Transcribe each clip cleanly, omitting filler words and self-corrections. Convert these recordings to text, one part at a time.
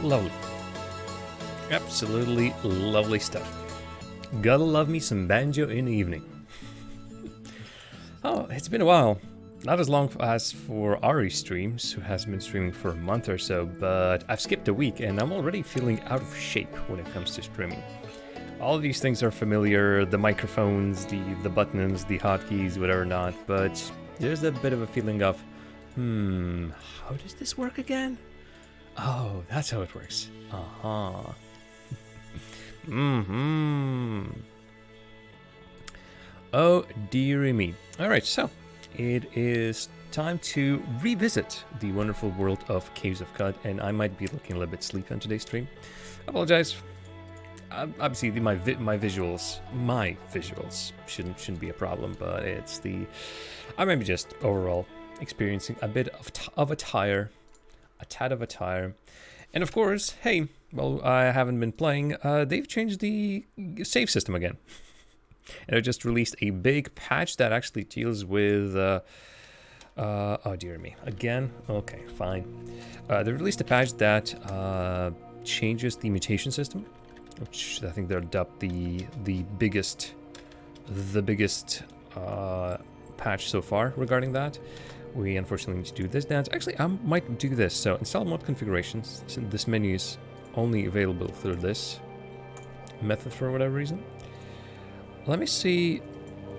Lovely. Absolutely lovely stuff. Gotta love me some banjo in the evening. Oh, it's been a while. Not as long as for Ari streams, who has been streaming for a month or so, but I've skipped a week and I'm already feeling out of shape when it comes to streaming. All of these things are familiar, the microphones, the buttons, the hotkeys, whatever not, but there's a bit of a feeling of, how does this work again? Oh, that's how it works. Uh-huh. Oh, dearie me. Alright, so it is time to revisit the wonderful world of Caves of Qud, and I might be looking a little bit sleepy on today's stream. I apologize. Obviously, my visuals shouldn't be a problem, but it's I might be just overall experiencing a bit of a tad of a tire, and of course, hey, well, I haven't been playing. They've changed the save system again, and they just released a big patch that actually deals with. Oh dear me, again. Okay, fine. They released a patch that changes the mutation system, which I think they're dubbed the biggest patch so far regarding that. We unfortunately need to do this dance. Actually, I might do this. So install mod configurations. This menu is only available through this method for whatever reason. Let me see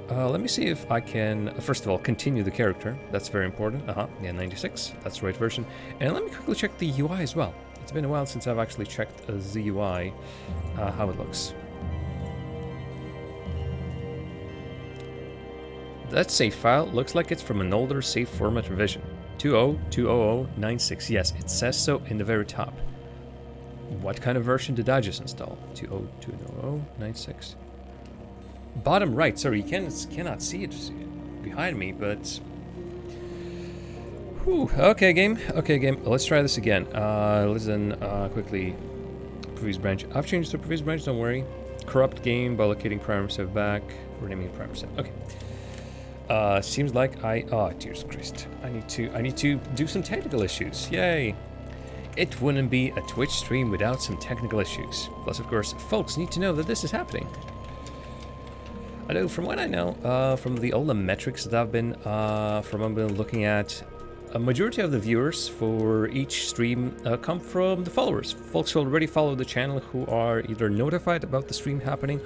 if I can, first of all, continue the character. That's very important. Yeah, 96. That's the right version. And let me quickly check the UI as well. It's been a while since I've actually checked the UI, how it looks. That save file looks like it's from an older save format revision. 20.200.96. Yes, it says so in the very top. What kind of version did I just install? 20.200.96. Bottom right. Sorry, you cannot see it behind me, but... Whew. Okay, game. Let's try this again. Listen, quickly. Previous branch. I've changed the previous branch, don't worry. Corrupt game by locating primer save back. Renaming primer save. Okay. Seems like oh, dear Christ. I need to do some technical issues. Yay. It wouldn't be a Twitch stream without some technical issues. Plus, of course, folks need to know that this is happening. I know, from what I know, from all the metrics that I've been looking at, a majority of the viewers for each stream come from the followers. Folks who already follow the channel, who are either notified about the stream happening,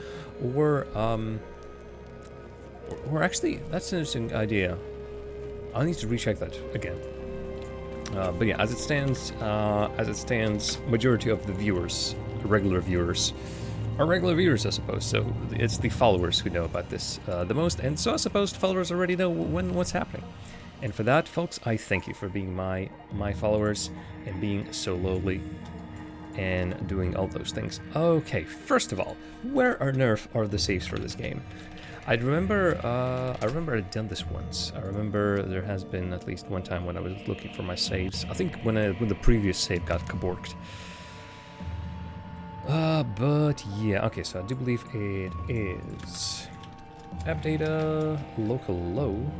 or actually, that's an interesting idea. I'll need to recheck that again. But yeah, as it stands, majority of the viewers, regular viewers, are regular viewers, I suppose. So it's the followers who know about this the most, and so I suppose followers already know what's happening. And for that, folks, I thank you for being my followers and being so lowly and doing all those things. Okay, first of all, where on earth are the saves for this game? I remember I'd done this once. I remember there has been at least one time when I was looking for my saves. I think when the previous save got caborked. But yeah, okay, so I do believe it is app data, local low,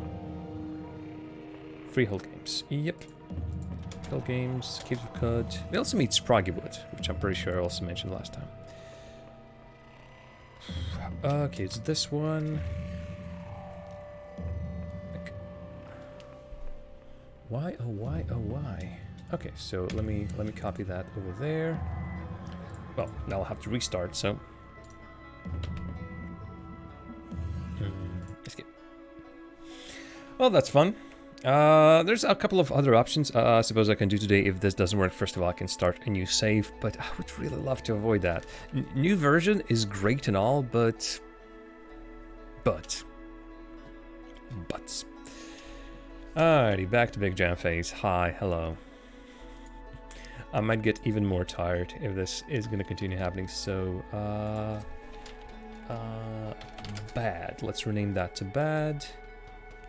Freehold Games. Yep. Freehold Games, Caves of Qud. They also meet Sproggywood, which I'm pretty sure I also mentioned last time. Okay, it's this one. Why? Oh, why? Oh, why? Okay, so let me copy that over there. Well, now I'll have to restart. So, escape. Well, that's fun. There's a couple of other options I suppose I can do today if this doesn't work. First of all, I can start a new save, but I would really love to avoid that. New version is great and all, but... Alrighty, back to Big Jam Phase. Hi, hello. I might get even more tired if this is going to continue happening, so... bad. Let's rename that to bad.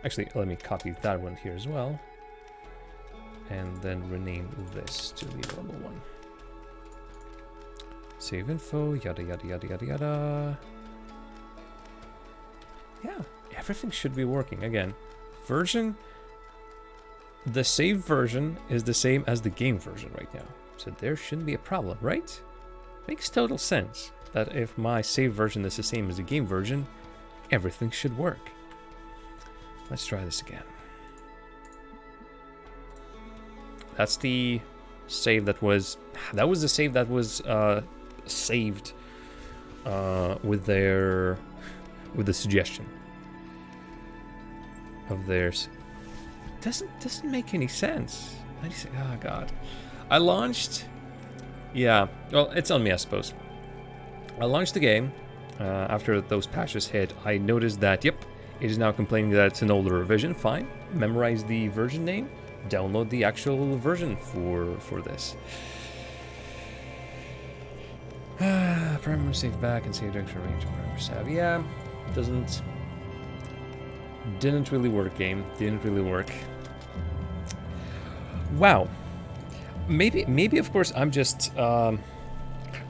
Actually, let me copy that one here as well. And then rename this to the normal one. Save info, yada yada yada yada yada. Yeah, everything should be working. Again, version... The save version is the same as the game version right now. So there shouldn't be a problem, right? Makes total sense that if my save version is the same as the game version, everything should work. Let's try this again. That's the save that was... That was the save that was saved with their... with the suggestion of theirs. Doesn't make any sense. Oh god. I launched... Yeah, well, it's on me, I suppose. I launched the game. After those patches hit, I noticed that, yep, it is now complaining that it's an older revision. Fine. Memorize the version name. Download the actual version for this. Primary save back and save directory range. Yeah, didn't really work, game. Didn't really work. Wow. Maybe of course I'm just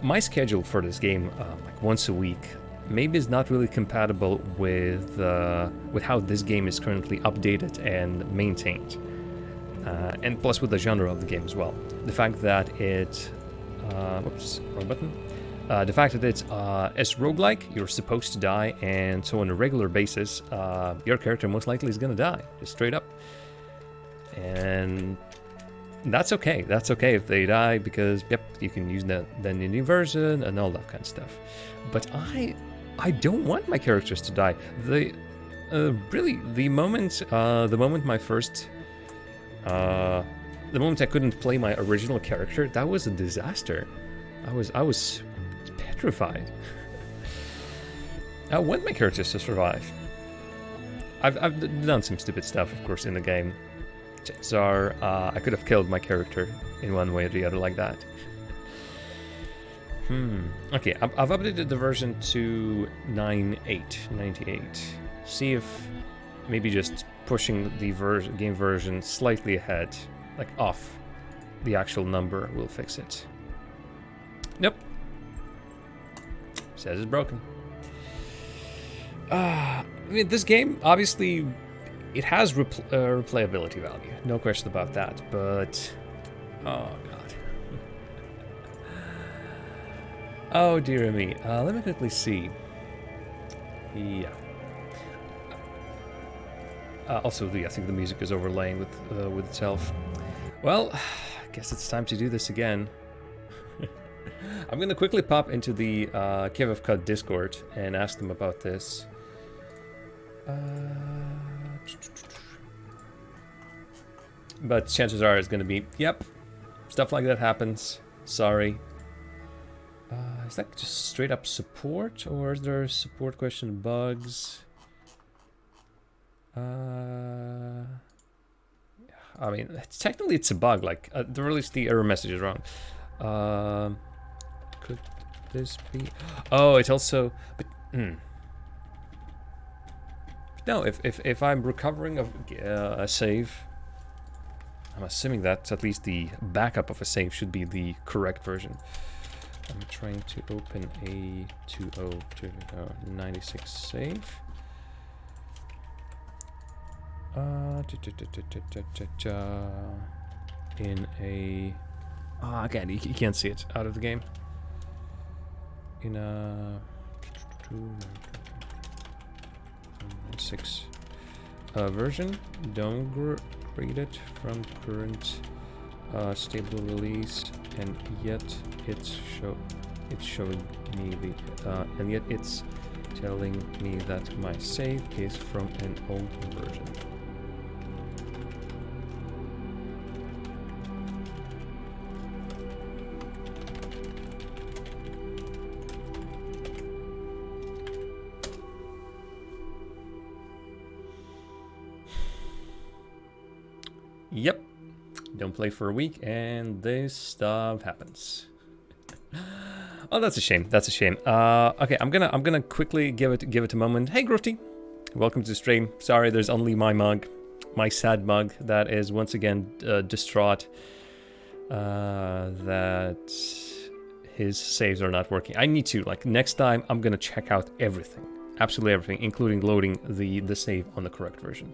my schedule for this game, like once a week, maybe is not really compatible with how this game is currently updated and maintained, and plus with the genre of the game as well. The fact that it, whoops, wrong button. The fact that it's roguelike, you're supposed to die, and so on a regular basis, your character most likely is gonna die, just straight up. And that's okay. That's okay if they die, because yep, you can use the new version and all that kind of stuff. But I don't want my characters to die. Really, the moment I couldn't play my original character, that was a disaster. I was petrified. I want my characters to survive. I've done some stupid stuff, of course, in the game. Chances are I could have killed my character in one way or the other like that. Okay, I've updated the version to 98. See if maybe just pushing the game version slightly ahead, like off the actual number, will fix it. Nope. Says it's broken. I mean, this game, obviously, it has replayability value, no question about that, but... Oh, God. Oh, dear me. Let me quickly see. Yeah. Also, I think the music is overlaying with itself. Well, I guess it's time to do this again. I'm going to quickly pop into the Cave of Cut Discord and ask them about this. But chances are it's going to be, yep, stuff like that happens. Sorry. Is that just straight up support, or is there a support question bugs? I mean, technically it's a bug. Like, at least the error message is wrong. Could this be? Oh, it's also. But no, if I'm recovering a save, I'm assuming that at least the backup of a save should be the correct version. I'm trying to open a 96 save. In a... again, you can't see it out of the game. In a... 6 version. Downgrade it from current stable release, and yet it's showing me the and yet it's telling me that my save is from an old version. Yep. Don't play for a week and this stuff happens. Oh, that's a shame. That's a shame. Okay, I'm gonna quickly give it a moment. Hey, Grufty, welcome to the stream. Sorry, there's only my mug, my sad mug, that is once again distraught that his saves are not working. I need to, like, next time I'm gonna check out everything, absolutely everything, including loading the save on the correct version.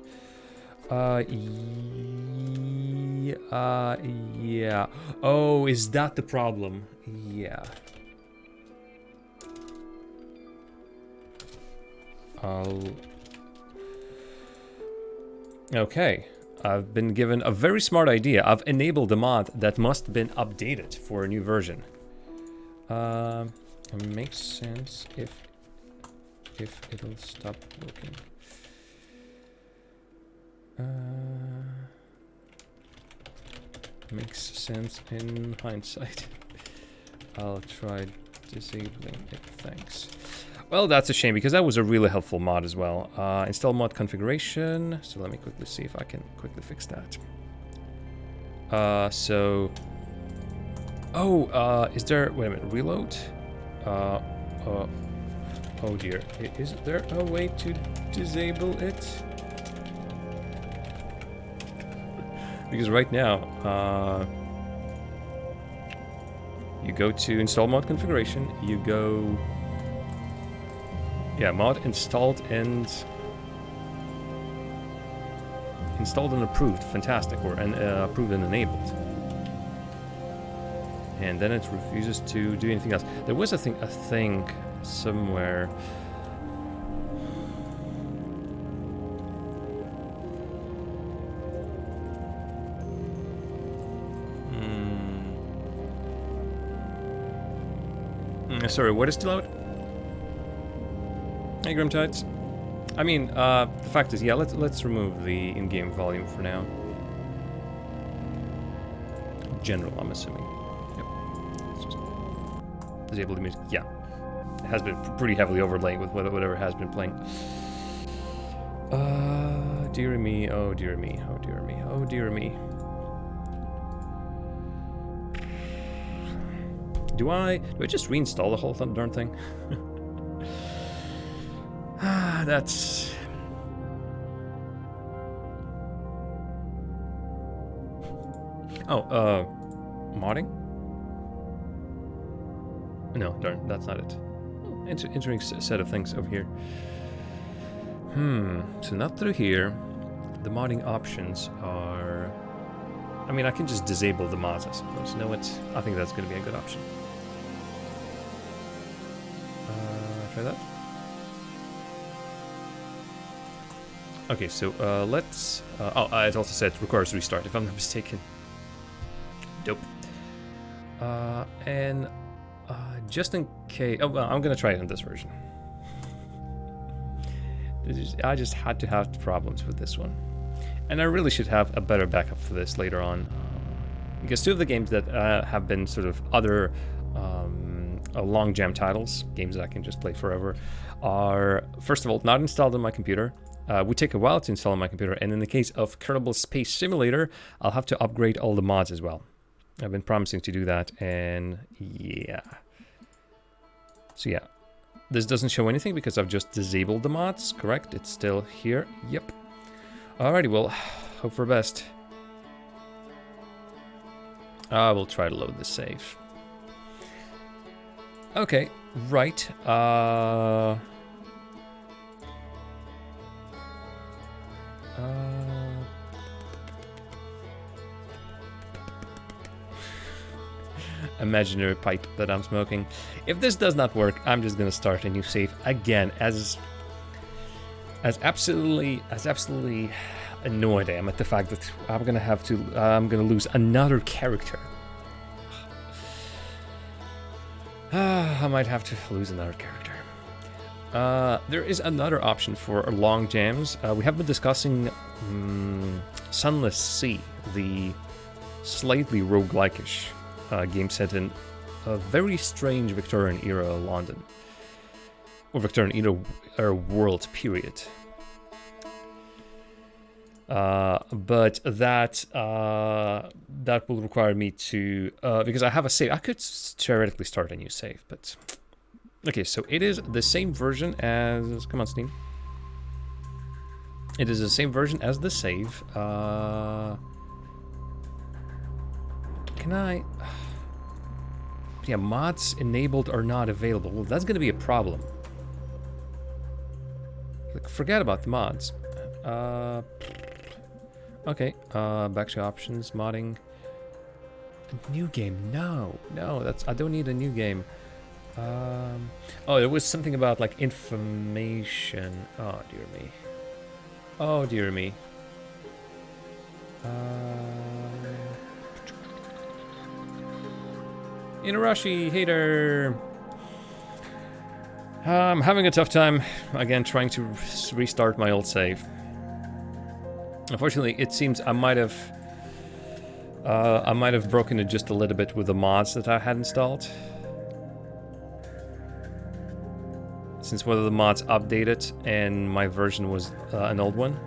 Yeah, Yeah. Oh, is that the problem? Yeah. Okay. I've been given a very smart idea. I've enabled a mod that must have been updated for a new version. It makes sense if it'll stop working. Makes sense in hindsight. I'll try disabling it, thanks. Well, that's a shame because that was a really helpful mod as well. Install mod configuration. So let me quickly see if I can quickly fix that. Is there, wait a minute, reload? Oh dear, is there a way to disable it? Because right now, you go to install mod configuration, you go, yeah, mod installed and approved, fantastic, or approved and enabled. And then it refuses to do anything else. There was a thing somewhere. Sorry, what is still out? Hey, Grimtides. I mean, the fact is, yeah, let's remove the in-game volume for now. General, I'm assuming. Yep. Let's just disable the music. Yeah. It has been pretty heavily overlaid with whatever has been playing. Dear me, oh dear me, oh dear me, oh dear me. Do I just reinstall the whole darn thing? That's... Oh, modding? No, darn, that's not it. Interesting set of things over here. So not through here. The modding options are... I mean, I can just disable the mods, I suppose. No, I think that's going to be a good option. Try that. Okay, so let's... it also said requires restart, if I'm not mistaken. Dope. And just in case... Oh, well, I'm going to try it in this version. I just had to have problems with this one. And I really should have a better backup for this later on. Because two of the games that have been sort of other long jam titles, games that I can just play forever, are, first of all, not installed on my computer. Would take a while to install on my computer. And in the case of Kerbal Space Simulator, I'll have to upgrade all the mods as well. I've been promising to do that, and yeah. So yeah, this doesn't show anything because I've just disabled the mods, correct? It's still here, yep. Alrighty, well, hope for best. I will try to load the save. Okay, right. Imaginary pipe that I'm smoking. If this does not work, I'm just gonna start a new save again. As absolutely annoyed I am at the fact that I'm gonna lose another character. I might have to lose another character. There is another option for long jams. We have been discussing Sunless Sea, the slightly roguelike-ish game set in a very strange Victorian era London, or Victorian era world period. But that will require me to because I have a save. I could theoretically start a new save, but okay. So it is the same version as. Come on, Steam. It is the same version as the save. Can I? Yeah, mods enabled are not available. Well, that's going to be a problem. Like, forget about the mods. Okay, back to options, modding. A new game? No, I don't need a new game. Oh, there was something about like information. Oh dear me. Oh dear me. Inarashi hater. I'm having a tough time again trying to restart my old save. Unfortunately, it seems I might have broken it just a little bit with the mods that I had installed. Since one of the mods updated and my version was an old one.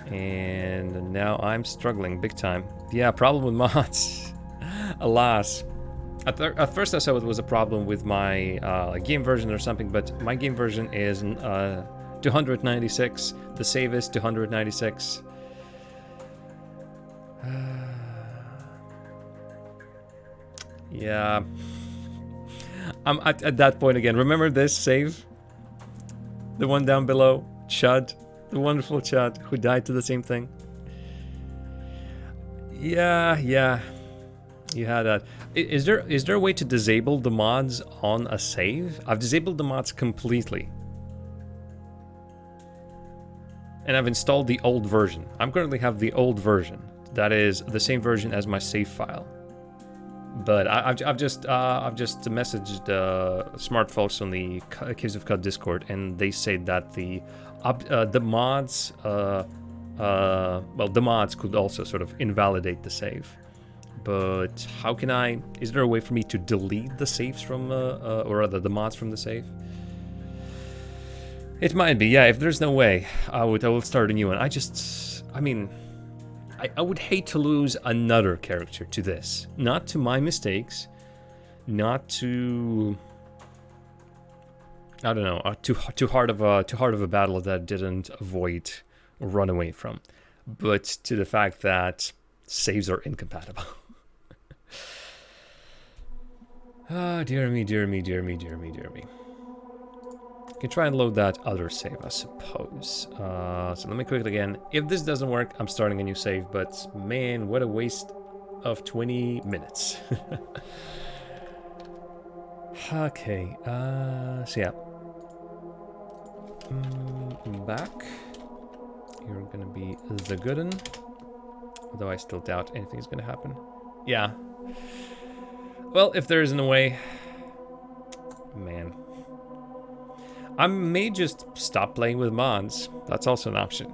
And now I'm struggling big time. Yeah, problem with mods. Alas. At first I thought it was a problem with my game version or something, but my game version is 296. The save is 296. Yeah. I'm at that point again. Remember this save? The one down below? Chud. The wonderful Chud who died to the same thing. Yeah. You had that. Is there a way to disable the mods on a save? I've disabled the mods completely. And I've installed the old version. I'm currently have the old version. That is the same version as my save file. But I've just messaged smart folks on the Caves of Cod Discord, and they say that the mods, the mods could also sort of invalidate the save. But how can I? Is there a way for me to delete the saves from, or rather the mods from the save? It might be, yeah. If there's no way, I will start a new one. I would hate to lose another character to this. Not to my mistakes, not to, I don't know, too hard of a battle that I didn't avoid or run away from, but to the fact that saves are incompatible. Ah, dear me. I can try and load that other save, I suppose. So let me click it again. If this doesn't work, I'm starting a new save, but man, what a waste of 20 minutes. Okay, so yeah. Back. You're gonna be the good one. Although I still doubt anything's gonna happen. Yeah. Well, if there isn't a way... Man. I may just stop playing with mods. That's also an option.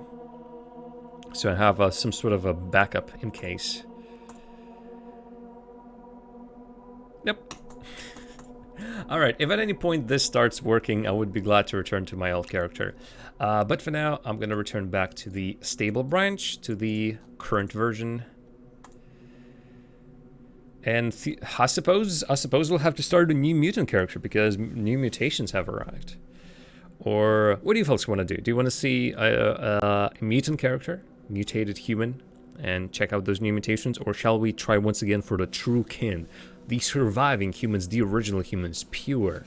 So I have some sort of a backup in case. Yep. Alright, if at any point this starts working, I would be glad to return to my old character. But for now, I'm going to return back to the stable branch, to the current version. And I suppose we'll have to start a new mutant character because new mutations have arrived. Or what do you folks want to do? Do you want to see a mutant character, mutated human, and check out those new mutations? Or shall we try once again for the true kin, the surviving humans, the original humans, pure,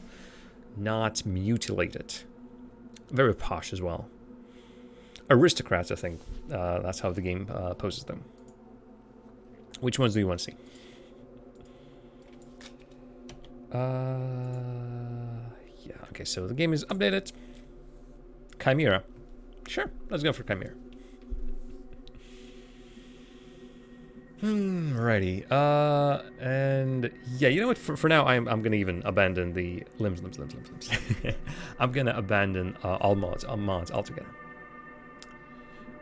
not mutilated? Very posh as well. Aristocrats, I think. That's how the game poses them. Which ones do you want to see? Yeah, okay, so the game is updated. Chimera. Sure, let's go for Chimera. Righty. And yeah, you know what? For now, I'm gonna even abandon the limbs. I'm gonna abandon all mods altogether.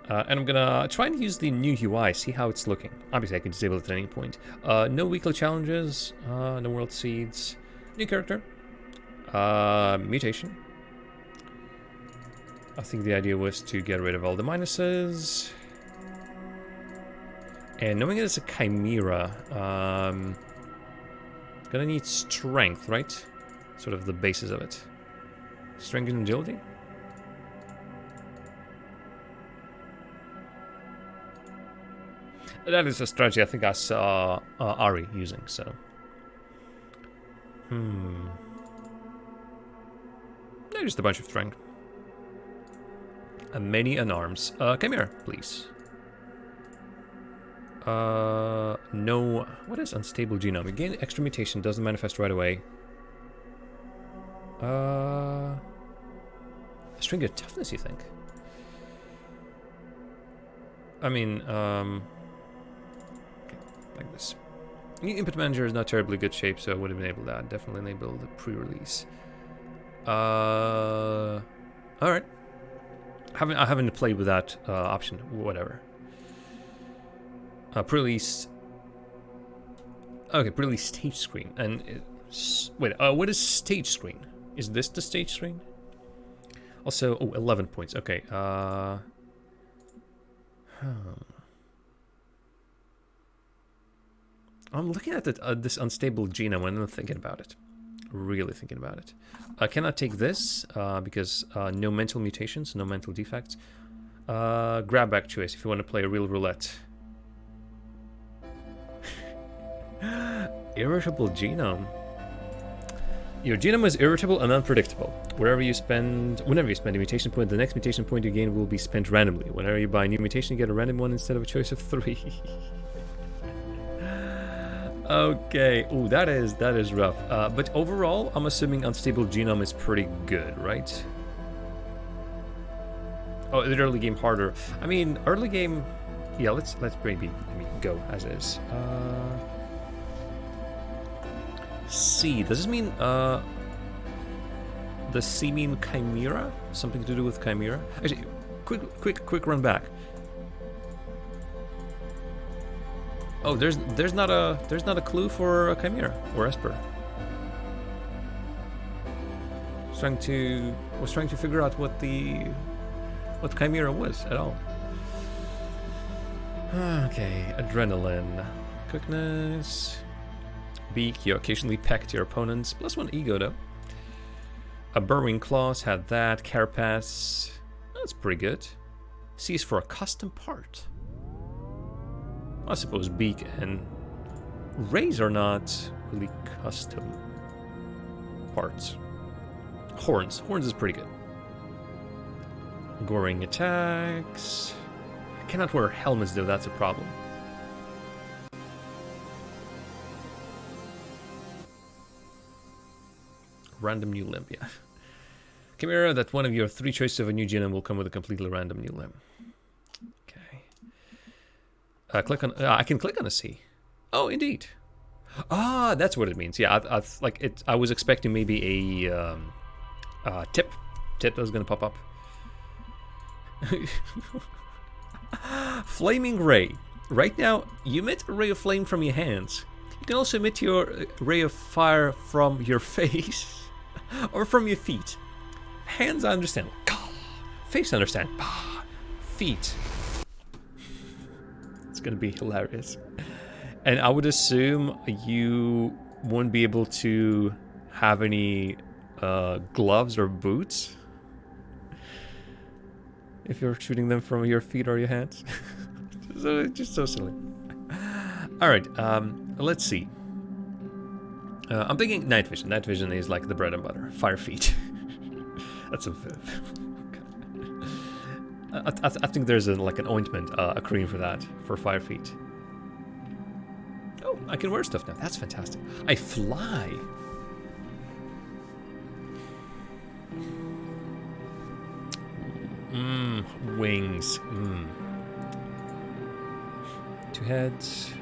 And I'm gonna try and use the new UI, see how it's looking. Obviously, I can disable it at any point. No weekly challenges, no world seeds, new character, mutation. I think the idea was to get rid of all the minuses. And knowing it's a chimera, gonna need strength, right? Sort of the basis of it. Strength and agility? That is a strategy I think I saw Ari using, so. Just a bunch of strength. Many an arms. Chimera, please. No. What is unstable genome? Again, extra mutation doesn't manifest right away. Stringer toughness, you think? I mean, okay, like this. Input manager is not terribly good shape, so I would have enabled that. Definitely enable the pre-release. All right. I haven't played with that option. Whatever. Pre-release. Okay, pre-release stage screen. And wait, what is stage screen? Is this the stage screen? Also, 11 points. Okay. I'm looking at this unstable genome and I'm thinking about it. Really thinking about it. I cannot take this because no mental mutations, no mental defects. Grab back choice if you want to play a real roulette. Irritable genome. Your genome is irritable and unpredictable. Whenever you spend a mutation point, the next mutation point you gain will be spent randomly. Whenever you buy a new mutation, you get a random one instead of a choice of 3. Okay. Ooh, that is rough. But overall, I'm assuming unstable genome is pretty good, right? Oh, the early game harder. I mean, early game. Yeah, let's maybe go as is. C. Does this mean the C mean Chimera? Something to do with Chimera? Actually, quick run back. Oh, there's not a clue for a Chimera or Esper. Was trying to figure out what Chimera was at all. Okay, adrenaline, quickness. Beak, you occasionally peck your opponents. +1 ego, though. A burrowing claws had that. Carapace. That's pretty good. C is for a custom part. I suppose beak and rays are not really custom parts. Horns. Horns is pretty good. Goring attacks. I cannot wear helmets, though. That's a problem. Random new limb, yeah. Chimera, that one of your 3 choices of a new genome will come with a completely random new limb. Okay. Click on. I can click on a C. Oh, indeed. Ah, that's what it means. Yeah, I was expecting maybe a tip that was gonna pop up. Flaming ray. Right now, you emit a ray of flame from your hands. You can also emit your ray of fire from your face. Or from your feet. Hands, I understand. Face, I understand. Feet. It's gonna be hilarious. And I would assume you won't be able to have any gloves or boots if you're shooting them from your feet or your hands. So it's just so silly. All right, let's see. I'm thinking night vision. Night vision is like the bread and butter. Fire feet. That's a. I think there's like an ointment, a cream for that, for fire feet. Oh, I can wear stuff now. That's fantastic. I fly. Wings. 2 heads.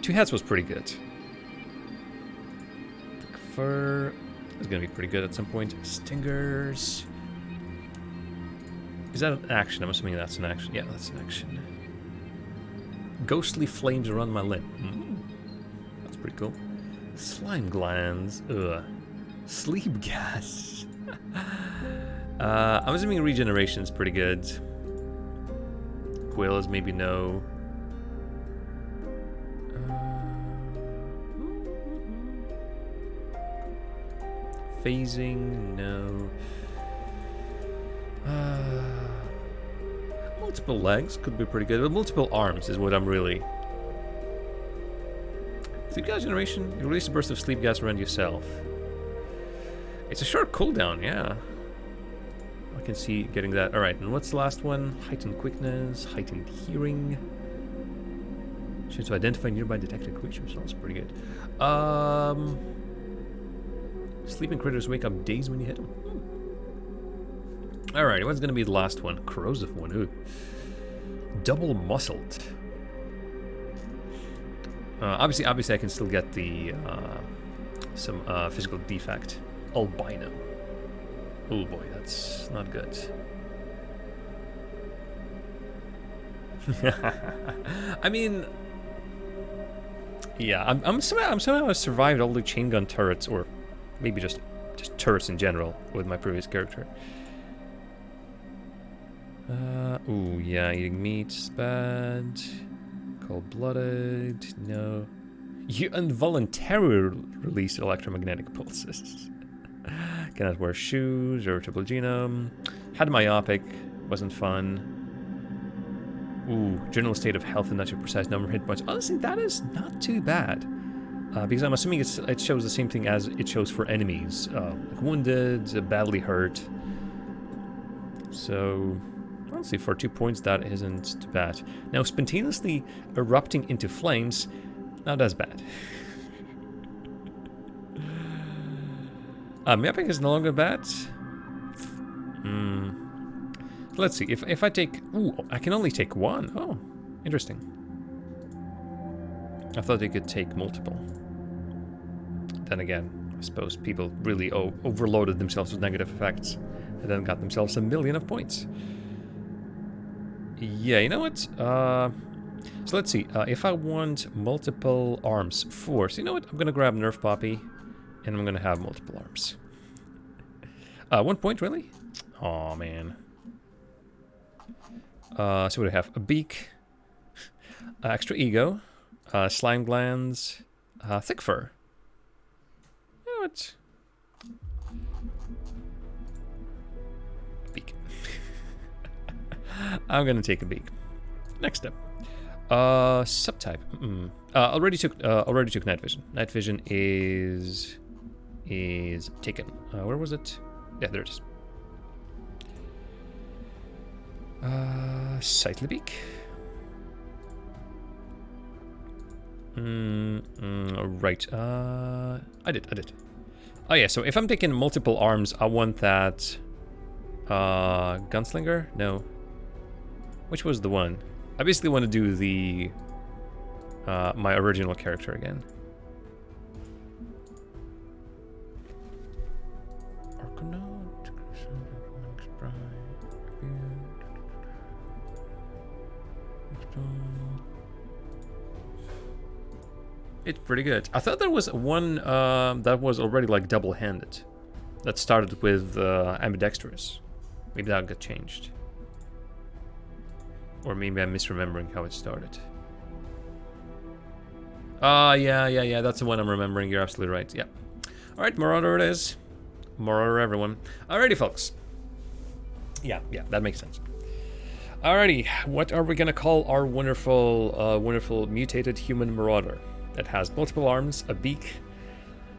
2 heads was pretty good. Fur is gonna be pretty good at some point. Stingers. Is that an action? I'm assuming that's an action. Yeah, that's an action. Ghostly flames around my limb. That's pretty cool. Slime glands. Ugh. Sleep gas. I'm assuming regeneration is pretty good. Quill is maybe no. Phasing, no. Multiple legs could be pretty good, but multiple arms is what I'm really. Sleep gas generation. You release a burst of sleep gas around yourself. It's a short cooldown, yeah. can see getting that. All right, and what's the last one? Heightened quickness, heightened hearing. Should to identify nearby detected creatures. That's pretty good. Sleeping critters wake up dazed when you hit them. All right, what's gonna be the last one? Corrosive one. Ooh. Double muscled. Obviously, I can still get the some physical defect. Albino. Oh boy, that's not good. I mean, yeah, I'm somehow survived all the chain gun turrets, or maybe just turrets in general with my previous character. Ooh, yeah, eating meat's bad. Cold-blooded, no. You involuntarily release electromagnetic pulses. Cannot wear shoes, irritable genome. Had myopic, wasn't fun. Ooh, general state of health and not your precise number of hit points. Honestly, that is not too bad. Because I'm assuming it shows the same thing as it shows for enemies. Like wounded, badly hurt. So, honestly, for 2 points, that isn't too bad. Now, spontaneously erupting into flames, not as bad. Myopic is no longer bad. Let's see, if I take... Ooh, I can only take one. Oh, interesting. I thought they could take multiple. Then again, I suppose people really overloaded themselves with negative effects and then got themselves 1,000,000 of points. Yeah, you know what? So let's see. If I want multiple arms, force, you know what? I'm going to grab Nerf Poppy and I'm going to have multiple arms. 1 point, really? Oh man. So what do I have? A beak, extra ego, slime glands, thick fur. You know what? Beak. I'm gonna take a beak. Next up, subtype. Already took night vision. Night vision is taken. Where was it? Yeah, there it is. Sightly beak. Right. I did. Oh yeah, so if I'm taking multiple arms, I want that... Gunslinger? No. Which was the one? I basically want to do the... my original character again. It's pretty good. I thought there was one that was already like double-handed. That started with ambidextrous. Maybe that got changed. Or maybe I'm misremembering how it started. Yeah, that's the one I'm remembering. You're absolutely right. Yeah. Alright, Marauder it is. Marauder everyone. Alrighty, folks. Yeah, that makes sense. Alrighty, what are we gonna call our wonderful mutated human Marauder? That has multiple arms, a beak,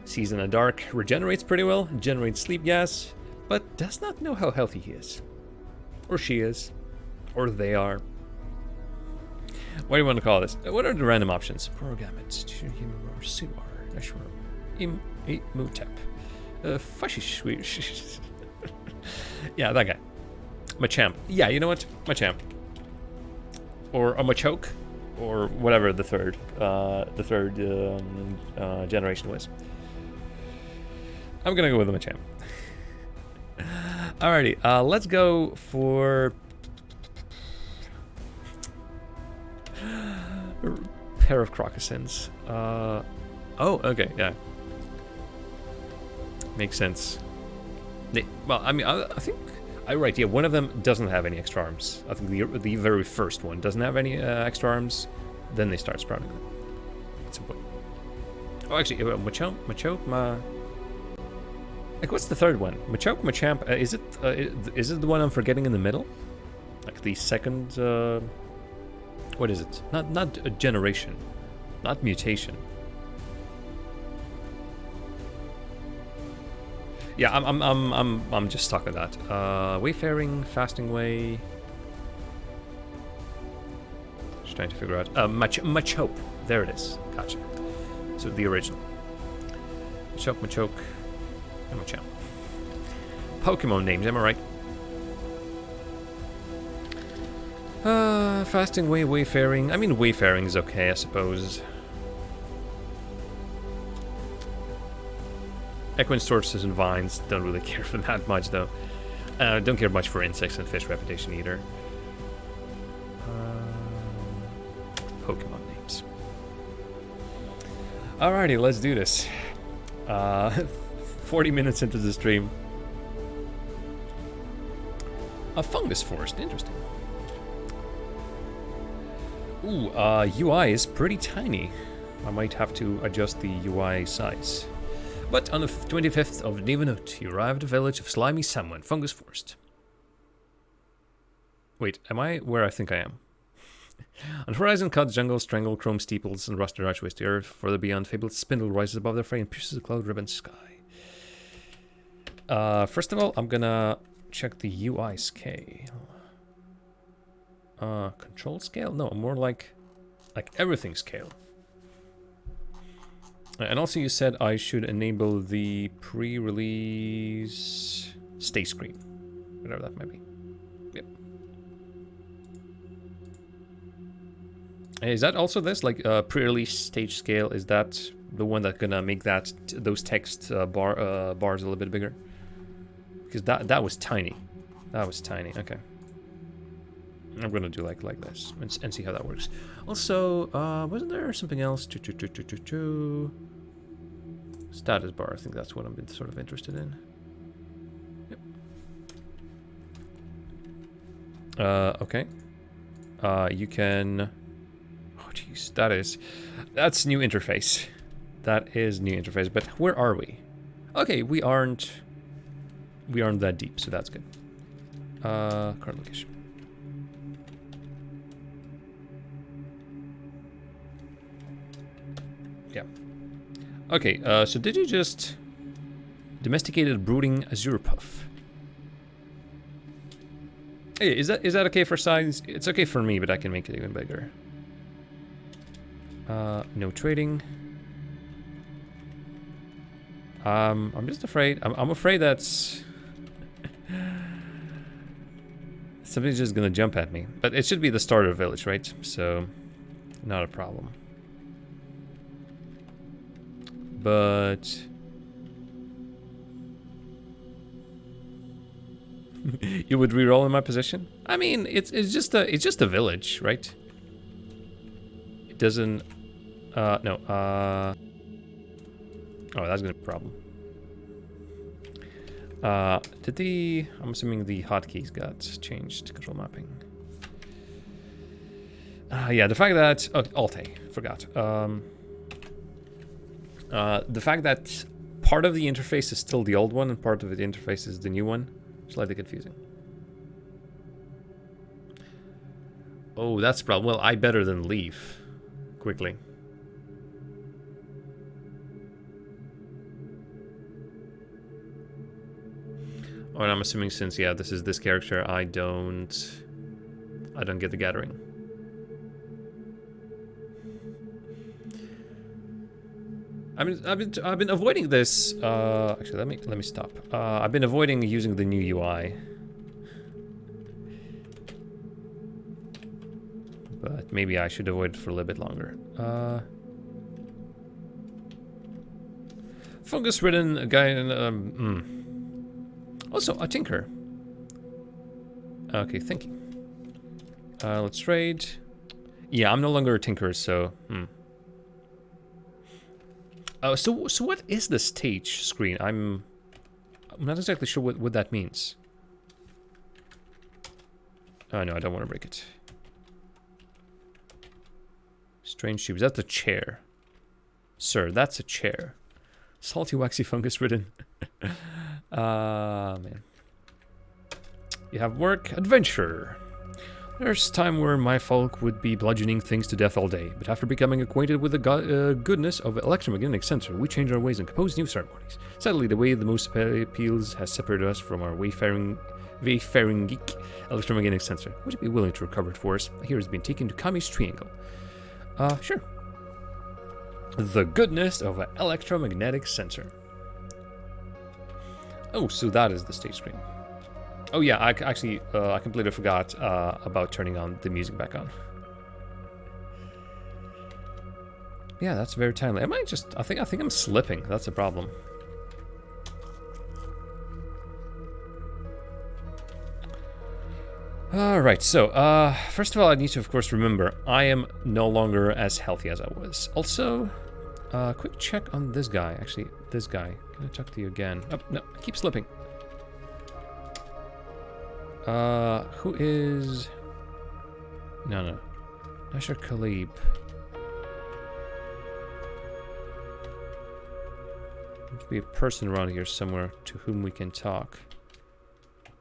sees in the dark, regenerates pretty well, generates sleep gas, but does not know how healthy he is. Or she is. Or they are. What do you want to call this? What are the random options? Programmets, Suar, Nashwar, Mutep, Fashish. Yeah, that guy. Machamp. Yeah, you know what? Machamp. Or a Machoke. Or whatever the third generation was. I'm gonna go with a Machamp. Alrighty, let's go for pair of Crocosins. Oh, okay, yeah, makes sense. Well, I mean, I think I'm right. Yeah, one of them doesn't have any extra arms. I think the very first one doesn't have any extra arms. Then they start sprouting them. That's important. Oh, actually, Machoke, like, what's the third one? Machoke, Machamp. Is it the one I'm forgetting in the middle? Like the second. What is it? Not a generation, not mutation. Yeah, I'm just stuck on that. Wayfaring, fasting way. Just trying to figure out. Machoke. There it is. Gotcha. So the original. Machoke, and Machamp. Pokemon names, am I right? Fasting way, wayfaring. I mean, wayfaring is okay, I suppose. Equine sources and vines, don't really care for that much, though. Don't care much for insects and fish reputation either. Pokemon names. Alrighty, let's do this. 40 minutes into the stream. A fungus forest, interesting. Ooh, UI is pretty tiny. I might have to adjust the UI size. But on the 25th of Nevanut, you arrive at the village of Slimy Samoan, Fungus Forest. Wait, am I where I think I am? On the horizon, cut jungle, strangle, chrome steeples, and rusted archways to earth. Further beyond, fabled spindle rises above their fray and pierces the cloud-ribbon sky. First of all, I'm gonna check the UI scale. Control scale? No, more like everything scale. And also you said I should enable the pre-release stay screen. Whatever that might be. Yep. Is that also this? Like pre-release stage scale, is that the one that's gonna make that those text bars a little bit bigger? Because that was tiny. That was tiny, okay. I'm gonna do like this and see how that works. Also, wasn't there something else? Status bar, I think that's what I'm been sort of interested in. Yep. Okay. You can... Oh, jeez, that's new interface. That is new interface, but where are we? Okay, we aren't that deep, so that's good. Current location. Yeah. Okay, so did you just domesticated brooding Azurpuff? Hey, is that okay for size? It's okay for me, but I can make it even bigger. No trading. I'm just afraid. I'm afraid that's something's just gonna jump at me. But it should be the starter village, right? So, not a problem. But you would reroll in my position? I mean, it's just a village, right? It doesn't. No. Oh, that's gonna be a problem. I'm assuming the hotkeys got changed. Control mapping. Yeah, the fact that Alt-A, forgot. The fact that part of the interface is still the old one and part of the interface is the new one, slightly confusing. Oh, that's a problem. Well, I better than leave quickly. Oh, and I'm assuming since, yeah, this is this character, I don't get the gathering. I've been avoiding this. Actually, let me stop. I've been avoiding using the new UI, but maybe I should avoid it for a little bit longer. Fungus-ridden guy. Also, a tinker. Okay, thank you. Let's trade. Yeah, I'm no longer a tinker, so. So what is the stage screen? I'm not exactly sure what that means. Oh no, I don't want to break it. Strange tubes. That's a chair. Sir, that's a chair. Salty, waxy, fungus-ridden. Man. You have work, adventure. There's time where my folk would be bludgeoning things to death all day, but after becoming acquainted with the goodness of electromagnetic sensor, we changed our ways and composed new ceremonies. Sadly, the way the most appeals has separated us from our wayfaring geek electromagnetic sensor. Would you be willing to recover it for us? Here has been taken to Kami's Triangle. Sure. The goodness of an electromagnetic sensor. Oh, so that is the stage screen. Oh yeah, I completely forgot about turning on the music back on. Yeah, that's very timely. I think I'm slipping. That's a problem. Alright, so, first of all, I need to, of course, remember, I am no longer as healthy as I was. Also, quick check on this guy. Actually, this guy. Can I talk to you again? Oh, no, I keep slipping. Who is... No. Nasher Khalib. There must be a person around here somewhere to whom we can talk.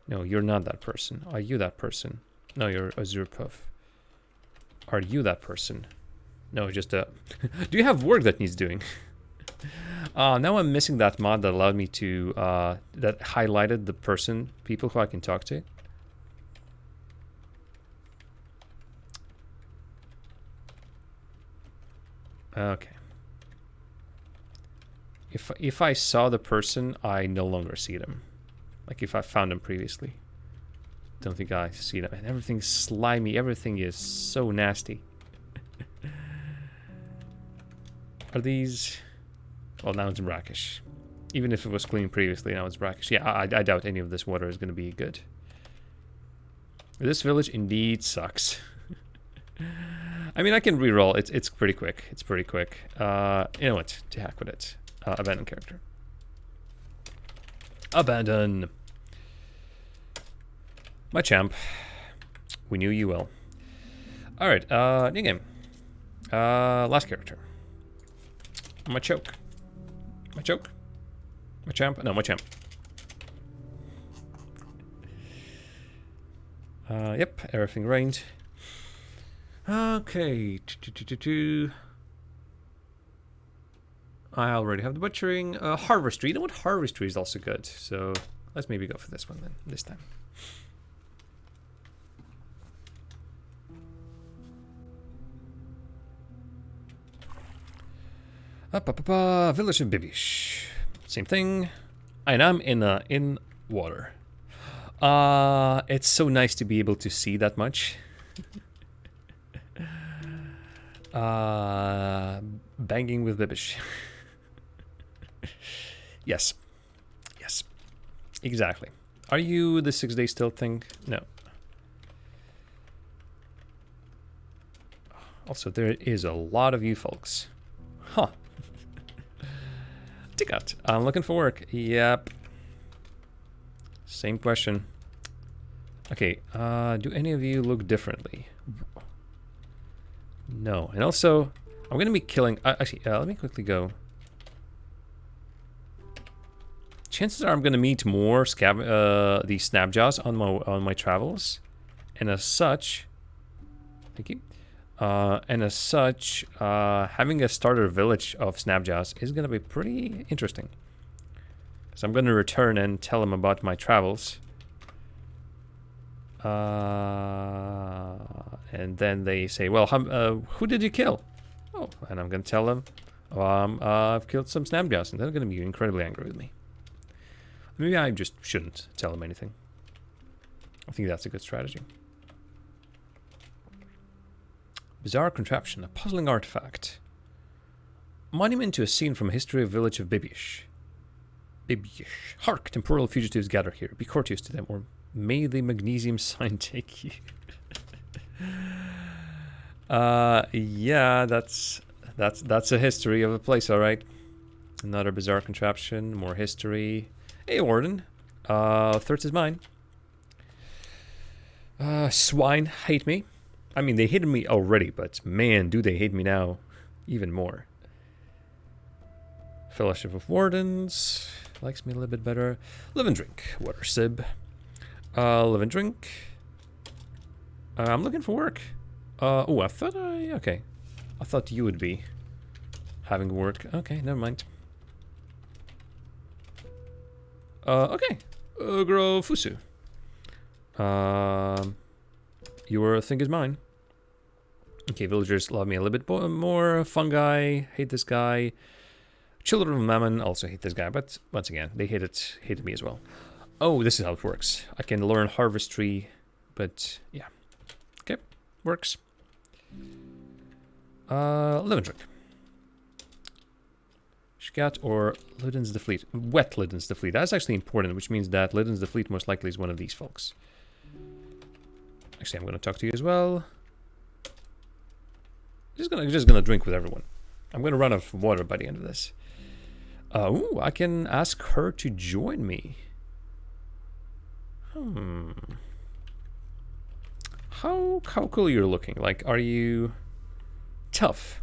No, you're not that person. Are you that person? No, you're Azure Puff. Are you that person? No, just a... Do you have work that needs doing? Now I'm missing that mod that allowed me to... that highlighted the people who I can talk to. Okay. If I saw the person, I no longer see them. Like if I found them previously. Don't think I see them. And everything's slimy. Everything is so nasty. Are these... Well, now it's brackish. Even if it was clean previously, now it's brackish. Yeah, I doubt any of this water is going to be good. This village indeed sucks. I mean, I can reroll. It's pretty quick. It's pretty quick. You know what? To heck with it. Abandon character. Abandon. My champ. We knew you well. Alright, new game. Last character. My choke. My choke? My champ? No, my champ. Yep, everything rained. Okay. I already have the butchering. Harvestry. You know what? Harvestry is also good. So let's maybe go for this one then, this time. Village of Bibish. Same thing. And I'm in water. It's so nice to be able to see that much. Banging with Bibish. Yes. Yes. Exactly. Are you the 6 day still thing? No. Also, there is a lot of you folks. Huh. Ticket. I'm looking for work. Yep. Same question. Okay, do any of you look differently? No. And also, I'm going to be killing... actually, let me quickly go. Chances are I'm going to meet more these Snapjaws on my travels. And as such... Thank you. And as such, having a starter village of Snapjaws is going to be pretty interesting. So I'm going to return and tell them about my travels. And then they say, well, who did you kill? Oh, and I'm going to tell them, I've killed some Snapjaws, and they're going to be incredibly angry with me. Maybe I just shouldn't tell them anything. I think that's a good strategy. Bizarre contraption, a puzzling artifact. Monument to a scene from a history of village of Bibish. Bibish. Hark, temporal fugitives gather here. Be courteous to them, or may the magnesium sign take you. Yeah, that's a history of a place, alright. Another bizarre contraption, more history. Hey, Warden. Thirst is mine. Swine hate me. I mean, they hated me already, but man, do they hate me now even more. Fellowship of Wardens likes me a little bit better. Live and drink. Water sib. Live and drink. I'm looking for work. Oh, I thought okay. I thought you would be having work. Okay, never mind. Okay. Ugro Fusu. Your thing is mine. Okay, villagers love me a little bit more. Fungi, hate this guy. Children of Mammon also hate this guy, but once again, they hated me as well. Oh, this is how it works. I can learn Harvestry, but yeah. Okay, works. Livendrick. Scat or Lidens the Fleet. Wet Lidens the Fleet. That's actually important, which means that Lidens the Fleet most likely is one of these folks. Actually, I'm going to talk to you as well. Just gonna drink with everyone. I'm going to run out of water by the end of this. Ooh, I can ask her to join me. How cool you're looking. Like, are you tough?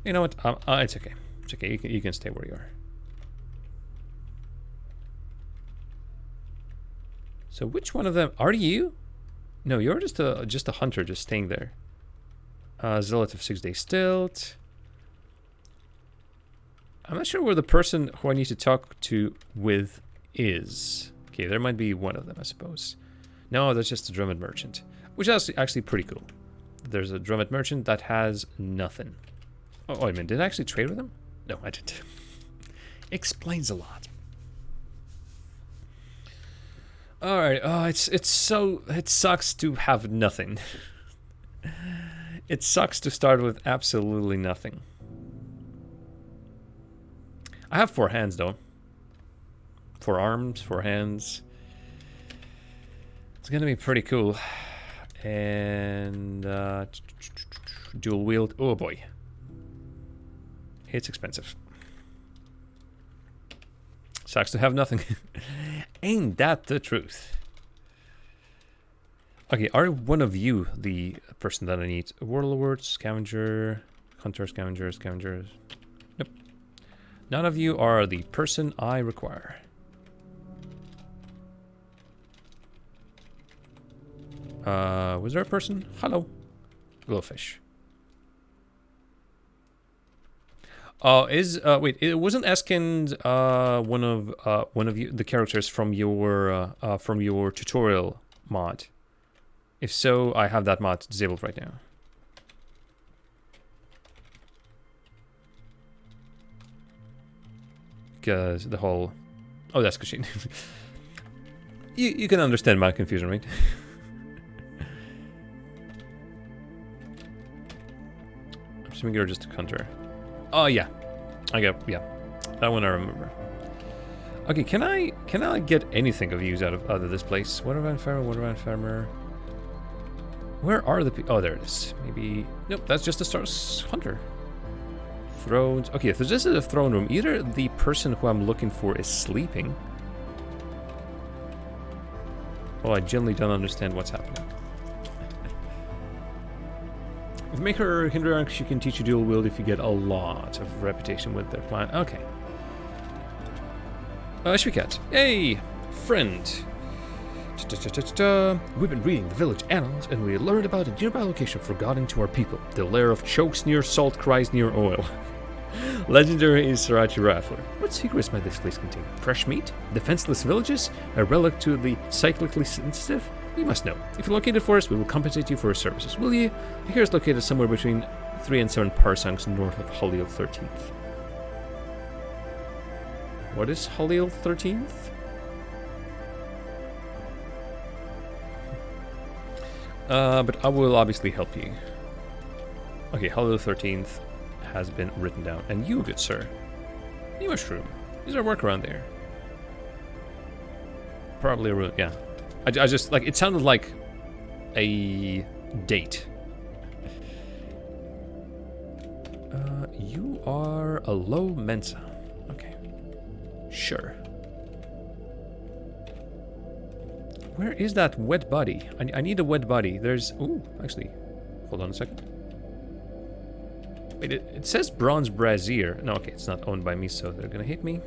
You know what? It's okay. It's okay. You can stay where you are. So which one of them are you? No, you're just a hunter, just staying there. Zealot of 6 Day Stilt. I'm not sure where the person who I need to talk to with is. Okay, there might be one of them, I suppose. No, that's just a Drummond Merchant, which is actually pretty cool. There's a Drummond Merchant that has nothing. Oh, wait a minute, did I actually trade with him? No, I didn't. Explains a lot. All right. Oh, it sucks to have nothing. It sucks to start with absolutely nothing. I have 4 hands though. 4 arms, 4 hands. It's gonna be pretty cool. And dual wield. Oh boy. It's expensive. Sucks to have nothing. Ain't that the truth? Okay, are one of you the person that I need? Warlord, Scavenger, Hunter, Scavengers. Nope. None of you are the person I require. Was there a person? Hello. Glowfish. Wait, it wasn't Eskind one of you, the characters from your tutorial mod? If so, I have that mod disabled right now. Because the whole... Oh, that's Kashin. you can understand my confusion, right? I'm assuming you're just a hunter. Oh, yeah. Yeah. That one I remember. Okay, can I get anything of use out of this place? Watervan Farmer. Where are the people? Oh, there it is. Maybe... Nope, that's just a Star Hunter. Thrones. Okay, if this is a throne room, either the person who I'm looking for is sleeping. Oh, I genuinely don't understand what's happening. If you make her Hindrank, she can teach you dual wield if you get a lot of reputation with their clan. Okay. Shvikat. Hey, friend. We've been reading the village annals, and we learned about a nearby location forgotten to our people. The lair of chokes near salt, cries near oil. Legendary is Sriracha Raffler. What secrets might this place contain? Fresh meat? Defenseless villages? A relic to the cyclically sensitive? You must know. If you locate it for us, we will compensate you for your services, will you? Here is located somewhere between 3 and 7 parsangs north of Halil 13th. What is Halil 13th? But I will obviously help you. Okay, Halil 13th has been written down. And you, good sir. New mushroom. Is there work around there? Probably a room, yeah. I just, like, it sounded like a date. You are a low Mensa. Okay. Sure. Where is that wet body? I need a wet body. There's... Ooh, actually. Hold on a second. Wait, it says Bronze Brazier. No, okay, it's not owned by me, so they're gonna hit me.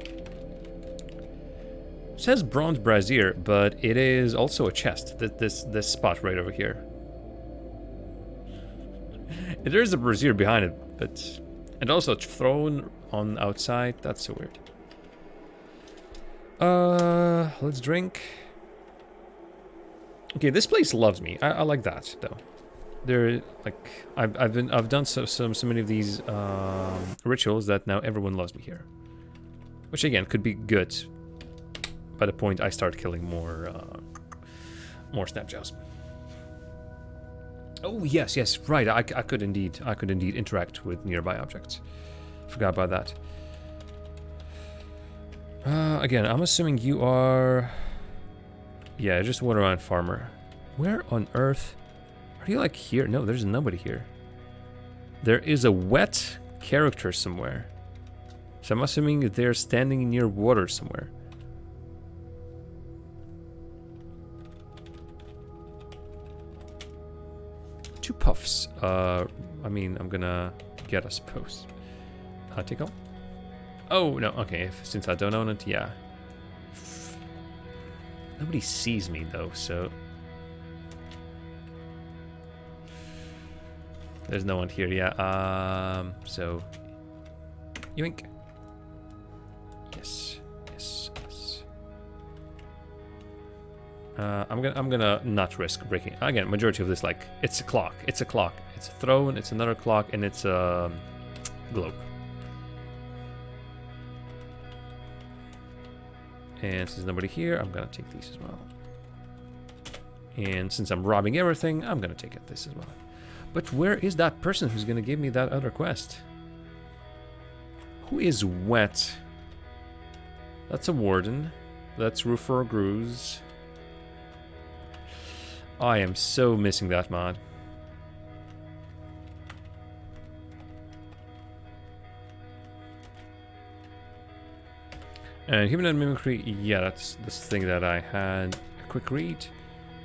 It says Bronze Brazier, but it is also a chest. This spot right over here. There is a brazier behind it, but... And also it's thrown on outside. That's so weird. Let's drink. Okay, this place loves me. I like that though. There, like, I've done so many of these rituals that now everyone loves me here, which again could be good. By the point I start killing more snapjaws. Oh yes, right. I could indeed interact with nearby objects. Forgot about that. Again, I'm assuming you are... Yeah, just one around farmer. Where on earth... Are you like here? No, there's nobody here. There is a wet character somewhere. So I'm assuming they're standing near water somewhere. Two puffs. I mean, I'm gonna get, I suppose. Take on. Oh, no, okay, since I don't own it, yeah. Nobody sees me, though, so... There's no one here, yeah, so... Yoink. Yes. I'm gonna not risk breaking... Again, majority of this, like, it's a clock. It's a throne, it's another clock, and it's a... globe. And since nobody here, I'm gonna take these as well. And since I'm robbing everything, I'm gonna take this as well. But where is that person who's gonna give me that other quest? Who is wet? That's a warden. That's Ruffer Gruz. I am so missing that mod. And Human and Mimicry, yeah, that's this thing that I had a quick read.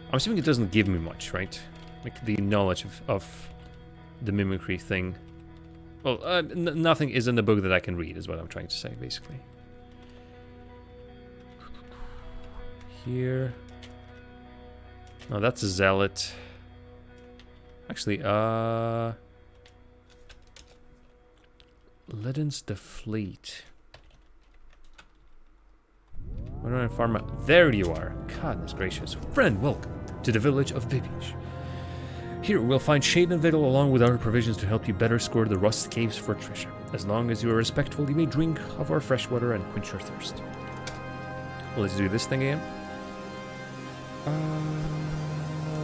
I'm assuming it doesn't give me much, right? Like the knowledge of the Mimicry thing. Well, nothing is in the book that I can read, is what I'm trying to say, basically. Here. No, that's a zealot. Actually, Ledens the Fleet. Pharma. There you are. Goodness gracious. Friend, welcome to the village of Vibish. Here we'll find shade and victual along with our provisions to help you better score the rust caves for treasure. As long as you are respectful, you may drink of our fresh water and quench your thirst. Well, let's do this thing again.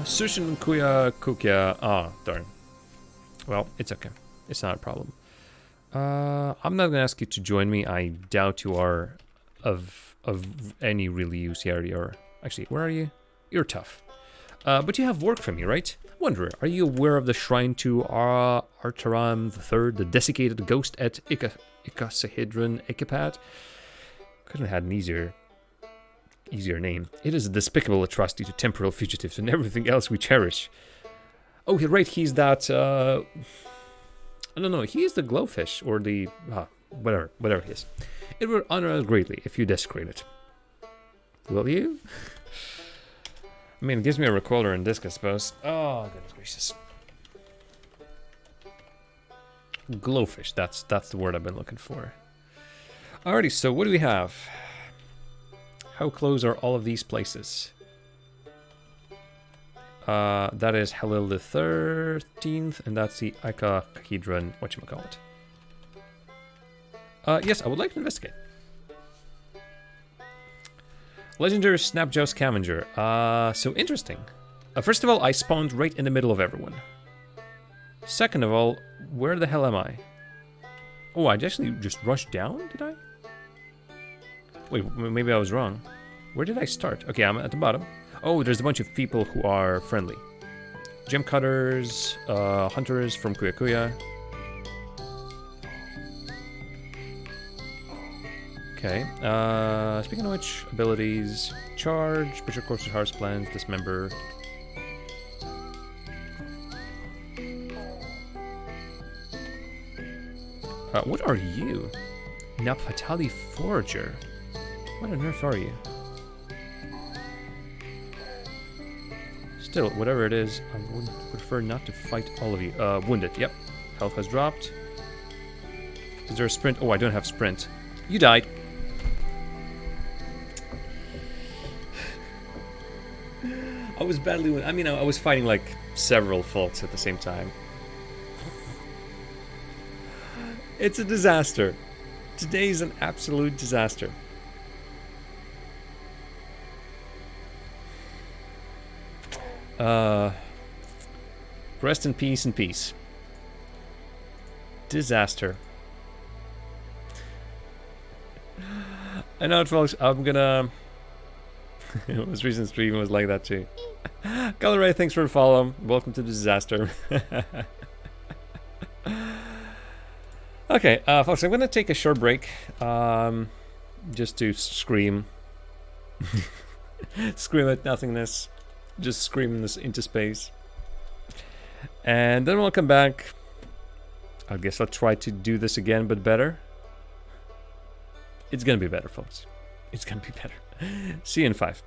Sushin Kuya Kukya. Ah, darn. Well, it's okay. It's not a problem. I'm not gonna ask you to join me. I doubt you are of any really use area, or actually, where are you? You're tough. But you have work for me, right? Wanderer, are you aware of the shrine to Artaram III, the desiccated ghost at Icosahedron Ecapad? Couldn't have had an easier name. It is a despicable atrocity to temporal fugitives and everything else we cherish. Oh, right, he's that, I don't know, he is the glowfish, or the, whatever he is. It would honor us greatly if you desecrate it. Will you? I mean, it gives me a recorder and disc, I suppose. Oh, goodness gracious. Glowfish, that's the word I've been looking for. Alrighty, so what do we have? How close are all of these places? That is Halil the 13th, and that's the Icosahedron, whatchamacallit. Yes, I would like to investigate. Legendary Snapjaw Scavenger. So interesting. First of all, I spawned right in the middle of everyone. Second of all, where the hell am I? Oh, I actually just rushed down, did I? Wait, maybe I was wrong. Where did I start? Okay, I'm at the bottom. Oh, there's a bunch of people who are friendly. Gem cutters, hunters from Kuya Kuya. Okay, speaking of which, abilities, charge, butcher corpses, hearts, plans, dismember. What are you? Naphatali Forager. What on earth are you? still, whatever it is, I would prefer not to fight all of you. Wounded, yep. Health has dropped. Is there a sprint? Oh, I don't have sprint. You died. I was badly wounded. I mean, I was fighting like several folks at the same time. It's a disaster. Today's an absolute disaster. Rest in peace and peace. Disaster. I know it, folks. I'm gonna... Most recent stream was like that too. Color Ray, thanks for the follow. Welcome to the disaster. Okay, folks, I'm gonna take a short break. Just to scream. Scream at nothingness. Just scream this into space. And then we'll come back. I guess I'll try to do this again, but better. It's gonna be better, folks. It's gonna be better. See you in 5.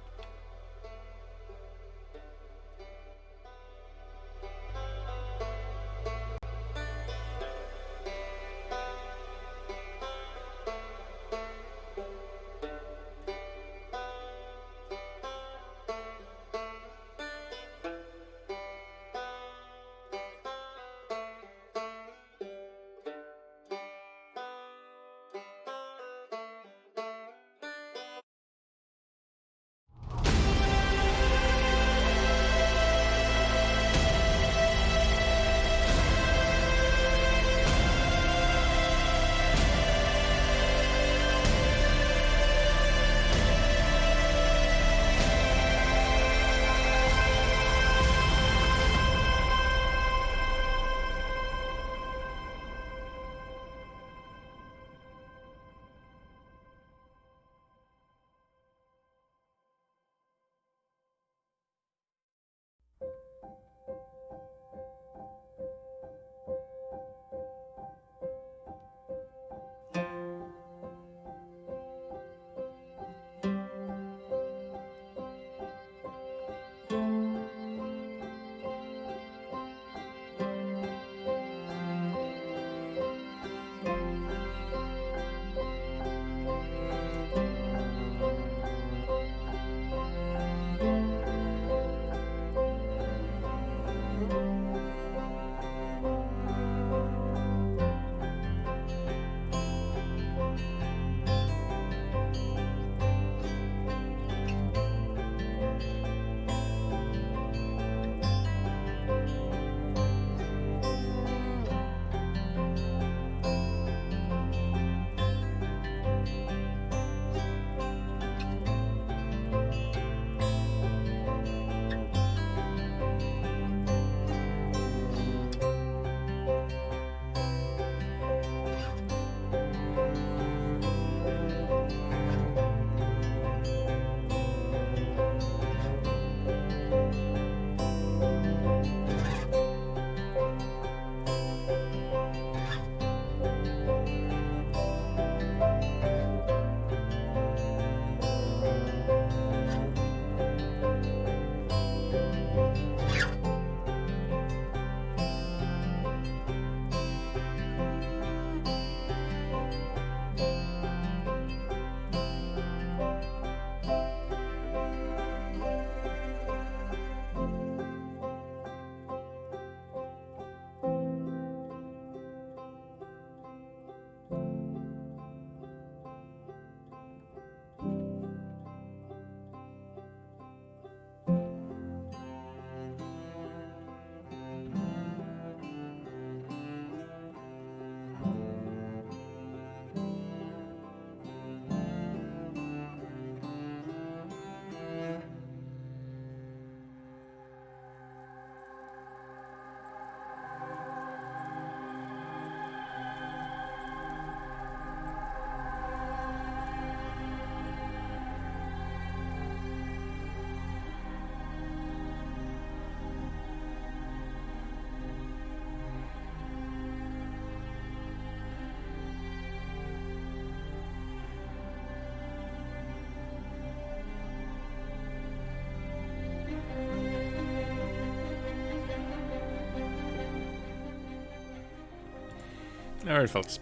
Alright, folks.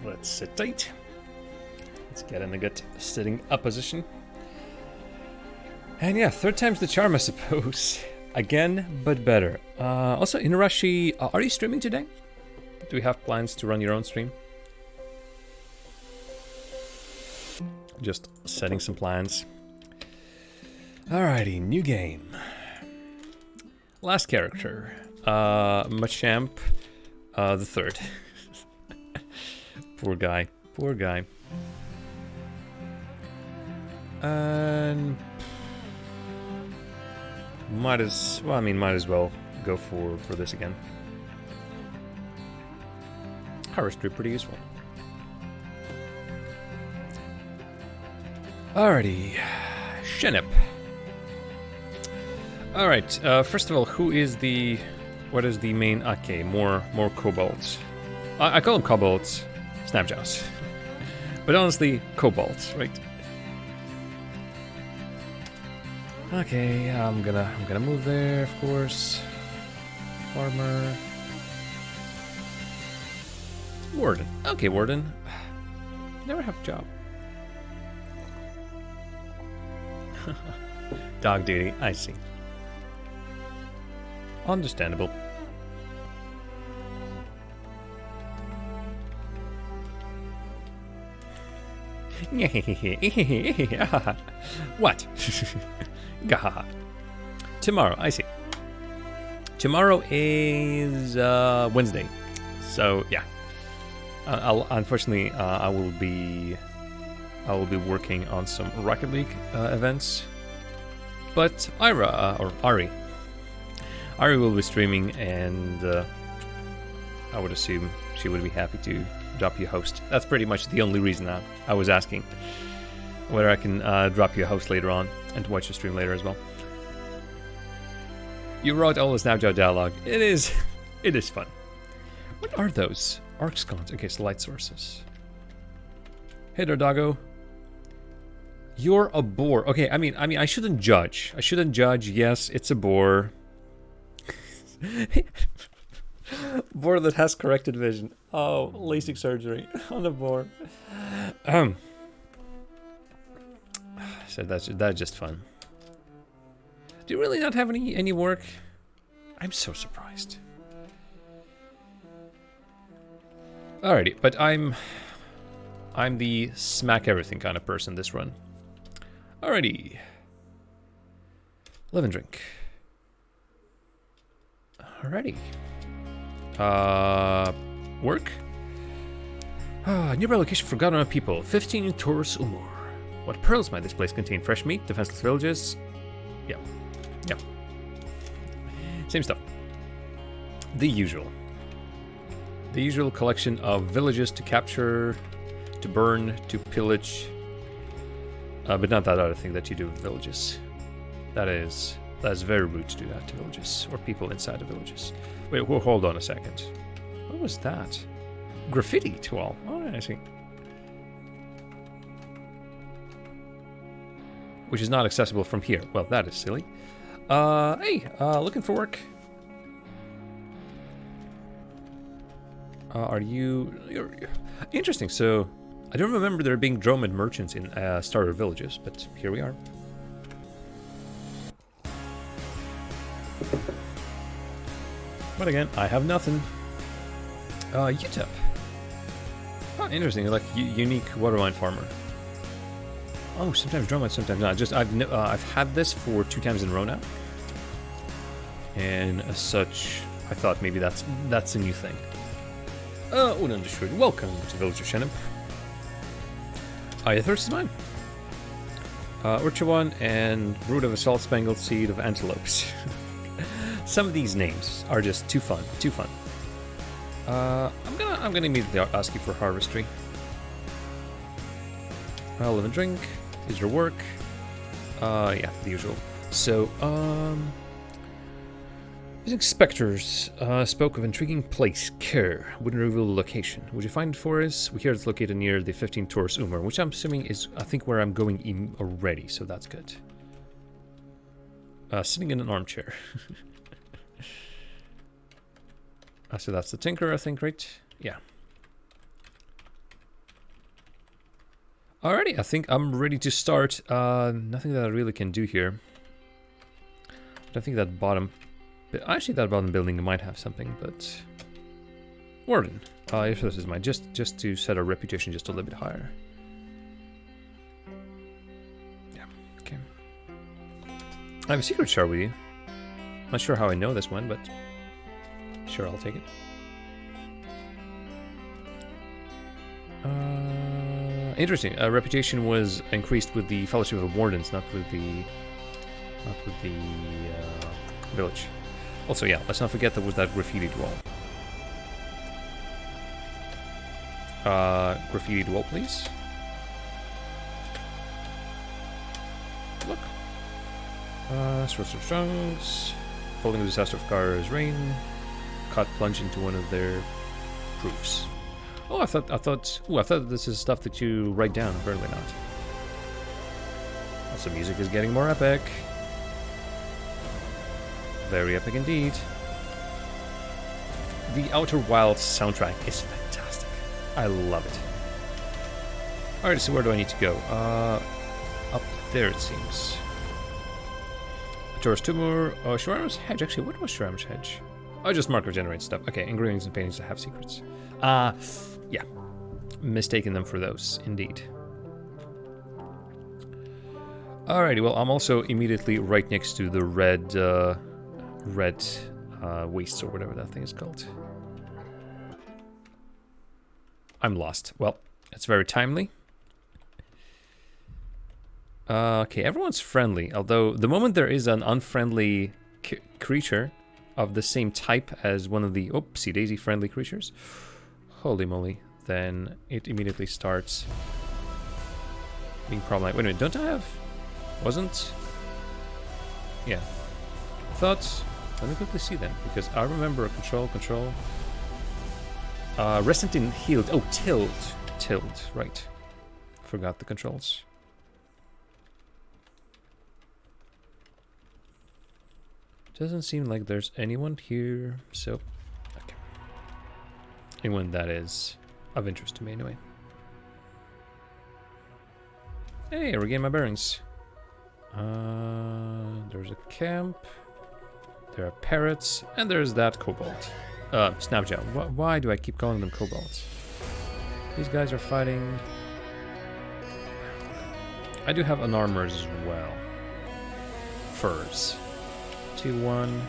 Let's sit tight. Let's get in a good sitting up position. And yeah, third time's the charm, I suppose. Again, but better. Also, Inarashi, are you streaming today? Do you have plans to run your own stream? Just setting some plans. Alrighty, new game. Last character. Machamp the third. Poor guy. Poor guy. And might as well go for this again. Harvestry, pretty useful. Alrighty, Shenep. Alright, first of all, what is the main? Okay, more kobolds. I call them kobolds, Snapjaws. But honestly, kobolds, right? Okay, I'm gonna move there, of course. Farmer. Warden. Okay, Warden. Never have a job. Dog duty, I see. Understandable. What? Gahaha. Tomorrow, I see. Tomorrow is Wednesday, so yeah. Unfortunately, I will be working on some Rocket League events, but Ari will be streaming, and I would assume she would be happy to drop you a host. That's pretty much the only reason I was asking whether I can drop you a host later on and watch your stream later as well. You wrote all the Snapchat dialogue. It is fun. What are those? Arc sconce. Okay, so light sources. Hey there, doggo. You're a boar. Okay, I mean, I shouldn't judge. Yes, it's a boar. Boar that has corrected vision. Oh, LASIK surgery on a boar. So that's just fun. Do you really not have any work? I'm so surprised. Alrighty, but I'm the smack everything kind of person this run. Alrighty. Live and drink. Alrighty. Work? Nearby location forgotten on people. 15 in Taurus Umur. What pearls might this place contain? Fresh meat, defenseless villages? Yep. Same stuff. The usual. The usual collection of villages to capture, to burn, to pillage. But not that other thing that you do with villages. That's very rude to do that to villages, or people inside the villages. Wait, hold on a second. What was that? Graffiti to all. Oh, I see. Which is not accessible from here. Well, that is silly. Hey, looking for work. You're interesting. So, I don't remember there being Dromid merchants in starter villages, but here we are. But again, I have nothing. UTEP. Oh, interesting. Like unique water wine farmer. Oh, sometimes Dromid, sometimes not. Just I've had this for 2 times in a row now, and as such, I thought maybe that's a new thing. Ununderstood. Welcome to Village of Shenep. Your thirst is mine. Urchawan and Root of a Salt-Spangled Seed of Antelopes. Some of these names are just too fun. I'm gonna immediately ask you for Harvestry. Live and drink. Is your work? Yeah, the usual. So, using specters, spoke of intriguing place, Care. Wouldn't reveal the location. Would you find it for us? We hear it's located near the 15 Taurus Umur, which I'm assuming is, I think, where I'm going in already, so that's good. Sitting in an armchair. So that's the Tinker, I think, right? Yeah. Alrighty, I think I'm ready to start. Nothing that I really can do here. I think that bottom... Actually, that bottom building might have something, but... Warden. If this is mine, just to set our reputation just a little bit higher. Yeah, okay. I have a secret shard with you. Not sure how I know this one, but... Sure, I'll take it. Interesting. Reputation was increased with the Fellowship of Wardens, not with the village. Also, yeah, let's not forget there was that graffitied wall. Graffitied wall, please. Look. Swords of Strongs. Holding the disaster of Kara's reign. Caught plunge into one of their proofs. Oh, I thought this is stuff that you write down. Apparently not. Also, music is getting more epic. Very epic indeed. The Outer Wilds soundtrack is fantastic. I love it. Alright, so where do I need to go? Up there it seems. Towards Tumor. Oh, Shram's Hedge. Actually, what was Shram's Hedge? Oh, just marker generate stuff. Okay, engravings and paintings that have secrets. Yeah. Mistaken them for those, indeed. Alrighty, well, I'm also immediately right next to the red wastes or whatever that thing is called. I'm lost. Well, it's very timely. Okay, everyone's friendly, although the moment there is an unfriendly creature of the same type as one of the oopsie daisy friendly creatures, holy moly, then it immediately starts being problematic. Wait a minute, don't I have... Wasn't... Yeah. Thoughts? Let me quickly see then, because I remember control. Restant in healed. Oh, tilled, right. Forgot the controls. Doesn't seem like there's anyone here, so... Okay. Anyone that is of interest to me, anyway. Hey, I regained my bearings. There's a camp. There are parrots, and there's that kobold. Snapjaw. Why do I keep calling them kobolds? These guys are fighting... I do have an armor as well. Furs. 2-1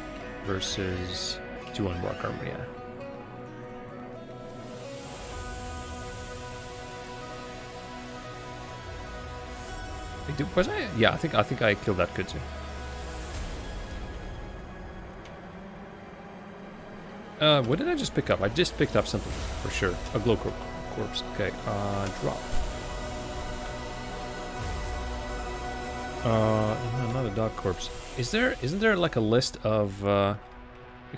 versus 2-1 rock armor, yeah. Was I? Yeah, I think I killed that Kudzu. What did I just pick up? I just picked up something for sure. A glow corpse. Okay, drop. No, not a dog corpse. Isn't there like a list of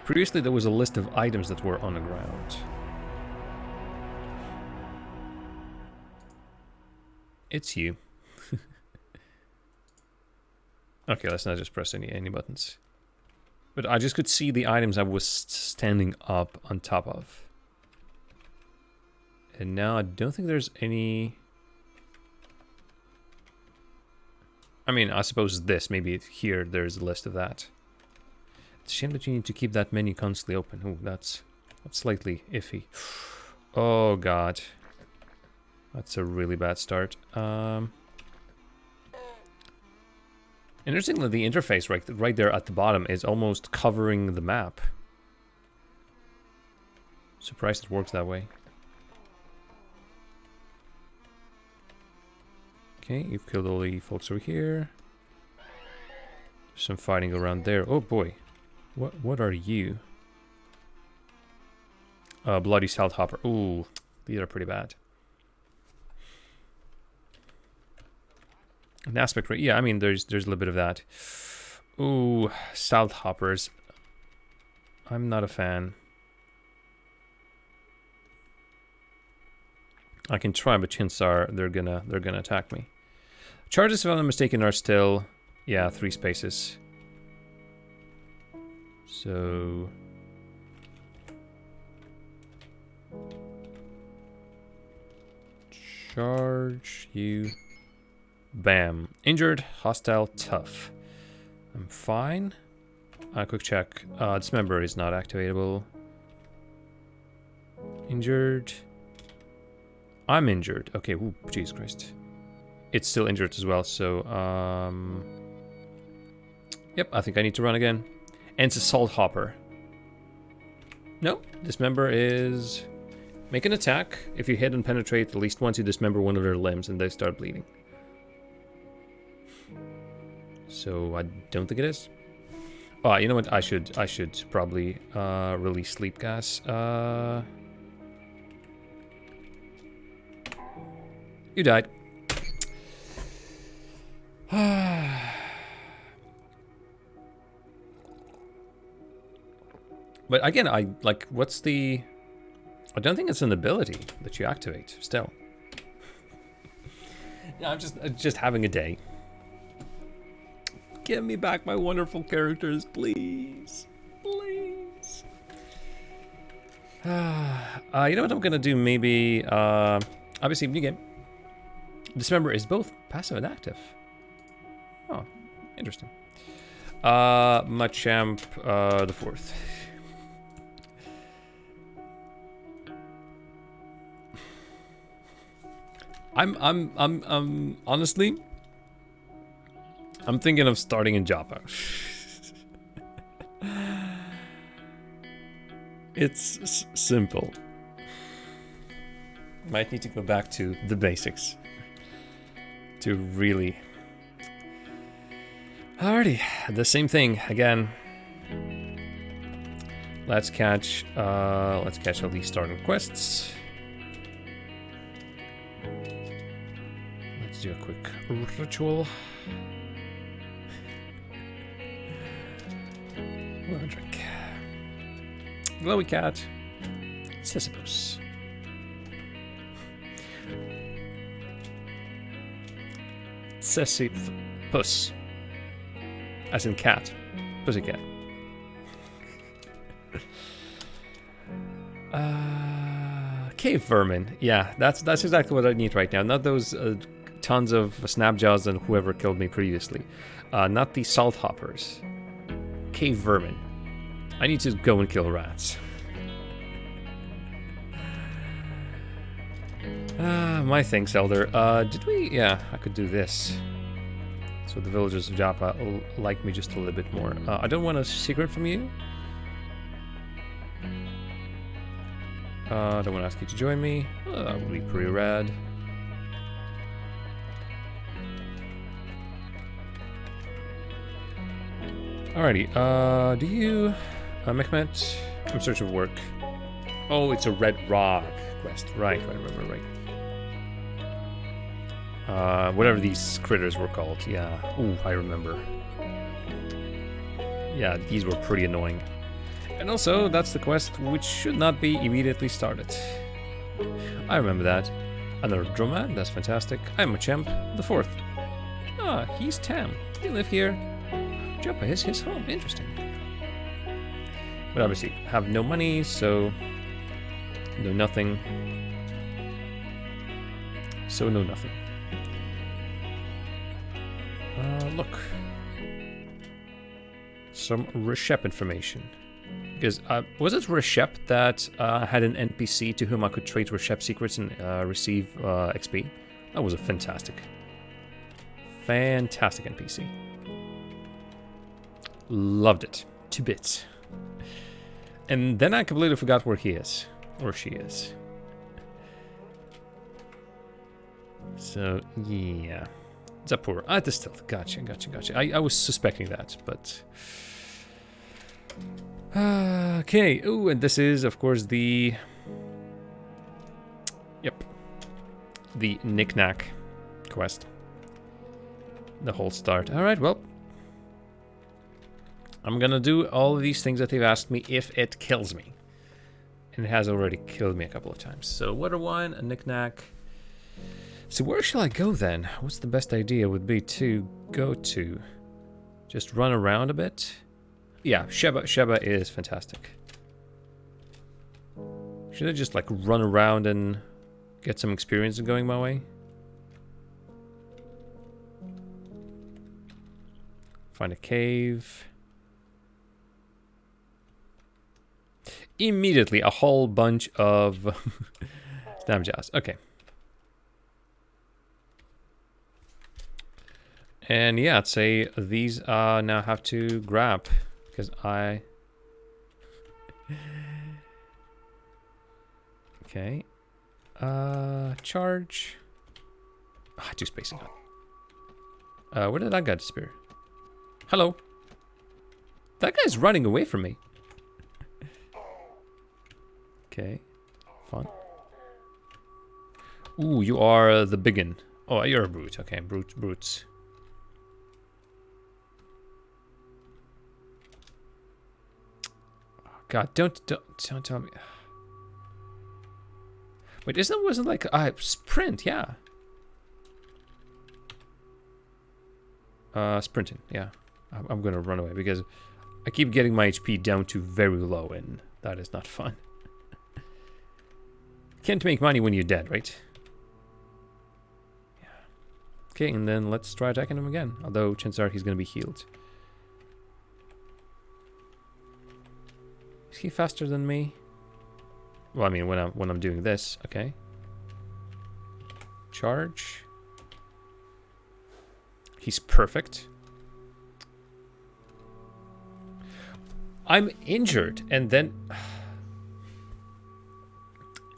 previously there was a list of items that were on the ground. It's you. Okay, let's not just press any buttons. But I just could see the items I was standing up on top of. And now I don't think there's any... I mean, I suppose this, maybe here there's a list of that. It's a shame that you need to keep that menu constantly open. Ooh, that's slightly iffy. Oh god. That's a really bad start. Interestingly, the interface right there at the bottom is almost covering the map. Surprised it works that way. Okay, you've killed all the folks over here. There's some fighting around there. Oh boy. What are you? Bloody Salt Hopper. Ooh, these are pretty bad. An aspect rate. Yeah, I mean, there's a little bit of that. Ooh, Salt Hoppers. I'm not a fan. I can try, but chances are they're gonna attack me. Charges, if I'm not mistaken, are still, yeah, 3 spaces. So Charge you. Bam. Injured, hostile, tough. I'm fine. Quick check. Dismember is not activatable. Injured. I'm injured. Okay, ooh, Jesus Christ. It's still injured as well, so, yep, I think I need to run again. And it's a Salt Hopper. No, Dismember is... Make an attack. If you hit and penetrate, at least once you dismember one of their limbs and they start bleeding. So, I don't think it is. Oh, you know what? I should probably release Sleep Gas. You died. But again, what's the... I don't think it's an ability that you activate, still. Yeah, I'm just having a day. Give me back my wonderful characters, please. Please. You know what I'm gonna do? Maybe, obviously, new game. Dismember is both passive and active. Oh, interesting. Machamp, the 4th. I'm honestly, I'm thinking of starting in Joppa. It's simple. Might need to go back to the basics to really... Alrighty, the same thing again. Let's catch all these starting quests. Let's do a quick ritual. We'll have a drink. Glowy cat. Sisyphus. Sisyphus. As in cat. Pussycat. Cave vermin. Yeah, that's exactly what I need right now. Not those tons of Snapjaws and whoever killed me previously. Not the salt hoppers. Cave vermin. I need to go and kill rats. My thanks, Elder. Did we... Yeah, I could do this. So the villagers of Joppa like me just a little bit more. I don't want a secret from you. I don't want to ask you to join me. That would be pretty rad. Alrighty, do you... Mehmet, I'm searching for work. Oh, it's a Red Rock quest. Right. Whatever these critters were called, yeah. Ooh, I remember. Yeah, these were pretty annoying. And also, that's the quest which should not be immediately started. I remember that. Another drummer, that's fantastic. I'm Machamp, the 4th. Ah, he's Tam. They live here. Joppa is his home. Interesting. But obviously, have no money, so... No nothing. So no nothing. Look. Some Reshep information. Because, was it Reshep that had an NPC to whom I could trade Reshep secrets and receive XP? That was a fantastic NPC. Loved it. To bits. And then I completely forgot where he is. Or she is. So, yeah. Zapur. Ah, distilled. Gotcha. I was suspecting that, but... okay. Ooh, and this is, of course, the... Yep. The Knick-Knack quest. The whole start. Alright, well. I'm gonna do all of these things that they've asked me if it kills me. And it has already killed me a couple of times. So, water wine, a Knick-Knack... So where shall I go then? What's the best idea would be to go to? Just run around a bit? Yeah, Sheba is fantastic. Should I just like run around and Get some experience going my way. Find a cave. Immediately, a whole bunch of stam jars. Okay. And yeah, I'd say these now have to grab because I. Okay. Charge. Ah, two spacing on. Where did that guy disappear? Hello. That guy's running away from me. Okay. Fun. Ooh, you are the biggin. Oh, you're a brute. Okay, brutes. God, don't tell me. Wait, wasn't like sprint? Yeah. Sprinting. Yeah, I'm gonna run away because I keep getting my HP down to very low, and that is not fun. Can't make money when you're dead, right? Yeah. Okay, and then let's try attacking him again. Although chances are he's gonna be healed. Is he faster than me? Well, I mean, when I'm doing this, okay. Charge. He's perfect. I'm injured, and then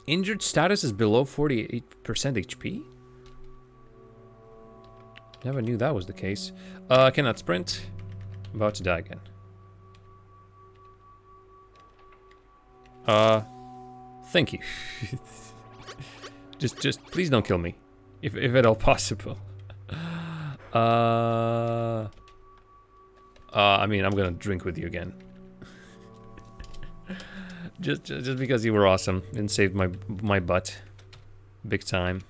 injured status is below 48% HP. Never knew that was the case. I cannot sprint. I'm about to die again. Thank you. just please don't kill me, if at all possible. I mean, I'm gonna drink with you again. just because you were awesome and saved my butt, big time.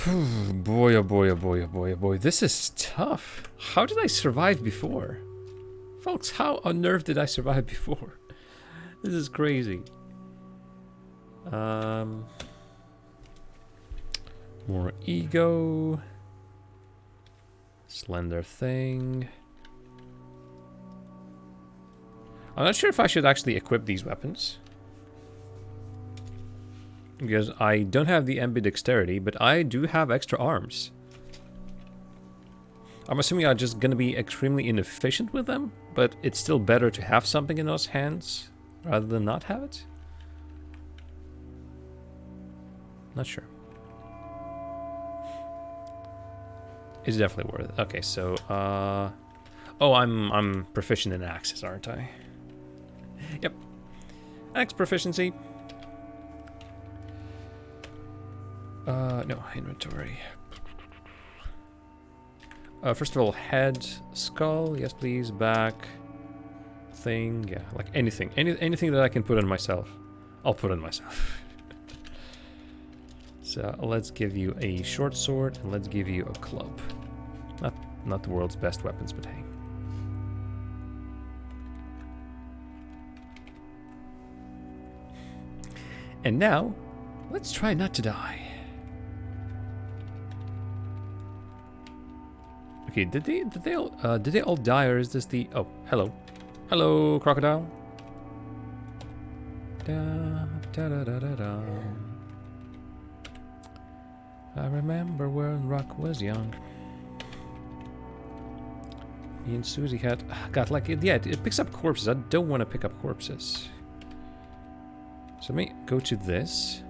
Boy, oh boy, oh boy, oh boy, oh boy. This is tough. How did I survive before? Folks, how on earth did I survive before? This is crazy. More ego. Slender thing. I'm not sure if I should actually equip these weapons. Because I don't have the ambidexterity, but I do have extra arms. I'm assuming I'm just gonna be extremely inefficient with them, but it's still better to have something in those hands rather than not have it. Not sure. It's definitely worth it. Okay, so oh, I'm proficient in axes, aren't I? Yep. Axe proficiency. No, inventory. First of all, head, skull, yes please, back, thing, yeah, like anything. Anything that I can put on myself, I'll put on myself. So let's give you a short sword, and let's give you a club. Not the world's best weapons, but hey. And now, let's try not to die. Okay, did they all die, or is this the... Oh, hello, crocodile. Da, da, da, da, da, da. I remember when Rock was young. Me and Susie had... God, like, yeah, it picks up corpses. I don't want to pick up corpses. So let me go to this.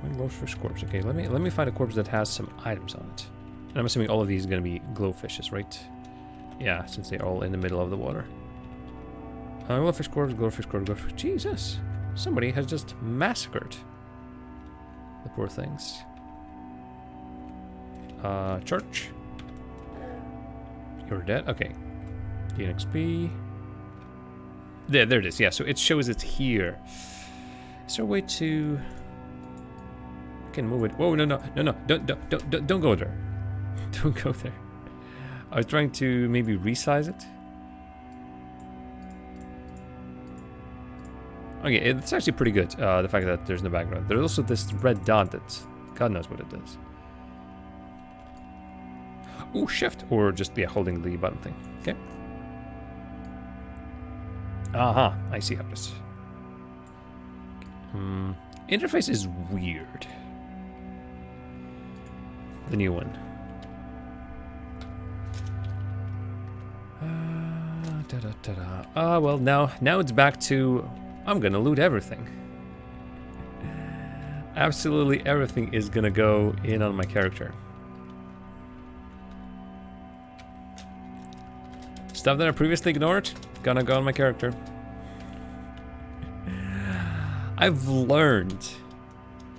Glowfish corpse. Okay, let me find a corpse that has some items on it. And I'm assuming all of these are gonna be glowfishes, right? Yeah, since they're all in the middle of the water. Glowfish corpse, glowfish corpse, glowfish. Jesus! Somebody has just massacred the poor things. Church. You're dead? Okay. Gain XP. There it is. Yeah, so it shows it's here. Is there a way to... can move it? Whoa, no, don't go there. Don't go there. I was trying to maybe resize it. Okay, it's actually pretty good, the fact that there's no background. There's also this red dot that God knows what it does. Ooh, shift, or just, yeah, holding the button thing. Okay. Aha, I see how it is. Interface is weird. The new one. Well, now it's back to... I'm gonna loot everything. Absolutely everything is gonna go in on my character. Stuff that I previously ignored, gonna go on my character. I've learned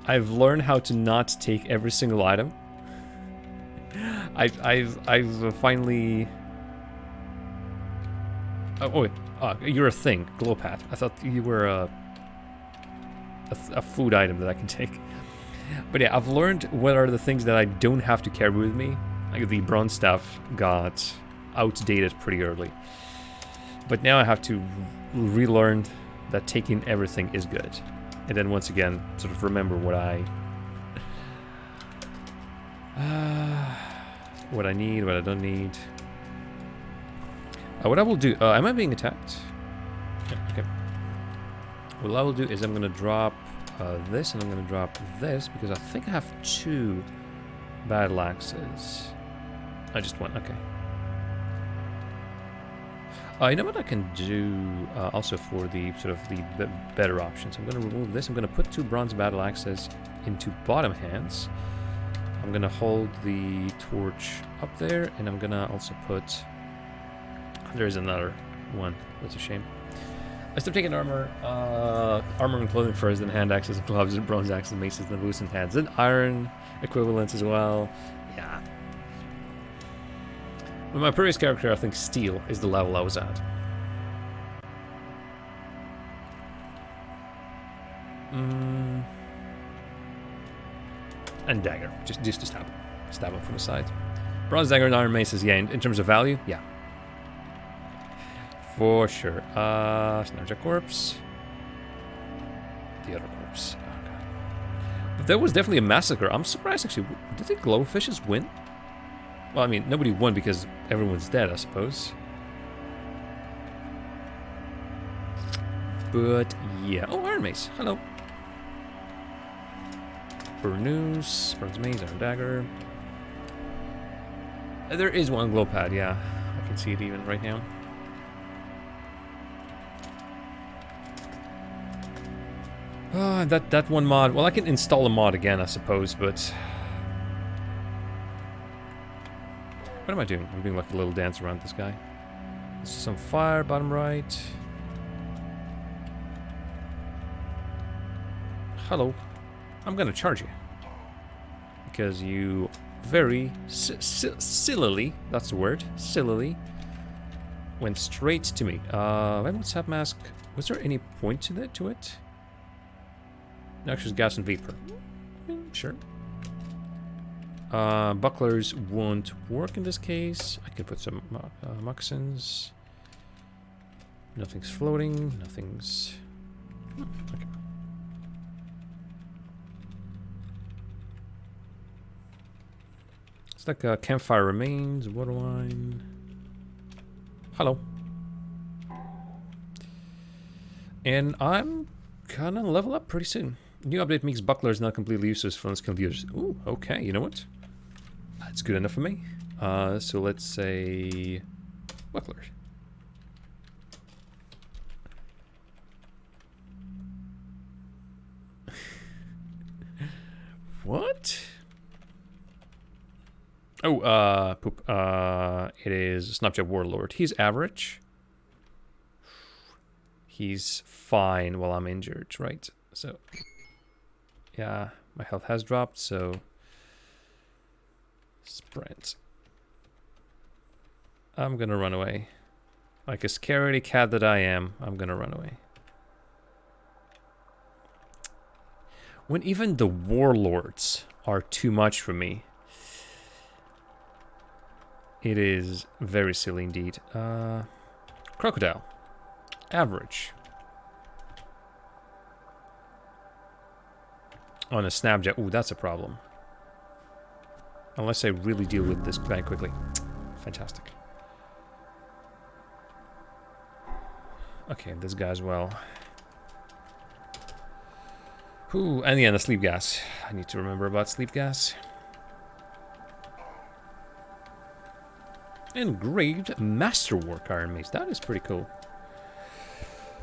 how to not take every single item. I've finally... Oh, wait. You're a thing, Glowpath. I thought you were a food item that I can take. But yeah, I've learned what are the things that I don't have to carry with me. Like the bronze stuff got outdated pretty early. But now I have to relearn that taking everything is good. And then once again, sort of remember what I need, what I don't need. What I will do... am I being attacked? Yeah, okay. What I will do is I'm going to drop this, and I'm going to drop this, because I think I have 2 battle axes. I just one, okay. You know what I can do also for the sort of the better options? I'm going to remove this. I'm going to put 2 bronze battle axes into bottom hands. I'm going to hold the torch up there, and I'm going to also put... There's another one. That's a shame. I still taking armor. Armor and clothing first, then hand axes and gloves, and bronze axes and maces, and boots and hands, and iron equivalents as well. Yeah. With my previous character, I think steel is the level I was at. And dagger, just to stab him from the side. Bronze dagger and iron maces, yeah. In terms of value, yeah. For sure. Snarjack corpse. The other corpse. Oh god. But there was definitely a massacre. I'm surprised actually. Did the glowfishes win? Well, I mean, nobody won because everyone's dead, I suppose. But yeah. Oh, Iron Mace. Hello. Burnous, Bronze Mace, Iron Dagger. There is one glow pad, yeah. I can see it even right now. That one mod. Well, I can install a mod again, I suppose, but... What am I doing? I'm doing like a little dance around this guy. This is some fire, bottom right. Hello. I'm gonna charge you. Because you very sillily, that's the word, sillily, went straight to me. WhatsApp mask, was there any point to it? Noxious gas and vapor. Sure. Bucklers won't work in this case. I can put some moccasins. Nothing's floating. Nothing's... okay. It's like campfire remains, water wine. Hello. And I'm gonna level up pretty soon. New update makes bucklers not completely useless for unskilled users. Ooh, okay, you know what? That's good enough for me. So let's say... bucklers. What? Oh, poop. It is Snapchat Warlord. He's average. He's fine while I'm injured, right? So... yeah, my health has dropped, so... sprint. I'm gonna run away. Like a scaredy cat that I am, I'm gonna run away. When even the warlords are too much for me, it is very silly indeed. Crocodile. Average. On a Snapjab. Ooh, that's a problem. Unless I really deal with this guy quickly. Fantastic. Okay, this guy as well. Ooh, and yeah, the sleep gas. I need to remember about sleep gas. Engraved masterwork Iron Mace. That is pretty cool.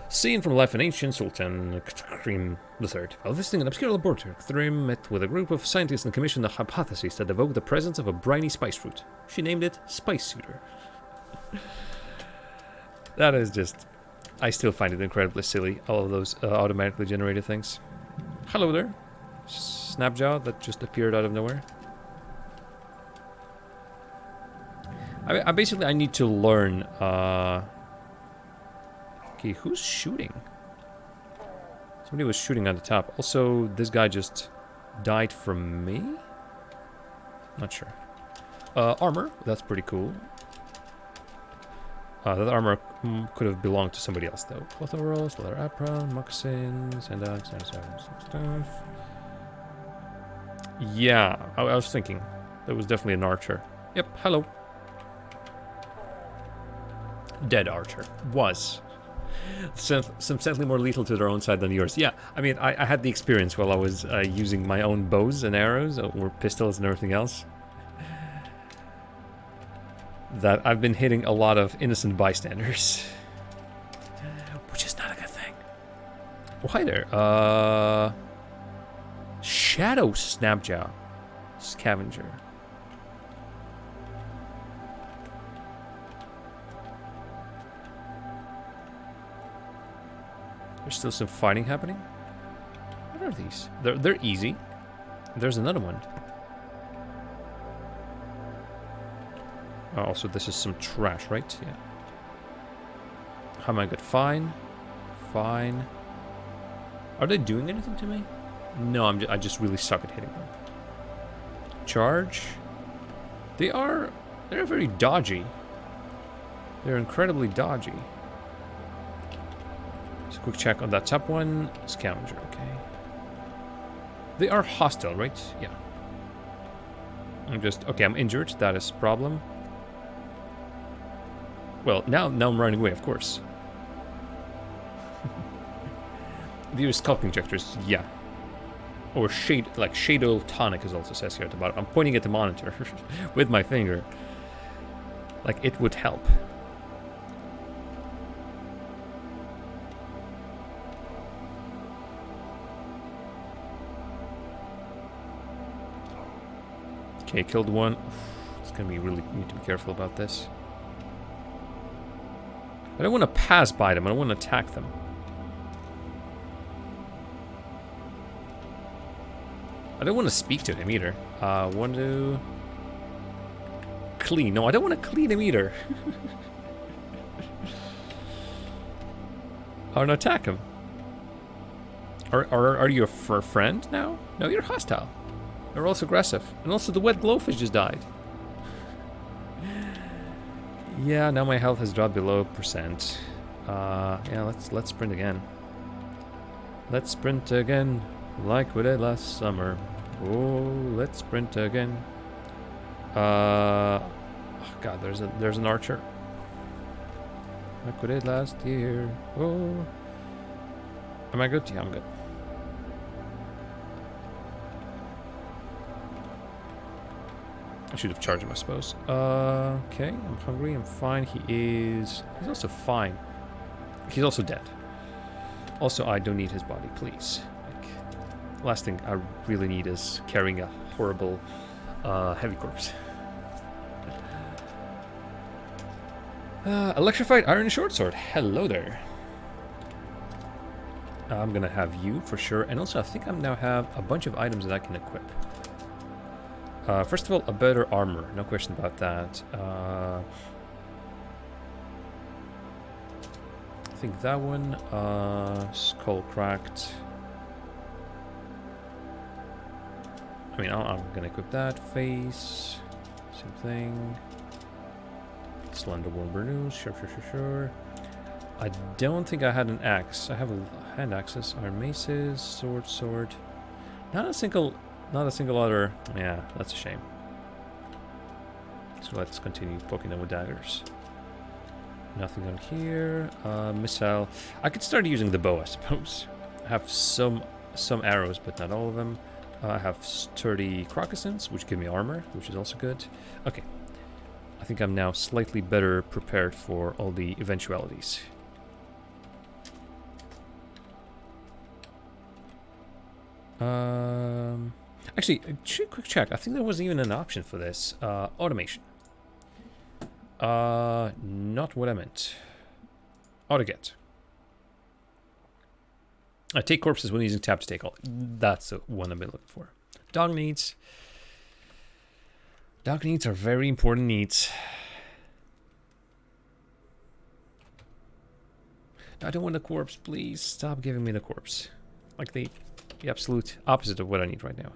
Seen from life an ancient Sultan Kthrim III. While visiting an obscure laboratory, Kthrim met with a group of scientists and commissioned a hypothesis that evoked the presence of a briny spice fruit. She named it Spice Suitor. That is just... I still find it incredibly silly, all of those automatically generated things. Hello there. Snapjaw that just appeared out of nowhere. I basically, I need to learn... Okay, who's shooting? Somebody was shooting on the top. Also, this guy just died from me? Not sure. Armor. That's pretty cool. That armor could have belonged to somebody else, though. Cloth overalls, leather apron, moccasins, and stuff. Yeah, I was thinking. That was definitely an archer. Yep, hello. Dead archer. Was. Some sadly more lethal to their own side than yours. Yeah, I mean, I had the experience while I was using my own bows and arrows, or pistols and everything else. That I've been hitting a lot of innocent bystanders. Which is not a good thing. Oh, hi there. Shadow Snapjaw. Scavenger. There's still some fighting happening. What are these? They're easy. There's another one. Oh, also, this is some trash, right? Yeah. How am I good? Fine. Fine. Are they doing anything to me? No, I just really suck at hitting them. Charge. They're very dodgy. They're incredibly dodgy. Just a quick check on that top one. Scavenger, okay. They are hostile, right? Yeah. Okay, I'm injured. That is a problem. Well, now I'm running away, of course. These sculpting injectors, yeah. Or shade oil tonic is also says here at the bottom. I'm pointing at the monitor with my finger. Like it would help. Okay, killed one. It's gonna be really need to be careful about this. I don't want to pass by them. I don't want to attack them. I don't want to speak to him either. I want to clean. No, I don't want to clean him either. I want to attack him. Are you a friend now? No, you're hostile. You're also aggressive. And also the wet glowfish just died. Yeah, now my health has dropped below %. Yeah, let's sprint again. Let's sprint again, like we did last summer. Oh, let's sprint again. Oh God, there's an archer. Like we did last year. Oh, am I good? Yeah, I'm good. I should have charged him, I suppose. Okay, I'm hungry, I'm fine. He's also fine. He's also dead. Also, I don't need his body, please. Like, last thing I really need is carrying a horrible, heavy corpse. Electrified iron short sword. Hello there. I'm gonna have you for sure, and also I think I now have a bunch of items that I can equip. First of all, a better armor, no question about that. I think that one, skull cracked. I mean, I'm gonna equip that. Face, same thing. Slender Warmer News, sure. I don't think I had an axe. I have a hand axes, iron maces, sword. Not a single other. Yeah, that's a shame. So let's continue poking them with daggers. Nothing on here. Missile. I could start using the bow, I suppose. I have some arrows, but not all of them. I have sturdy crocussants, which give me armor, which is also good. Okay. I think I'm now slightly better prepared for all the eventualities. Actually, quick check. I think there was even an option for this. Automation. Not what I meant. Auto-get. Take corpses when using tab to take all. That's the one I've been looking for. Dog needs. Dog needs are very important needs. I don't want the corpse, please. Stop giving me the corpse. Like the absolute opposite of what I need right now.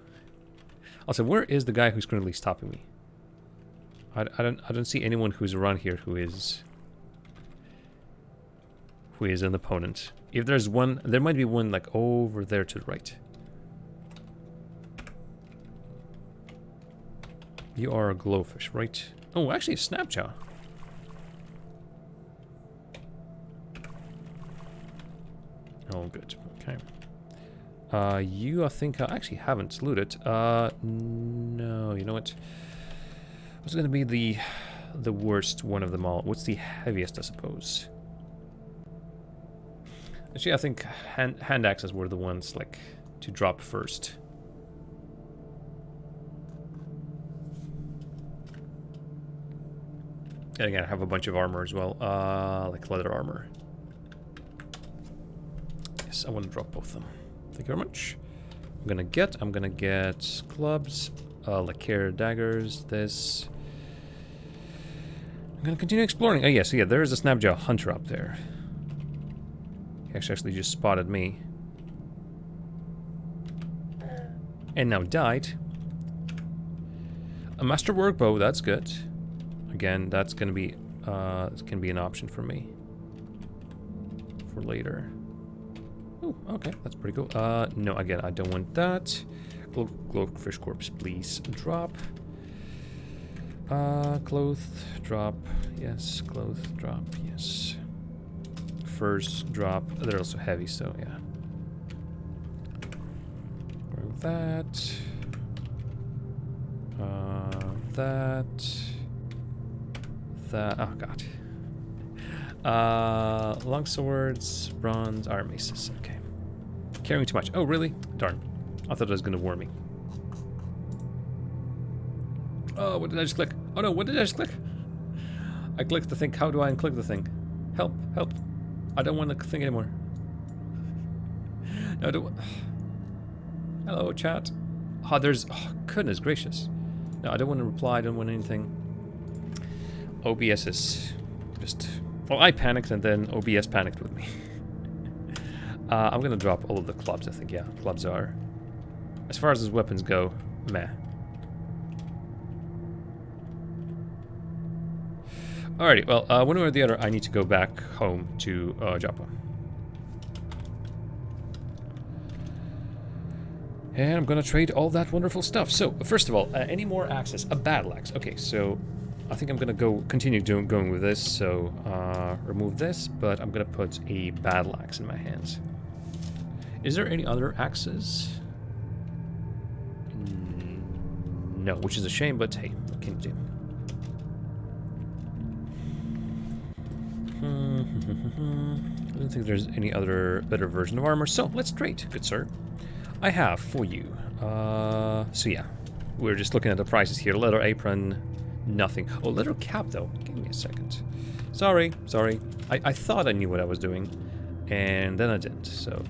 Also, where is the guy who's currently stopping me? I don't see anyone who's around here who is an opponent. If there's one, there might be one like over there to the right. You are a glowfish, right? Oh, actually a snapjaw. Oh, good. Okay. You, I think, I actually haven't looted. No, you know what? What's going to be the worst one of them all? What's the heaviest, I suppose? Actually, I think hand axes were the ones, like, to drop first. And again, I have a bunch of armor as well, like leather armor. Yes, I want to drop both of them. Thank you very much. I'm gonna get clubs, lacquer daggers, this. I'm gonna continue exploring. Oh yes, yeah, there is a snapjaw hunter up there. He actually just spotted me. And now died. A masterwork bow, that's good. Again, that's gonna be it's gonna be an option for me. For later. Oh, okay, that's pretty cool. No, again, I don't want that. Glowfish corpse, please drop. Cloth, drop, yes. Cloth, drop, yes. Furs, drop. They're also heavy, so yeah. That. That. Oh god. Long swords, bronze, iron maces. Okay. Carrying too much. Oh, really? Darn. I thought it was gonna warn me. Oh, what did I just click? Oh no, what did I just click? I clicked the thing. How do I unclick the thing? Help, help. I don't want the thing anymore. No, I don't. Hello, chat. Oh, there's. Oh, goodness gracious. No, I don't want to reply. I don't want anything. OBS is just. Well, I panicked and then OBS panicked with me. I'm gonna drop all of the clubs, I think. Yeah, clubs are. As far as his weapons go, meh. Alrighty, well, one way or the other, I need to go back home to Joppa. And I'm gonna trade all that wonderful stuff. So, first of all, any more access? A battle axe. Okay, so I think I'm gonna continue going with this. So, remove this, but I'm gonna put a battle axe in my hands. Is there any other axes? No, which is a shame, but hey, what can you do? I don't think there's any other better version of armor, so let's trade, good sir. I have for you. So yeah, we're just looking at the prices here. Leather apron, nothing. Oh, leather cap though. Give me a second. Sorry. I thought I knew what I was doing, and then I didn't. So,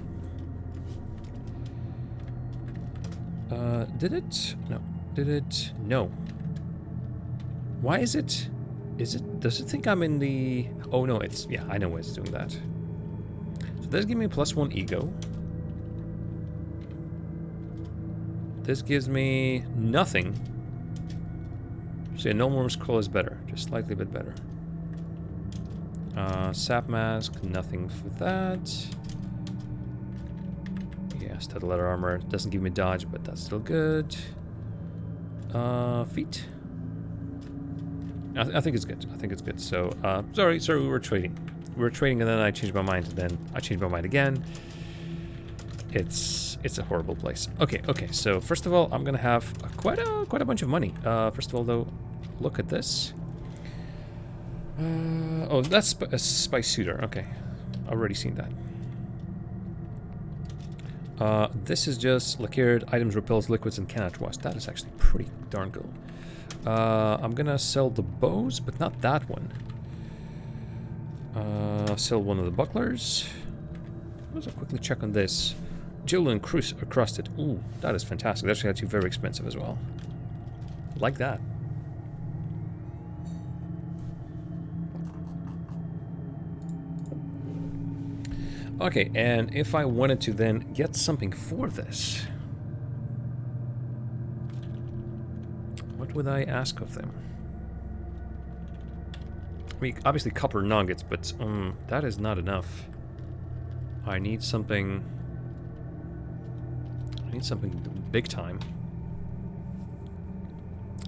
did it? No. Did it? No. Why is it? Does it think I'm in the... Oh no, yeah, I know why it's doing that. So this gives me +1 ego. This gives me nothing. So yeah, no more scroll is better, just slightly a bit better. Sap mask, nothing for that. Yeah, studded leather armor doesn't give me dodge, but that's still good. Feet. I think it's good. I think it's good. So, sorry, we were trading. We were trading, and then I changed my mind, and then I changed my mind again. It's a horrible place. Okay. So first of all, I'm gonna have quite a bunch of money. First of all, though, look at this. Oh, that's a spice suitor. Okay, already seen that. This is just lacquered items, repels liquids, and cannot wash. That is actually pretty darn cool. I'm gonna sell the bows, but not that one. Sell one of the bucklers. Let's quickly check on this. Julian crusted. Ooh, that is fantastic. That's actually very expensive as well. Like that. Okay, and if I wanted to then get something for this, what would I ask of them? I mean, obviously copper nuggets, but that is not enough. I need something big time.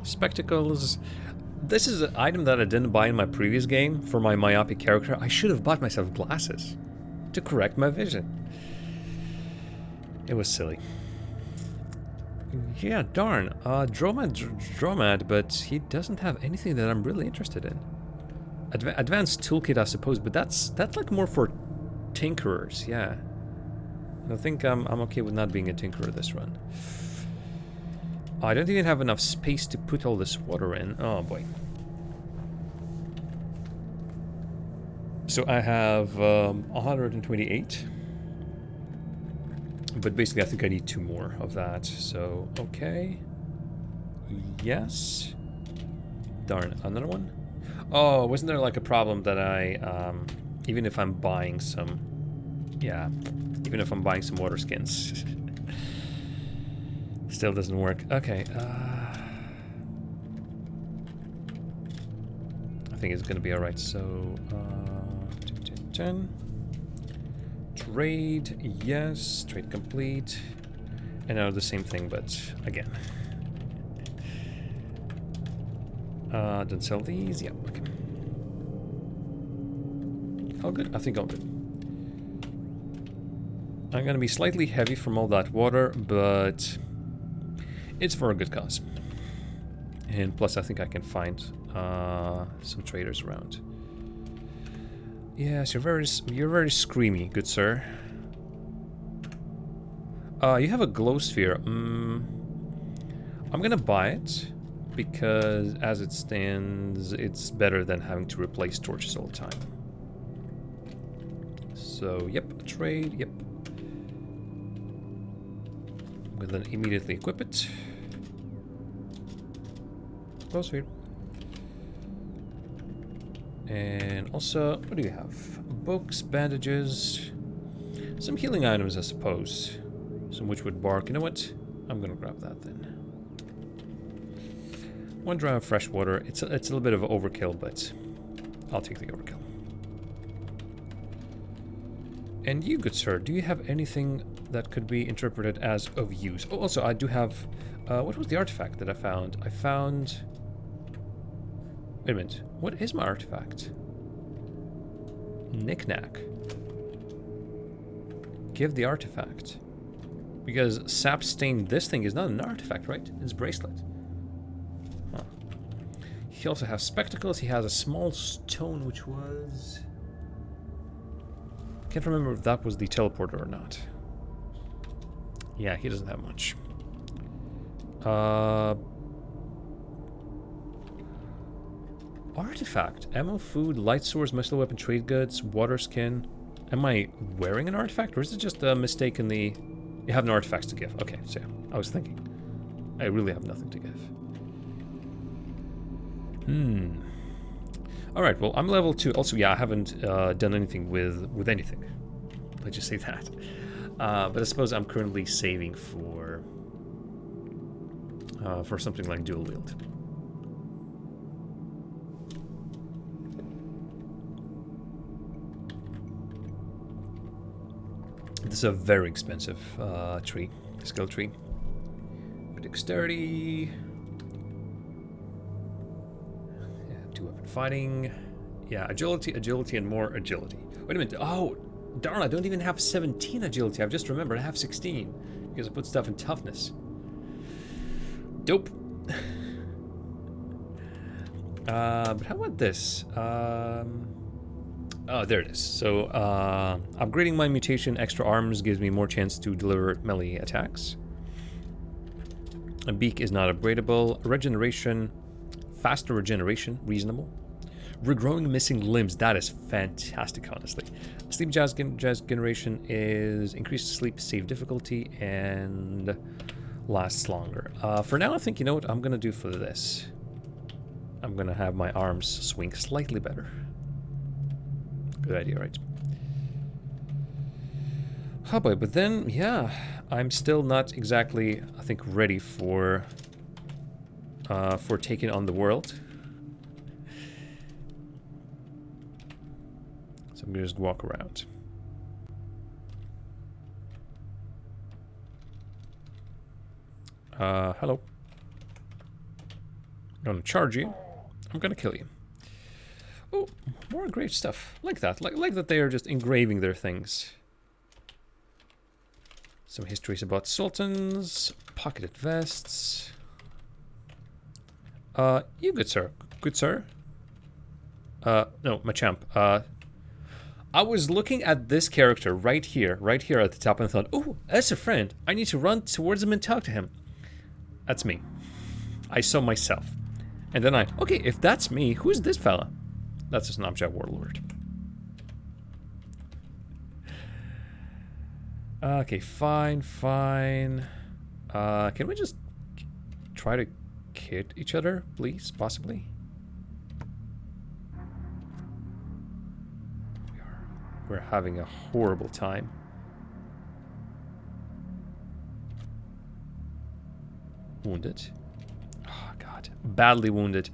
Spectacles. This is an item that I didn't buy in my previous game for my myopic character. I should have bought myself glasses to correct my vision. It was silly. Yeah, darn. Dromad, but he doesn't have anything that I'm really interested in. Advanced toolkit, I suppose, but that's like more for tinkerers. Yeah. I think I'm okay with not being a tinkerer this run. I don't even have enough space to put all this water in. Oh boy. So I have 128. But basically I think I need 2 more of that. So, okay. Yes. Darn, another one? Oh, wasn't there like a problem that I, even if I'm buying some, yeah, even if I'm buying some water skins, still doesn't work. Okay, I think it's gonna be alright, so, 10. Trade, yes, trade complete. And now the same thing, but again. Don't sell these, yeah, okay. All good, I think all good. I'm gonna be slightly heavy from all that water, but it's for a good cause. And plus I think I can find some traders around. Yes, you're very screamy, good sir. You have a glow sphere. I'm gonna buy it because as it stands, it's better than having to replace torches all the time. So, yep, trade, yep. We'll then immediately equip it. Glow sphere. And also, what do you have? Books, bandages, some healing items, I suppose. Some witchwood bark. You know what? I'm gonna grab that then. 1 dram of fresh water. It's a little bit of overkill, but I'll take the overkill. And you, good sir, do you have anything that could be interpreted as of use? Oh, also, I do have... what was the artifact that I found? I found... Wait a minute. What is my artifact? Knick-knack. Give the artifact. Because sap stained this thing is not an artifact, right? It's bracelet. Huh. He also has spectacles. He has a small stone, which was... Can't remember if that was the teleporter or not. Yeah, he doesn't have much. Artifact. Ammo, food, light source, muscle weapon, trade goods, water skin. Am I wearing an artifact, or is it just a mistake in the... You have no artifacts to give. Okay, so I was thinking. I really have nothing to give. Alright, well, I'm level 2. Also, yeah, I haven't done anything with anything. Let's just say that. But I suppose I'm currently saving for something like dual wield. This is a very expensive tree, skill tree. Dexterity. Yeah, 2 weapon fighting. Yeah, agility, agility, and more agility. Wait a minute. Oh, darn, I don't even have 17 agility. I've just remembered I have 16 because I put stuff in toughness. Dope. But how about this? Oh, there it is. So, upgrading my mutation extra arms gives me more chance to deliver melee attacks. A beak is not upgradable. Regeneration, faster regeneration, reasonable. Regrowing missing limbs, that is fantastic, honestly. Sleep jazz generation is increased sleep save difficulty and lasts longer. For now, I think, you know what I'm gonna do for this? I'm gonna have my arms swing slightly better. Good idea, right? Oh boy, but then, yeah, I'm still not exactly, I think, ready for taking on the world. So I'm gonna just walk around. Hello. I'm gonna charge you. I'm gonna kill you. Oh, more engraved stuff. Like that. Like that they are just engraving their things. Some histories about sultans. Pocketed vests. You good sir. Good sir. No, Machamp. I was looking at this character right here at the top and thought, oh, that's a friend. I need to run towards him and talk to him. That's me. I saw myself. And then okay, if that's me, who's this fella? That's a Snapchat warlord. Okay, fine. Can we just try to kid each other, please? Possibly? We're having a horrible time. Wounded. Oh, God. Badly wounded.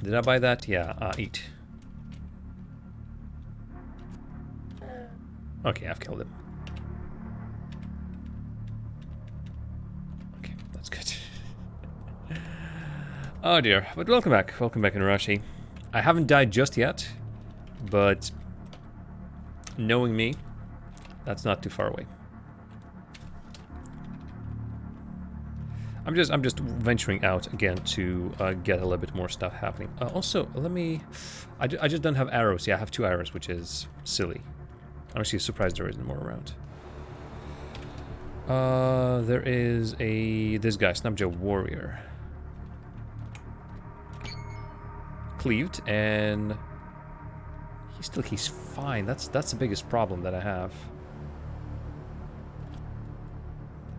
Did I buy that? Yeah, eat. Okay, I've killed him. Okay, that's good. Oh dear, but welcome back. Welcome back, Inarashi. I haven't died just yet, but knowing me, that's not too far away. I'm just venturing out again to get a little bit more stuff happening. Also, let me... I just don't have arrows. Yeah, I have 2 arrows, which is silly. I'm actually surprised there isn't more around. There is this guy, Snapjaw Warrior. Cleaved, and he's fine. That's the biggest problem that I have.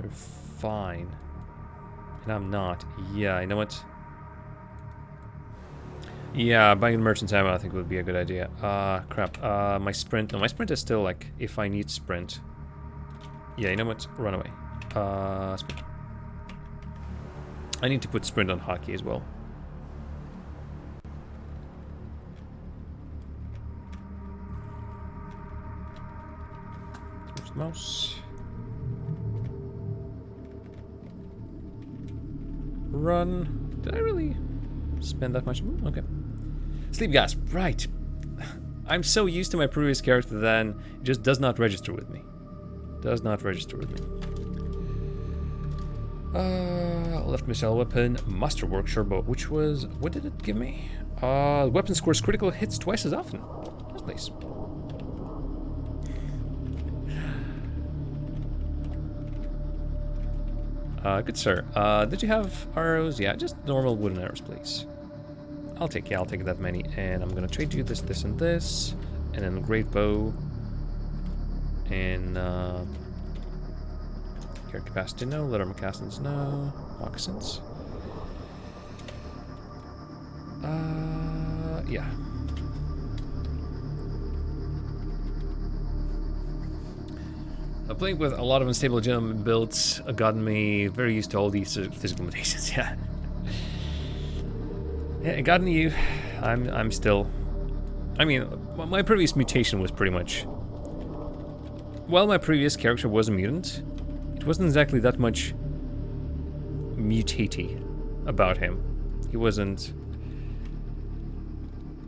They're fine. And I'm not. Yeah, you know what? Yeah, buying merchant's ammo I think would be a good idea. Crap. My sprint. No, my sprint is still like, if I need sprint. Yeah, you know what? Run away. Sprint. I need to put sprint on hockey as well. Where's the mouse? Run. Did I really spend that much? Okay. Sleep gas. Right. I'm so used to my previous character then it just does not register with me. Does not register with me. Left missile weapon, masterwork Sherbo, which was, what did it give me? Weapon scores critical hits twice as often. That's nice. Good sir. Did you have arrows? Yeah, just normal wooden arrows, please. I'll take that many, and I'm gonna trade you this, this, and this, and then great bow, and carry capacity no, letter moccasins no, moccasins. Yeah. Playing with a lot of unstable gem builds gotten me very used to all these physical limitations. Yeah, it gotten you. I'm still I mean, my previous mutation was pretty much... While my previous character was a mutant, it wasn't exactly that much mutatey about him. He wasn't...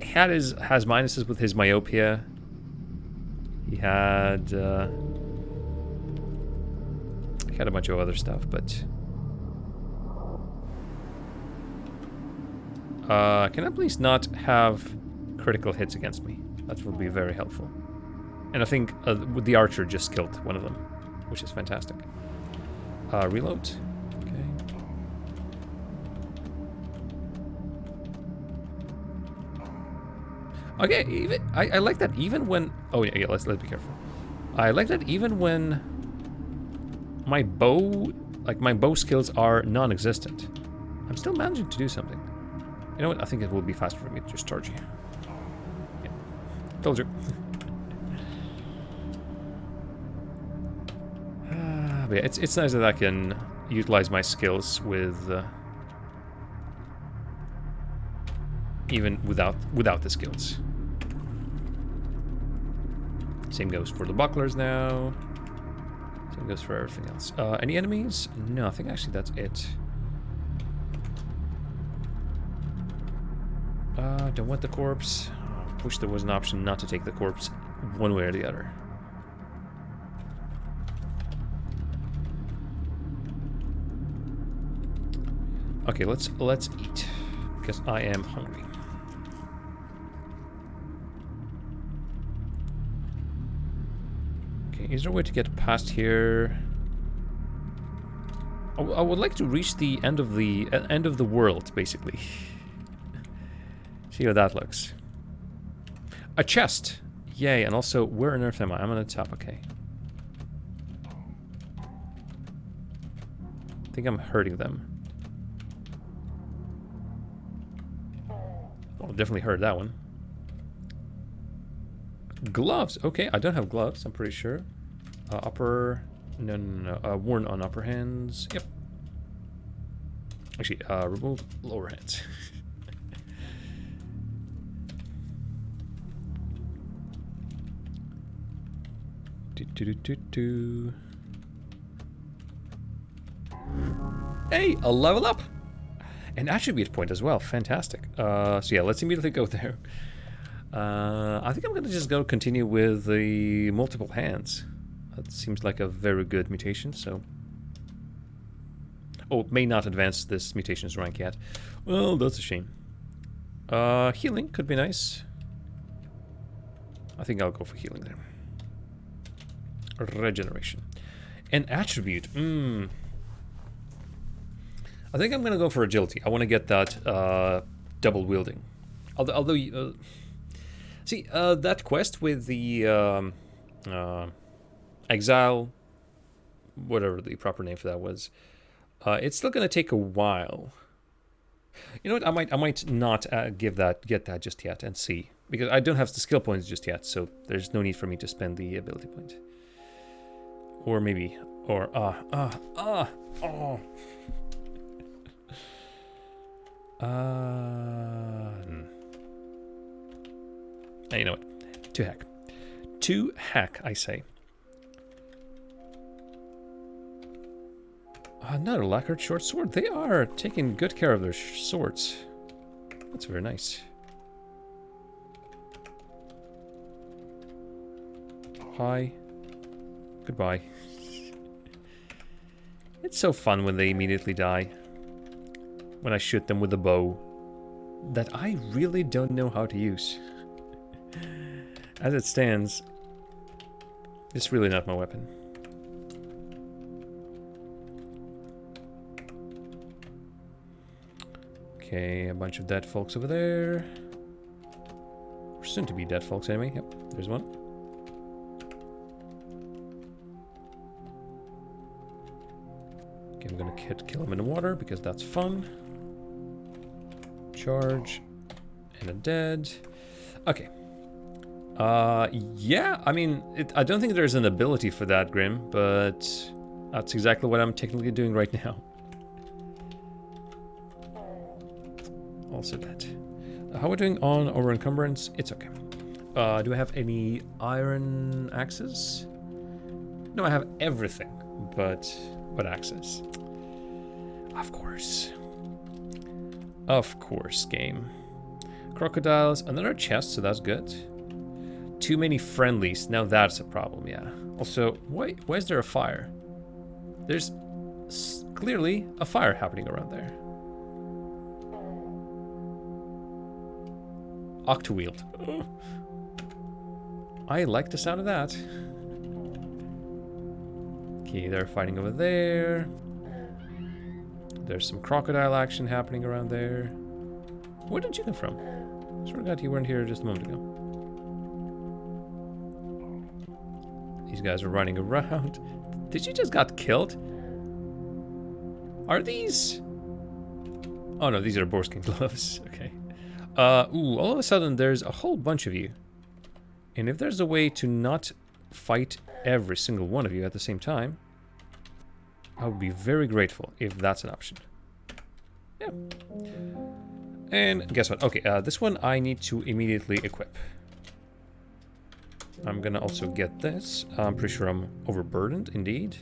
Has minuses with his myopia. He had a bunch of other stuff, but... can I please not have critical hits against me? That would be very helpful. And I think with the archer just killed one of them, which is fantastic. Reload. Okay, even I like that even when... Oh yeah, let's be careful. I like that even when my bow skills are non-existent, I'm still managing to do something. You know what? I think it will be faster for me to just charge you. Yeah. Told you. But yeah, it's nice that I can utilize my skills with even without the skills. Same goes for the bucklers now. Same goes for everything else. Any enemies? No, I think actually that's it. Don't want the corpse. Wish there was an option not to take the corpse one way or the other. Okay, let's eat because I am hungry. Okay, is there a way to get past here? I would like to reach the end of the world, basically. See how that looks. A chest! Yay, and also, where on earth am I? I'm on the top, okay. I think I'm hurting them. Oh, definitely heard that one. Gloves! Okay, I don't have gloves, I'm pretty sure. Upper... No. Worn on upper hands. Yep. Actually, remove lower hands. Hey, a level up! An attribute point as well, fantastic. So yeah, let's immediately go there. I think I'm gonna just go continue with the multiple hands. That seems like a very good mutation, so... Oh, it may not advance this mutation's rank yet. Well, that's a shame. Healing could be nice. I think I'll go for healing there. Regeneration. An attribute. I think I'm gonna go for agility. I want to get that double wielding. Although see, that quest with the exile, whatever the proper name for that was, it's still gonna take a while. You know what? I might not get that just yet and see, because I don't have the skill points just yet, so there's no need for me to spend the ability point. Or maybe, or oh. You know what? To hack. To hack, I say. Another lacquered short sword. They are taking good care of their swords. That's very nice. Hi. Goodbye. It's so fun when they immediately die. When I shoot them with a bow that I really don't know how to use. As it stands, it's really not my weapon. Okay, a bunch of dead folks over there. Or soon to be dead folks anyway. Yep, there's one. Okay, I'm gonna kill him in the water because that's fun. Charge. And a dead. Okay. Yeah, I mean, I don't think there's an ability for that, Grim, but that's exactly what I'm technically doing right now. Also dead. How are we doing on over encumbrance? It's okay. Do I have any iron axes? No, I have everything, but axes. Of course. Of course, game. Crocodiles, another chest, so that's good. Too many friendlies, now that's a problem, yeah. Also, why is there a fire? There's clearly a fire happening around there. Octowield. I like the sound of that. Okay, they're fighting over there. There's some crocodile action happening around there. Where did you come from? I swear to God, you weren't here just a moment ago. These guys are running around. Did you just got killed? Are these... Oh no, these are boarskin gloves. Okay. Ooh, all of a sudden there's a whole bunch of you. And if there's a way to not fight every single one of you at the same time, I would be very grateful if that's an option. Yeah. And guess what? Okay, this one I need to immediately equip. I'm gonna also get this. I'm pretty sure I'm overburdened, indeed.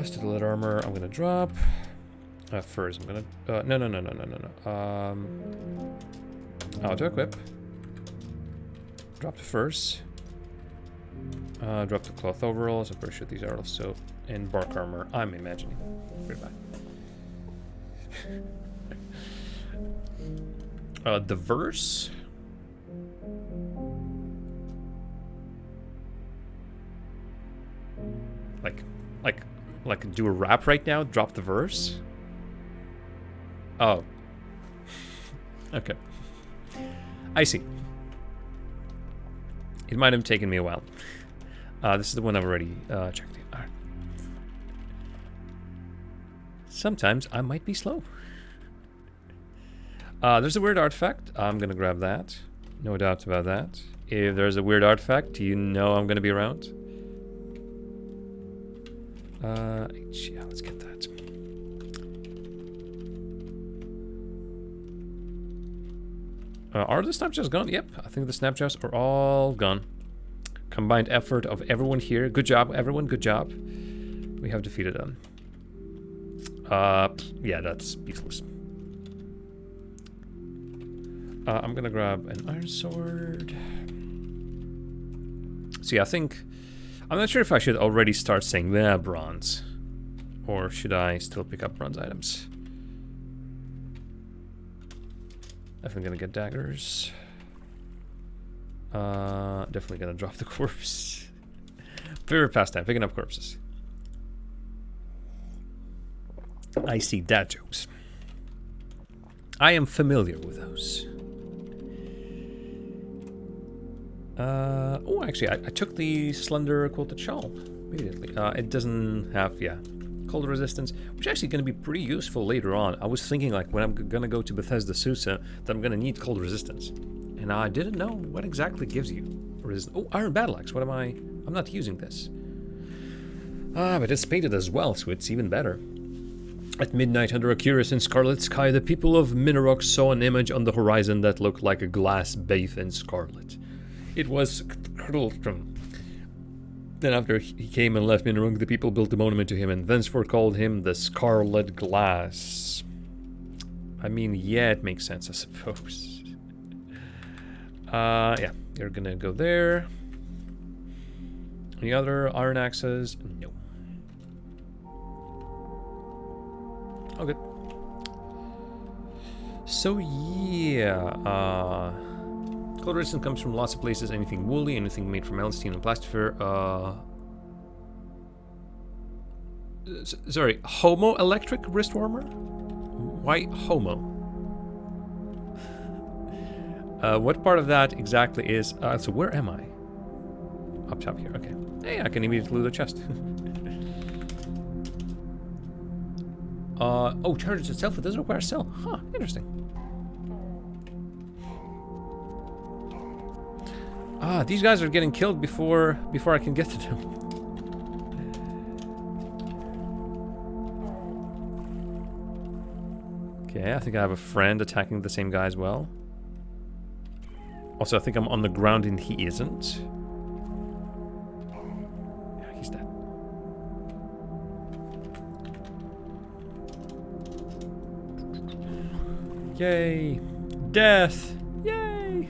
Still lead armor, I'm gonna drop. First, I'm gonna... no. Auto equip. Drop the furs. Drop the cloth overalls. I'm pretty sure these are also in bark armor. I'm imagining. Goodbye. The verse. Like do a rap right now? Drop the verse? Oh. Okay. I see. It might have taken me a while. This is the one I've already checked. All right. Sometimes I might be slow. There's a weird artifact. I'm gonna grab that. No doubt about that. If there's a weird artifact, you know I'm gonna be around. Yeah, let's get that. Are the snapshots gone? Yep, I think the snapshots are all gone. Combined effort of everyone here. Good job, everyone. Good job. We have defeated them. Yeah, that's useless. I'm gonna grab an iron sword. See, I think... I'm not sure if I should already start saying, yeah, bronze. Or should I still pick up bronze items? Definitely gonna get daggers. Definitely gonna drop the corpse. Favorite pastime, picking up corpses. I see dad jokes. I am familiar with those. Oh, actually, I took the slender quilted shawl immediately. It doesn't have, yeah, cold resistance, which is actually going to be pretty useful later on. I was thinking, like, when I'm going to go to Bethesda Susa, that I'm going to need cold resistance. And I didn't know what exactly gives you resistance. Oh, Iron Battle Axe. What am I? I'm not using this. But it's painted as well, so it's even better. At midnight, under a curious and scarlet sky, the people of Minorok saw an image on the horizon that looked like a glass bathed in scarlet. It was Krultrum. Then after he came and left Minorok, the people built a monument to him and thenceforth called him the Scarlet Glass. I mean, yeah, it makes sense, I suppose. Yeah, you're gonna go there. Any other iron axes? No. Oh, good. So, yeah, cold resistance comes from lots of places. Anything woolly, anything made from elstine and plastifer. Sorry, Homo electric wrist warmer? Why Homo? What part of that exactly is... so where am I? Up top here, okay. Hey, I can immediately loot the chest. Oh, charges itself, it doesn't require a cell. Huh, interesting. These guys are getting killed before I can get to them. Okay, I think I have a friend attacking the same guy as well. Also, I think I'm on the ground and he isn't. Yeah, he's dead. Yay! Death! Yay!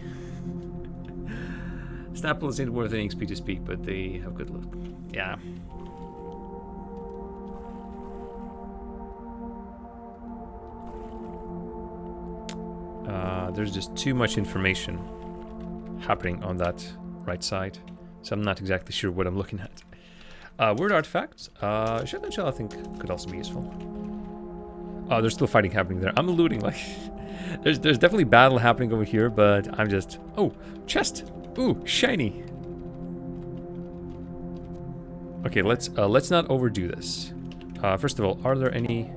Snapple isn't worth any XP to speak, but they have good loot. Yeah. There's just too much information happening on that right side, so I'm not exactly sure what I'm looking at. Word artifacts. Shotgun shell I think could also be useful. Oh, there's still fighting happening there. I'm looting like there's definitely battle happening over here, but I'm just chest. Ooh, shiny. Okay, let's not overdo this. First of all, are there any?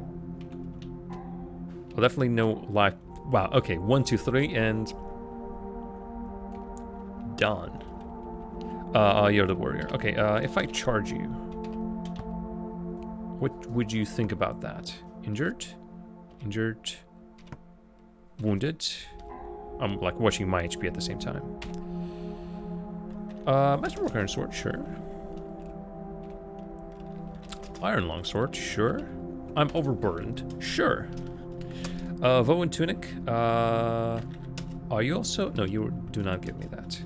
Well, definitely no life. Wow. Okay, 1, 2, 3, and done. You're the warrior. Okay. If I charge you, what would you think about that? Injured, injured, wounded. I'm like watching my HP at the same time. Masterwork iron sword, sure. Iron longsword, sure. I'm overburdened, sure. Voan tunic. Are you also? No, you do not give me that.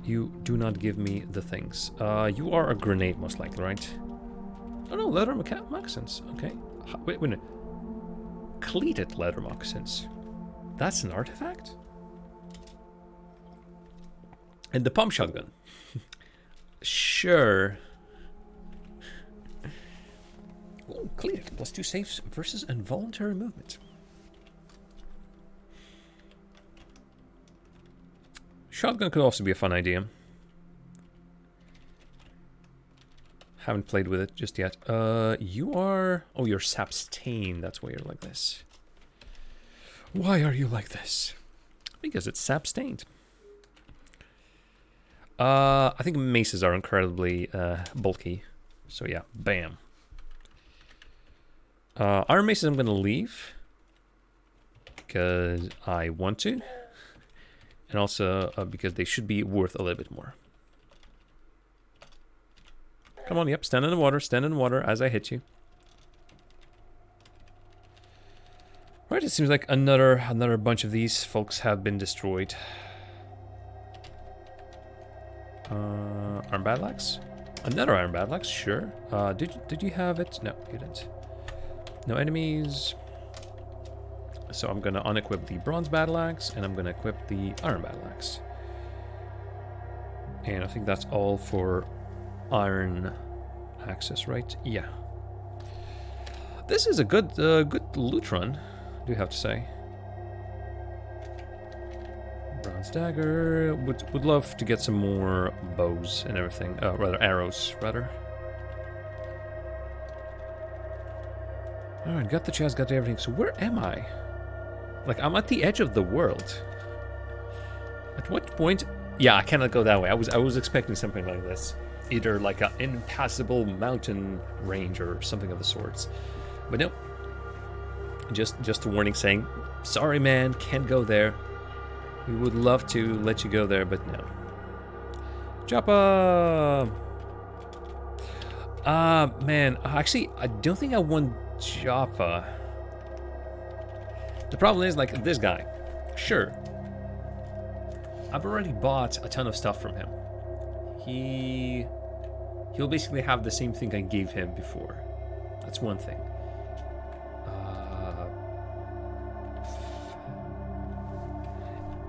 You do not give me the things. You are a grenade, most likely, right? Oh no, leather moccasins. Okay. Wait a minute. Cleated leather moccasins. That's an artifact? And the pump shotgun. Sure. Ooh, cleared. +2 saves versus involuntary movement. Shotgun could also be a fun idea. Haven't played with it just yet. You are... Oh, you're sap-stained. That's why you're like this. Why are you like this? Because it's sap-stained. I think maces are incredibly bulky. So yeah, bam. Iron maces I'm going to leave. Because I want to. And also because they should be worth a little bit more. Come on, yep, stand in the water as I hit you. Right, it seems like another bunch of these folks have been destroyed. Iron battle axe? Another iron battle axe, sure. Did you have it? No, you didn't. No enemies. So I'm gonna unequip the bronze battle axe, and I'm gonna equip the iron battle axe. And I think that's all for iron axes, right? Yeah. This is a good loot run, do you have to say? Bronze dagger. Would love to get some more bows and everything. Rather arrows, rather. All right, got the chest, got everything. So where am I? Like, I'm at the edge of the world. At what point? Yeah, I cannot go that way. I was expecting something like this. Either like an impassable mountain range or something of the sorts. But no. Just a warning saying, sorry man, can't go there. We would love to let you go there, but no. Joppa! Man, actually, I don't think I want Joppa. The problem is, like, this guy. Sure. I've already bought a ton of stuff from him. He'll basically have the same thing I gave him before. That's one thing.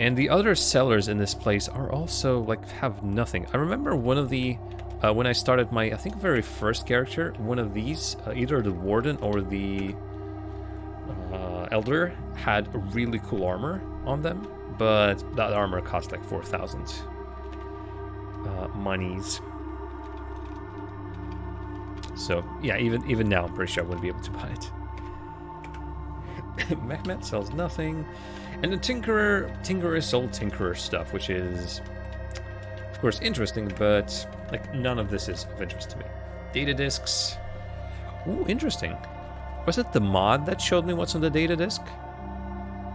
And the other sellers in this place are also, like, have nothing. I remember one of the... when I started my, I think, very first character, one of these, either the Warden or the Elder, had really cool armor on them, but that armor cost like 4,000 monies. So yeah, even now, I'm pretty sure I wouldn't be able to buy it. Mehmet sells nothing, and the Tinkerer sold Tinkerer stuff, which is, of course, interesting, but like none of this is of interest to me. Data discs. Ooh, interesting. Was it the mod that showed me what's on the data disk?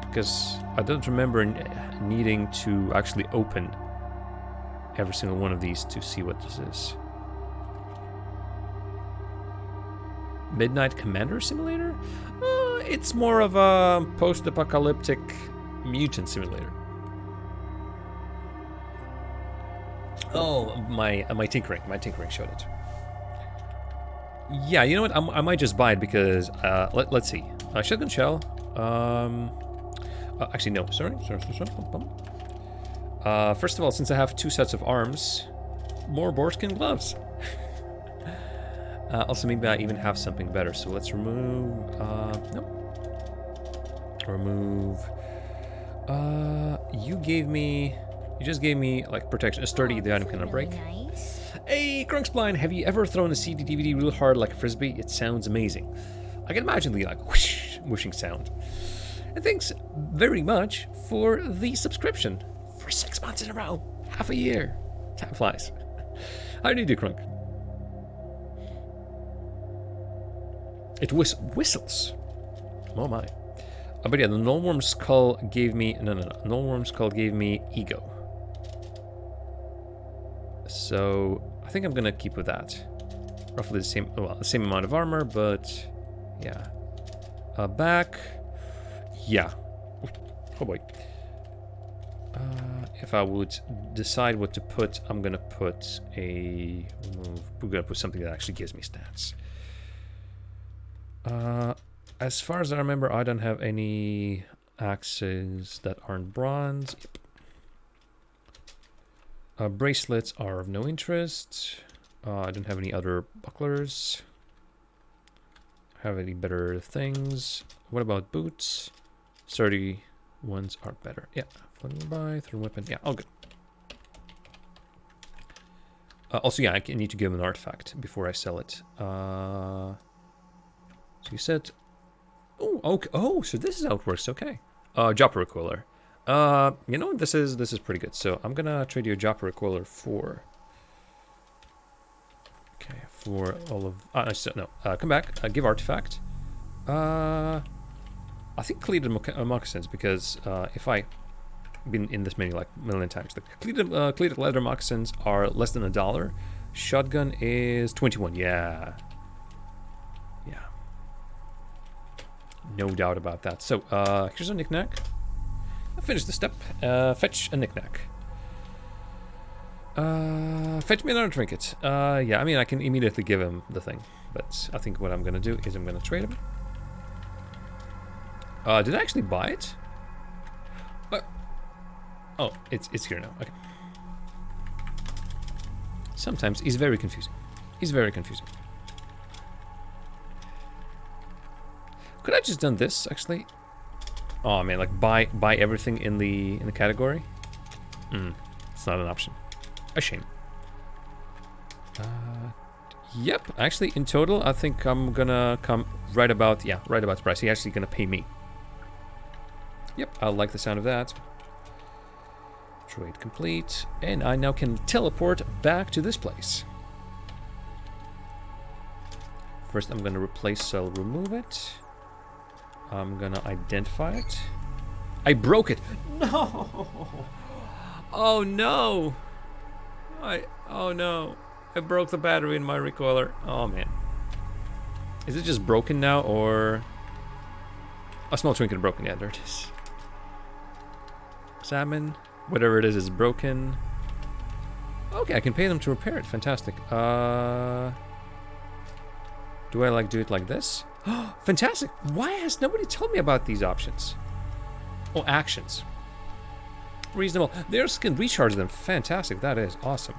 Because I don't remember needing to actually open every single one of these to see what this is. Midnight Commander Simulator? It's more of a post-apocalyptic mutant simulator. Oh, my tinkering showed it. Yeah, you know what? I might just buy it because let's see. Shotgun shell. Actually, no. Sorry. First of all, since I have 2 sets of arms, more boarskin gloves. Also, maybe I even have something better. So let's remove. Nope. Remove. You just gave me like protection. A sturdy, the item cannot break. Nice. Hey, Crunkspline, have you ever thrown a CD DVD real hard like a frisbee? It sounds amazing. I can imagine the like whoosh, whooshing sound. And thanks very much for the subscription for 6 months in a row, half a year. Time flies. How do you do, Crunk? It whistles. Oh my. But yeah, the Nullworm Skull gave me Nullworm Skull gave me ego. So I think I'm gonna keep with that. Roughly the same, well, the same amount of armor, but yeah. Back, yeah. Oh boy. If I would decide what to put, I'm gonna put we're gonna put something that actually gives me stats. As far as I remember, I don't have any axes that aren't bronze. Bracelets are of no interest. I don't have any other bucklers. Have any better things? What about boots? Sturdy ones are better. Yeah, floating by, through weapon. Yeah, all good. Also, yeah, I need to give an artifact before I sell it. So you said, oh, okay. Oh, so this is how it works. Okay. Jopper recoiler. You know, this is pretty good. So I'm gonna trade you a Jopper recoiler for. Okay, for all of. No, come back. Give artifact. I think cleated moccasins because if I been in this many like million times, the cleated leather moccasins are less than $1. Shotgun is 21. Yeah. Yeah. No doubt about that. So here's a knickknack. I'll finish the step. Fetch a knickknack. Fetch me another trinket. Yeah, I mean, I can immediately give him the thing, but I think what I'm gonna do is I'm gonna trade him. Did I actually buy it? Oh, it's here now. Okay. Sometimes he's very confusing. He's very confusing. Could I just done this actually? Oh man, like buy everything in the category? It's not an option. A shame. Yep, actually in total I think I'm gonna come right about the price. He's actually gonna pay me. Yep, I like the sound of that. Trade complete, and I now can teleport back to this place. First I'm gonna replace, so I'll remove it. I'm gonna identify it. I broke it. No. Oh no. Oh no. I broke the battery in my recoiler. Oh man. Is it just broken now or a small trinket broken? Yeah, there it is. Examine. Whatever it is broken. Okay, I can pay them to repair it. Fantastic. Do I do it like this? Fantastic. Why has nobody told me about these options? Oh, actions. Reasonable. Theirs can recharge them. Fantastic. That is awesome.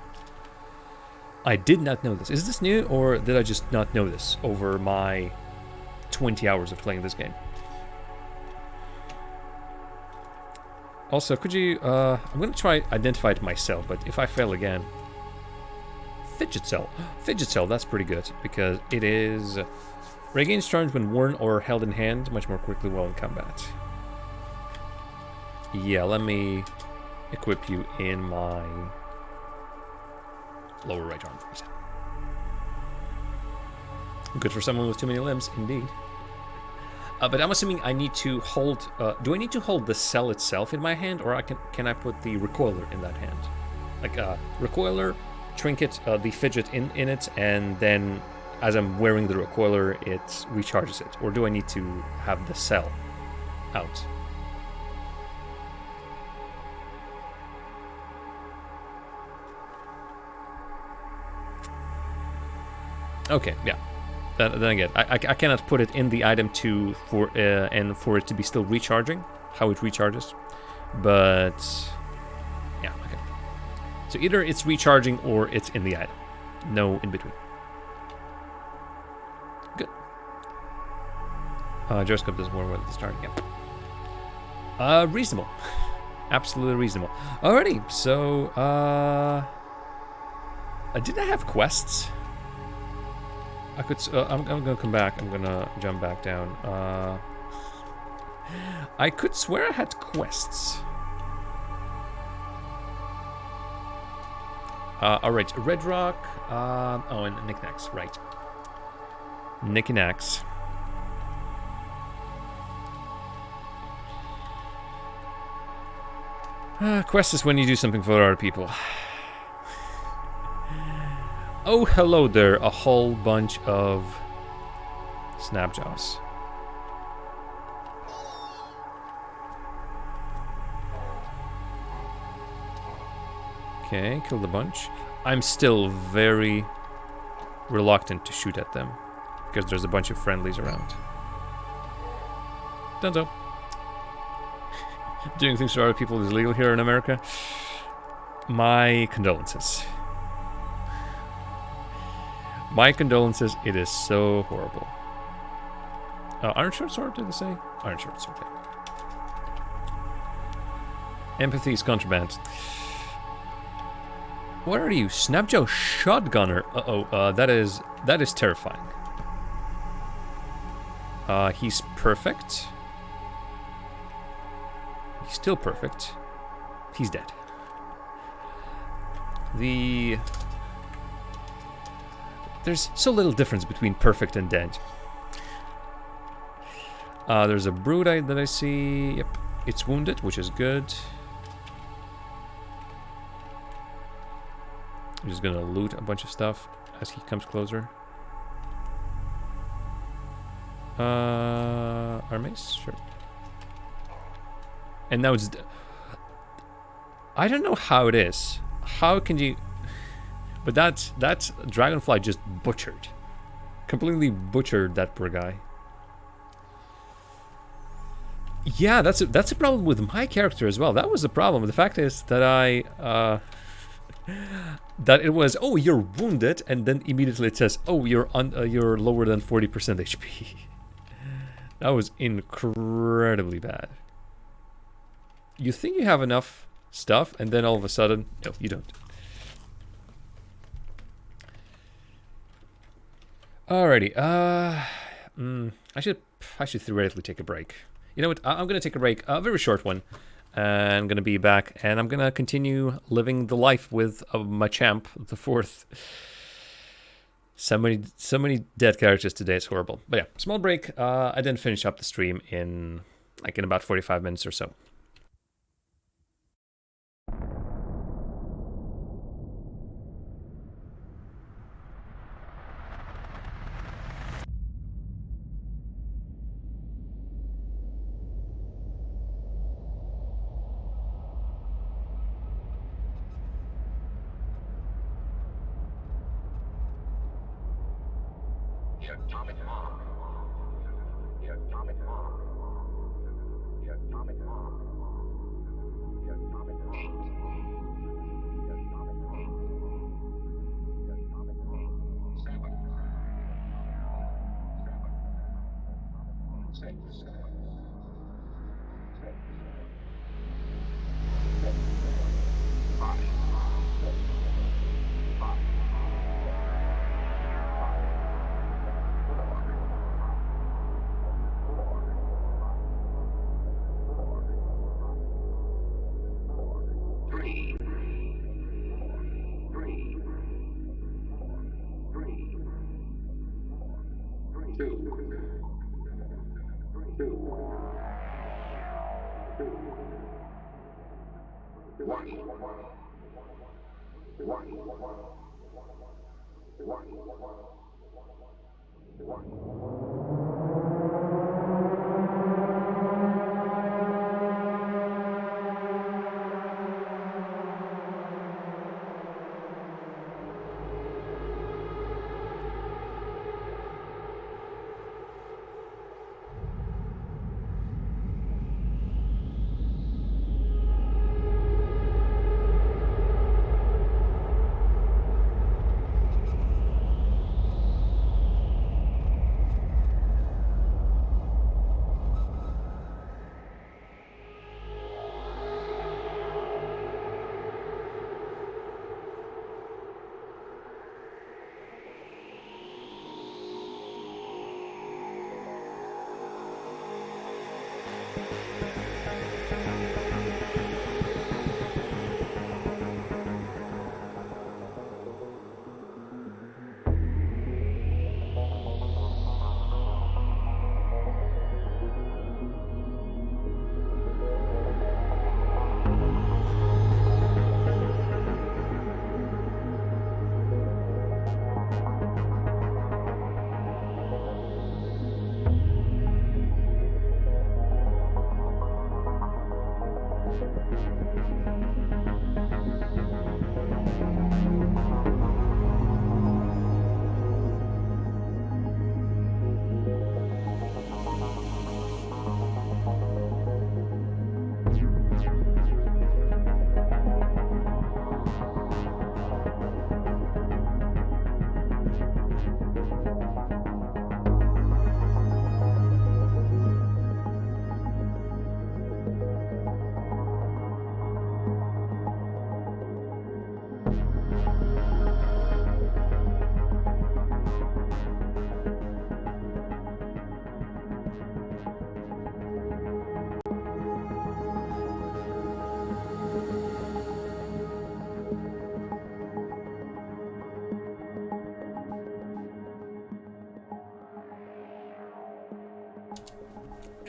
I did not know this. Is this new or did I just not know this over my 20 hours of playing this game? Also, could you, I'm going to try identify it myself, but if I fail again... Fidget Cell. Fidget Cell, that's pretty good, because it is... regains charge when worn or held in hand, much more quickly while in combat. Yeah, let me equip you in my lower right arm, for example. Good for someone with too many limbs, indeed. But I'm assuming I need to hold... do I need to hold the cell itself in my hand, or can I put the recoiler in that hand? Like, recoiler, trinket, the fidget in it, and then as I'm wearing the recoiler, it recharges it. Or do I need to have the cell out? Okay, yeah. Then again, I cannot put it in the item for it to be still recharging, how it recharges. But yeah, okay. So either it's recharging or it's in the item. No in between. Good. Gyroscope doesn't work well at the start. Yep. Reasonable. Absolutely reasonable. Alrighty, so did I have quests? I could. I'm gonna come back. I'm gonna jump back down. I could swear I had quests. All right, Red Rock. Oh, and Knickknacks, right? Knickknacks. Quest is when you do something for other people. Oh, hello there, a whole bunch of Snapjaws. Okay, killed a bunch. I'm still very reluctant to shoot at them because there's a bunch of friendlies around. Dunzo. Doing things for other people is legal here in America. My condolences. My condolences, it is so horrible. Iron Short Sword, did they say? Iron Short Sword, okay. Empathy is contraband. What are you? Snapjaw Shotgunner? Uh-oh, that is terrifying. He's perfect. He's still perfect. He's dead. There's so little difference between perfect and dead. There's a brood that I see. Yep, it's wounded, which is good. I'm just gonna loot a bunch of stuff as he comes closer. Armace? Sure. And now it's... I don't know how it is. How can you... But that's Dragonfly just butchered. Completely butchered that poor guy. Yeah, that's a problem with my character as well. That was the problem. The fact is that that it was, oh, you're wounded, and then immediately it says, oh, you're lower than 40% HP. That was incredibly bad. You think you have enough stuff, and then all of a sudden, no, you don't. Alrighty, I should theoretically take a break. You know what, I'm gonna take a break, a very short one. And I'm gonna be back, and I'm gonna continue living the life with Machamp the Fourth. So many dead characters today, it's horrible. But yeah, small break, I then finish up the stream in about 45 minutes or so.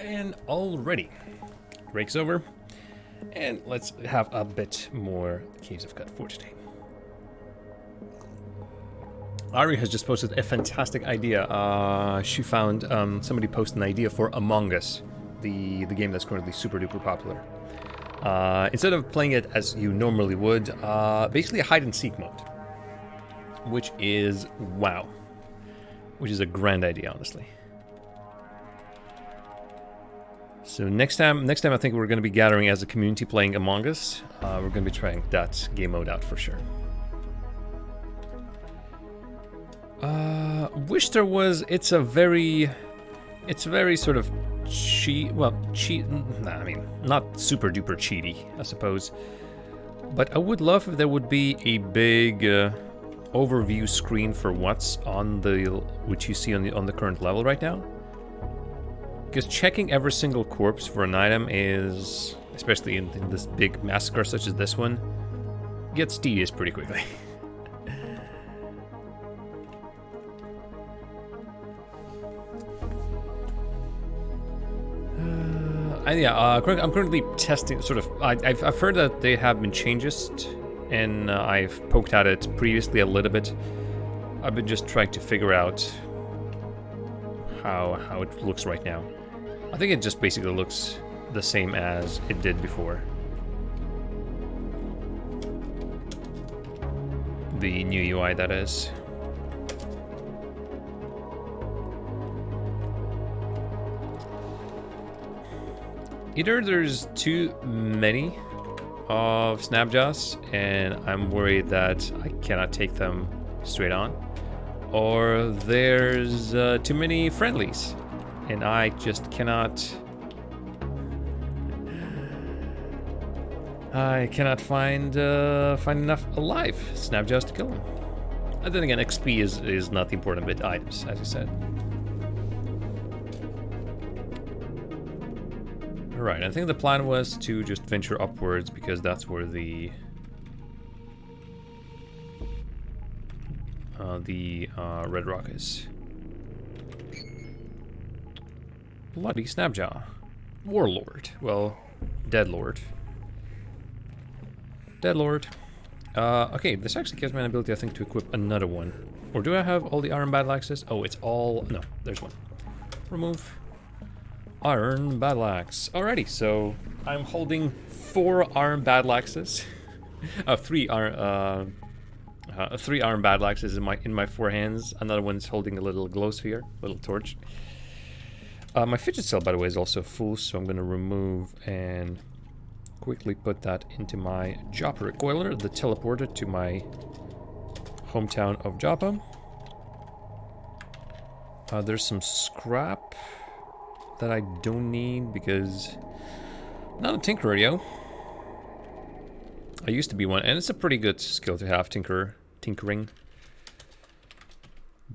And already, break's over, and let's have a bit more Caves of God for today. Ari has just posted a fantastic idea. She found somebody posted an idea for Among Us, the game that's currently super duper popular. Instead of playing it as you normally would, basically a hide and seek mode, which is wow, which is a grand idea, honestly. So next time I think we're going to be gathering as a community playing Among Us. We're going to be trying that game mode out for sure. Wish there was. It's very sort of I mean, not super duper cheaty, I suppose. But I would love if there would be a big overview screen for what's on which you see on the current level right now. Because checking every single corpse for an item is, especially in this big massacre such as this one, gets tedious pretty quickly. I'm currently testing, sort of, I've heard that they have been changes, and I've poked at it previously a little bit. I've been just trying to figure out how it looks right now. I think it just basically looks the same as it did before. The new UI, that is. Either there's too many of Snapjaws, and I'm worried that I cannot take them straight on, or there's too many friendlies, and I just cannot. I cannot find enough alive Snapjaws to kill them. And then again, XP is not the important bit. Items, as you said. Alright, I think the plan was to just venture upwards because that's where the red rock is. Bloody Snapjaw. Warlord. Well, Deadlord. Deadlord. Okay, this actually gives me an ability, I think, to equip another one. Or do I have all the iron battle axes? Oh, it's all... No, there's one. Remove. Iron battle axe. Alrighty, so I'm holding 4 iron battle axes. 3 iron battle axes in my 4 hands. Another one's holding a little glow sphere, little torch. My fidget cell, by the way, is also full, so I'm gonna remove and quickly put that into my Joppa recoiler, the teleporter to my hometown of Joppa. There's some scrap that I don't need because I'm not a tinkerer, yo. I used to be one, and it's a pretty good skill to have, tinkering.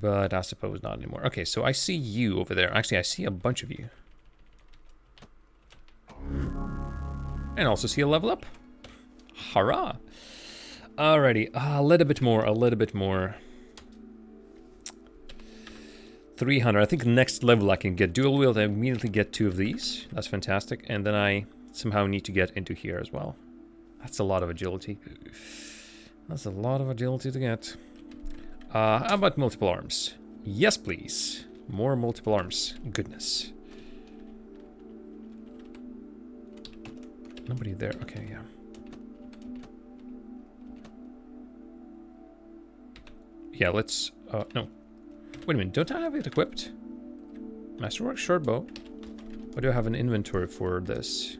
But I suppose not anymore. Okay, so I see you over there. Actually, I see a bunch of you. And also see a level up. Hurrah! Alrighty, a little bit more. 300. I think the next level I can get dual wield. I immediately get 2 of these. That's fantastic. And then I somehow need to get into here as well. That's a lot of agility. That's a lot of agility to get. How about multiple arms? Yes, please. More multiple arms. Goodness. Nobody there. Okay, yeah. Yeah, let's... no. Wait a minute, don't I have it equipped? Masterwork short bow. Or do I have an inventory for this?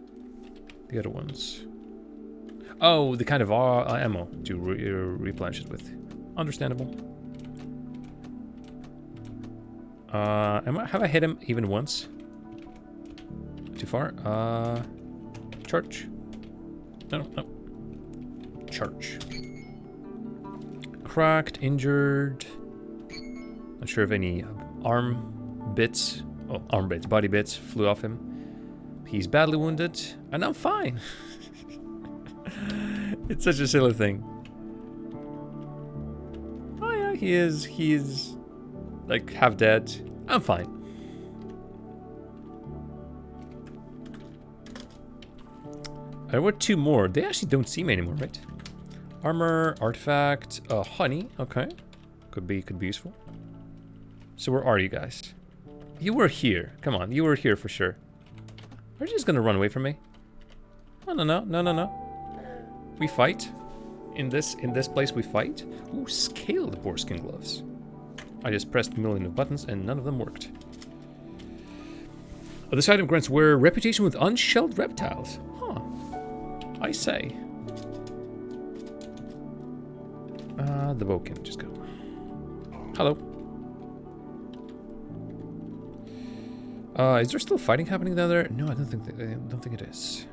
The other ones. Oh, the kind of ammo to replenish it with. Understandable. Have I hit him even once? Too far? Church? No. Church. Cracked, injured. Not sure if any arm bits, body bits flew off him. He's badly wounded, and I'm fine. It's such a silly thing. Oh yeah, he is like half dead. I'm fine. There were 2 more. They actually don't see me anymore, right? Armor, artifact, honey. Okay, could be useful. So where are you guys? You were here. Come on, you were here for sure. Are you just gonna run away from me? Oh, no. We fight. In this place we fight. Ooh, scaled boarskin gloves. I just pressed a million of buttons and none of them worked. This item grants wear reputation with unshelled reptiles. Huh. I say. The bow can just go. Hello. Is there still fighting happening down there? No, I don't think it is.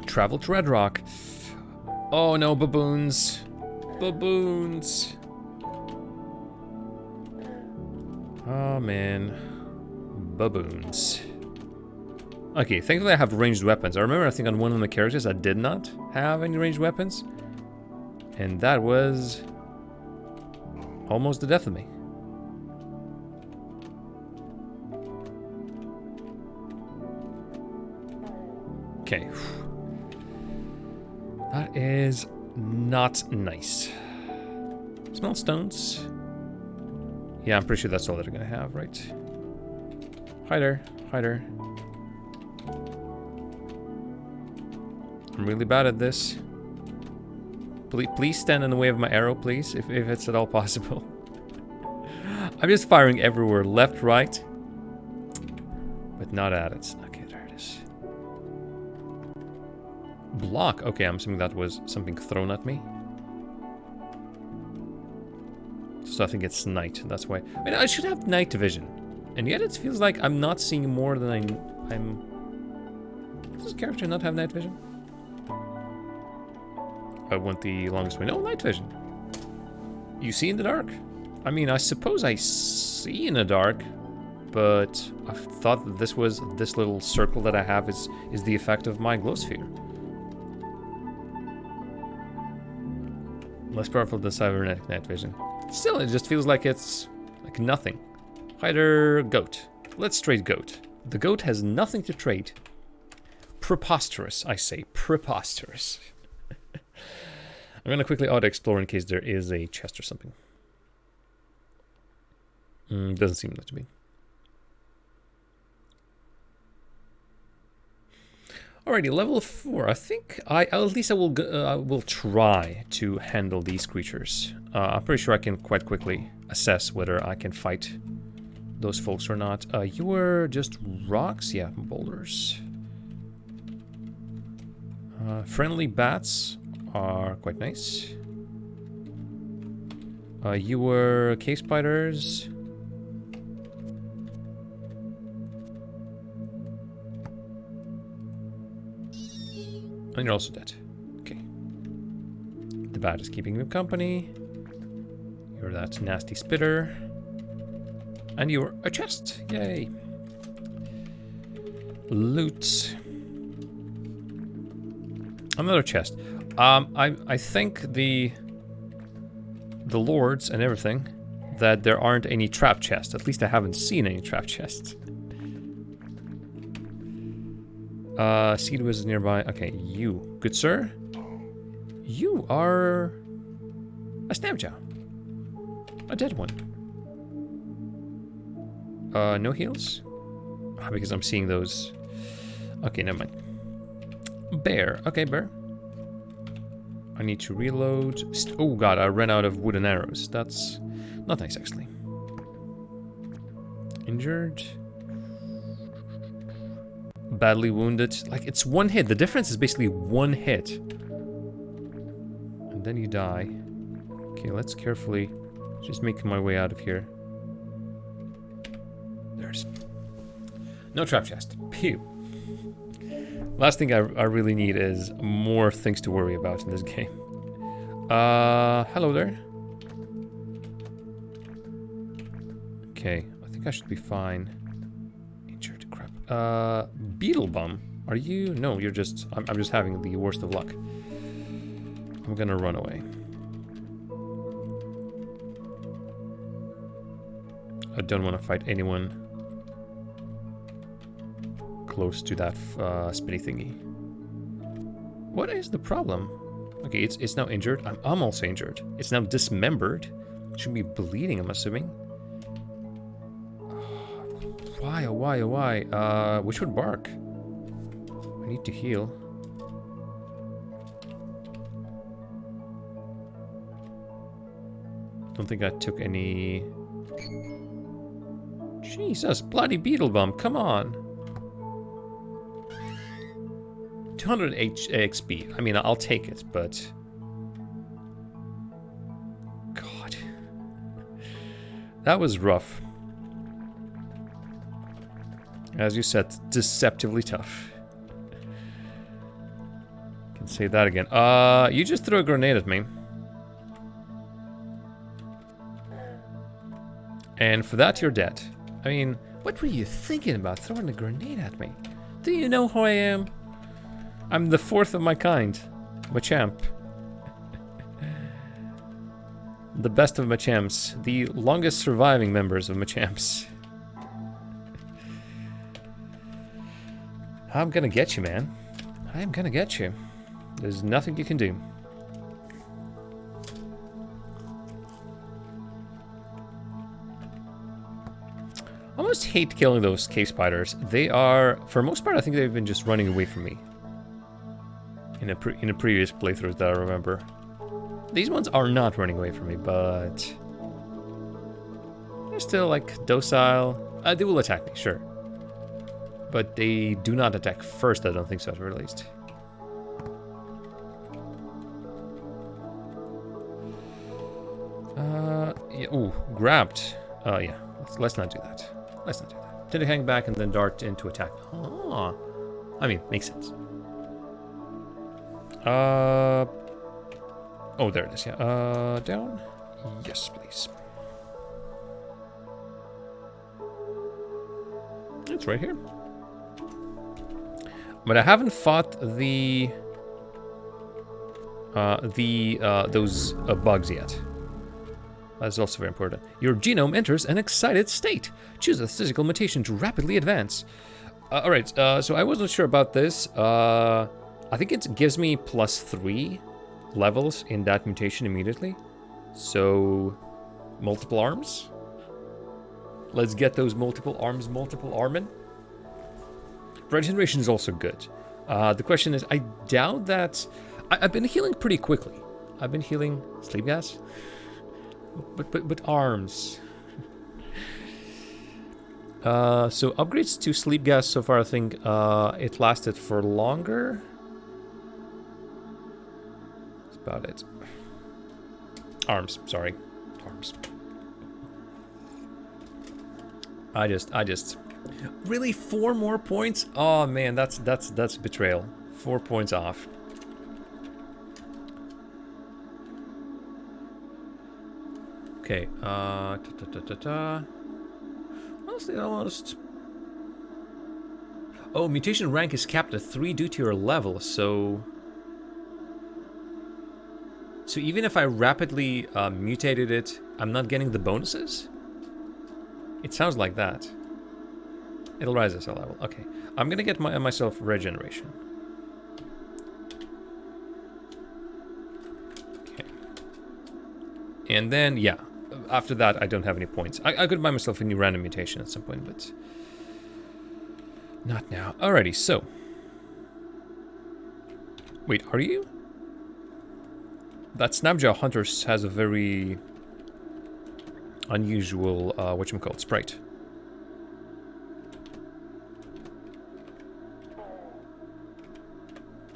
Travel to Red Rock. Oh no, baboons. Baboons. Oh man. Baboons. Okay, thankfully I have ranged weapons. I remember I think on one of the characters I did not have any ranged weapons. And that was almost the death of me. Okay. That is not nice. Smell stones. Yeah, I'm pretty sure that's all that they're gonna have, right? Hi there. I'm really bad at this. Please stand in the way of my arrow, please, if it's at all possible. I'm just firing everywhere, left, right. But not at it. Okay, there it is. Block. Okay, I'm assuming that was something thrown at me. So I think it's night, that's why. I mean, I should have night vision. And yet it feels like I'm not seeing more than I'm... Does this character not have night vision? I went the longest way. No, night vision. You see in the dark. I mean, I suppose I see in the dark, but I thought that this little circle that I have is the effect of my glow sphere. Less powerful than cybernetic night vision. Still, it just feels like it's like nothing. Hider goat. Let's trade goat. The goat has nothing to trade. Preposterous, I say. Preposterous. I'm going to quickly auto-explore in case there is a chest or something. Doesn't seem like to be. Alrighty, level 4. I think at least I will try to handle these creatures. I'm pretty sure I can quite quickly assess whether I can fight those folks or not. You were just rocks? Yeah, boulders. Friendly bats are quite nice. You were cave spiders. And you're also dead. Okay. The bat is keeping them company. You're that nasty spitter. And you're a chest. Yay. Loot. Another chest. I think the lords and everything that there aren't any trap chests. At least I haven't seen any trap chests. Seed was nearby. Okay, you. Good sir. You are a Snapjaw. A dead one. No heals? Because I'm seeing those. Okay, never mind. Bear. Okay, bear. I need to reload. Oh god, I ran out of wooden arrows. That's not nice, actually. Injured. Badly wounded. Like, it's one hit. The difference is basically one hit. And then you die. Okay, let's carefully just make my way out of here. There's no trap chest. Pew. Last thing I really need is more things to worry about in this game. Hello there. Okay, I think I should be fine. Injured crap. Beetle bum. Are you? No, you're just. I'm just having the worst of luck. I'm gonna run away. I don't want to fight anyone close to that spinny thingy. What is the problem? Okay, it's now injured. I'm also injured. It's now dismembered. It should be bleeding, I'm assuming. Why, oh why, oh why? Witchwood bark. I need to heal. Don't think I took any... Jesus, bloody beetle bum, come on. 200 XP. I mean, I'll take it, but... God. That was rough. As you said, deceptively tough. Can say that again. You just threw a grenade at me. And for that, you're dead. I mean, what were you thinking about throwing a grenade at me? Do you know who I am? I'm the fourth of my kind. Machamp. The best of Machamps. The longest surviving members of Machamps. I'm gonna get you, man. I'm gonna get you. There's nothing you can do. I almost hate killing those cave spiders. They are, for the most part, I think they've been just running away from me. In a previous playthrough that I remember. These ones are not running away from me, but... they're still, like, docile. They will attack me, sure. But they do not attack first, I don't think so, at least. Yeah, ooh, grabbed. Yeah, let's not do that. Let's not do that. Did it hang back and then dart into attack? Ah, I mean, makes sense. Oh, there it is, yeah. Down? Yes, please. It's right here. But I haven't fought those bugs yet. That's also very important. Your genome enters an excited state. Choose a physical mutation to rapidly advance. Alright, so I wasn't sure about this. I think it gives me +3 levels in that mutation immediately. So, multiple arms. Let's get those multiple arms, multiple arming. Regeneration is also good. The question is, I doubt that... I've been healing pretty quickly. I've been healing sleep gas. But arms. So upgrades to sleep gas so far, I think it lasted for longer. That's about it. Arms, sorry. Arms. I just really 4 more points? Oh man, that's betrayal. 4 points off. Okay, honestly, almost. Oh, mutation rank is capped at 3 due to your level, so even if I rapidly mutated it, I'm not getting the bonuses? It sounds like that. It'll rise as a level. Okay, I'm gonna get myself regeneration. Okay. And then, yeah, after that, I don't have any points. I could buy myself a new random mutation at some point, but not now. Alrighty, so. Wait, are you? That Snapjaw Hunter has a very unusual, whatchamacallit, sprite.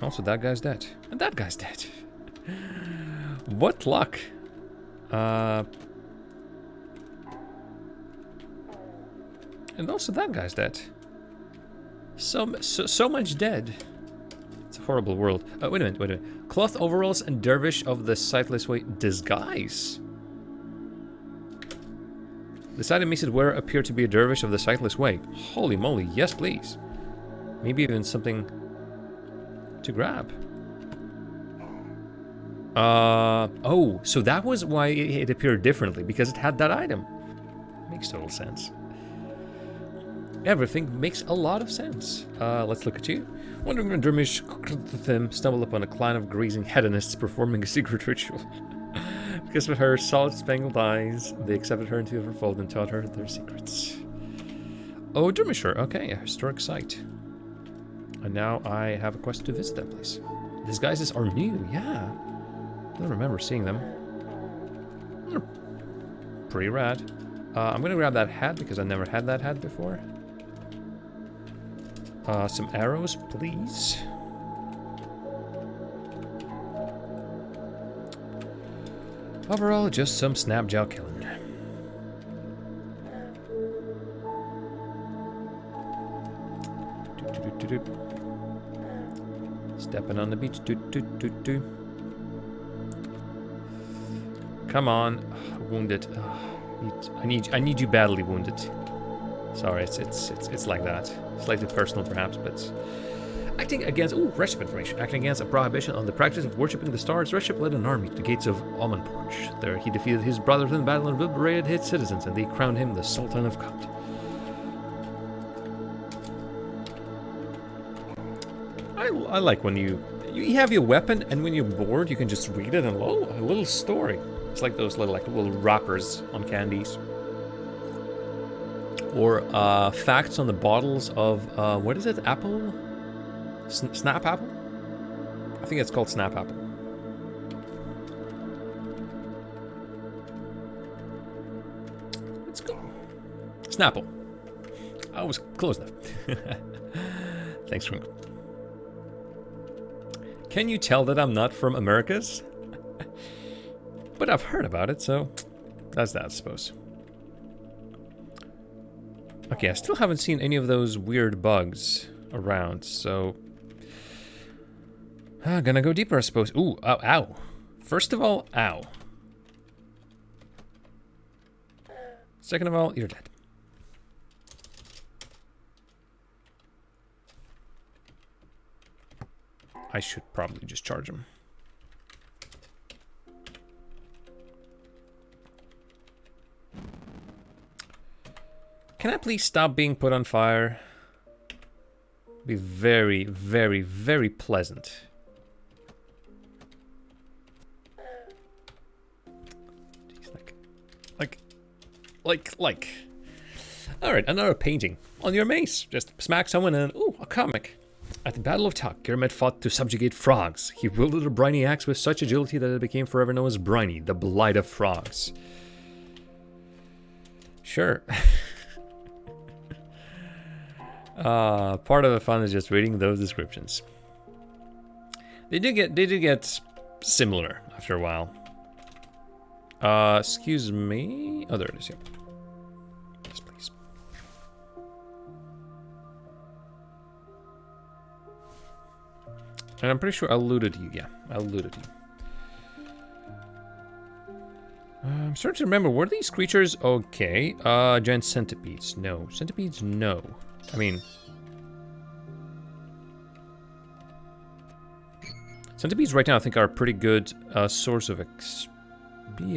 Also, that guy's dead. And that guy's dead. What luck. And also that guy's dead. So much dead. It's a horrible world. Wait a minute. Cloth overalls and dervish of the sightless way disguise. This item makes it wearer appear to be a dervish of the sightless way. Holy moly, yes please. Maybe even something to grab. Oh, so that was why it appeared differently, because it had that item. Makes total sense. Everything makes a lot of sense. Let's look at you. Wandering a dervish stumbled upon a clan of grazing hedonists performing a secret ritual. Because of her solid spangled eyes, they accepted her into their fold and taught her their secrets. Oh, Dermishire, okay, a historic site. And now I have a quest to visit that place. Disguises are new, yeah. I don't remember seeing them. They're pretty rad. I'm gonna grab that hat because I never had that hat before. Some arrows, please. Overall, just some Snapjaw killing. Stepping on the beach. Come on, wounded. I need you badly wounded. Sorry, it's like that. Slightly personal, perhaps, but acting against Reship information. Acting against a prohibition on the practice of worshipping the stars, Reship led an army to the gates of Omanporch. There, he defeated his brothers in battle and liberated his citizens, and they crowned him the Sultan of Kut. I like when you have your weapon, and when you're bored, you can just read it and a little story. It's like those little wrappers on candies. Or facts on the bottles of what is it? Apple? Snap Apple? I think it's called Snap Apple. Let's go. Snapple. I was close enough. Thanks, Twinkle. Can you tell that I'm not from Americas? But I've heard about it, so that's that, I suppose. Okay, I still haven't seen any of those weird bugs around, so... gonna go deeper, I suppose. Ooh, ow, ow. First of all, ow. Second of all, you're dead. I should probably just charge him. Can I please stop being put on fire? Be very, very, very pleasant. Jeez, like. All right, another painting on your mace. Just smack someone and ooh, a comic. At the Battle of Tak, Gurmet fought to subjugate frogs. He wielded a briny axe with such agility that it became forever known as Briny, the Blight of Frogs. Sure. Part of the fun is just reading those descriptions. They do get similar after a while. Excuse me. Oh, there it is. Yeah. Yes, please. And I'm pretty sure I looted you. Yeah, I looted you. I'm starting to remember. Were these creatures okay? Giant centipedes. No. Centipedes, no. I mean, centipedes right now I think are a pretty good source of XP.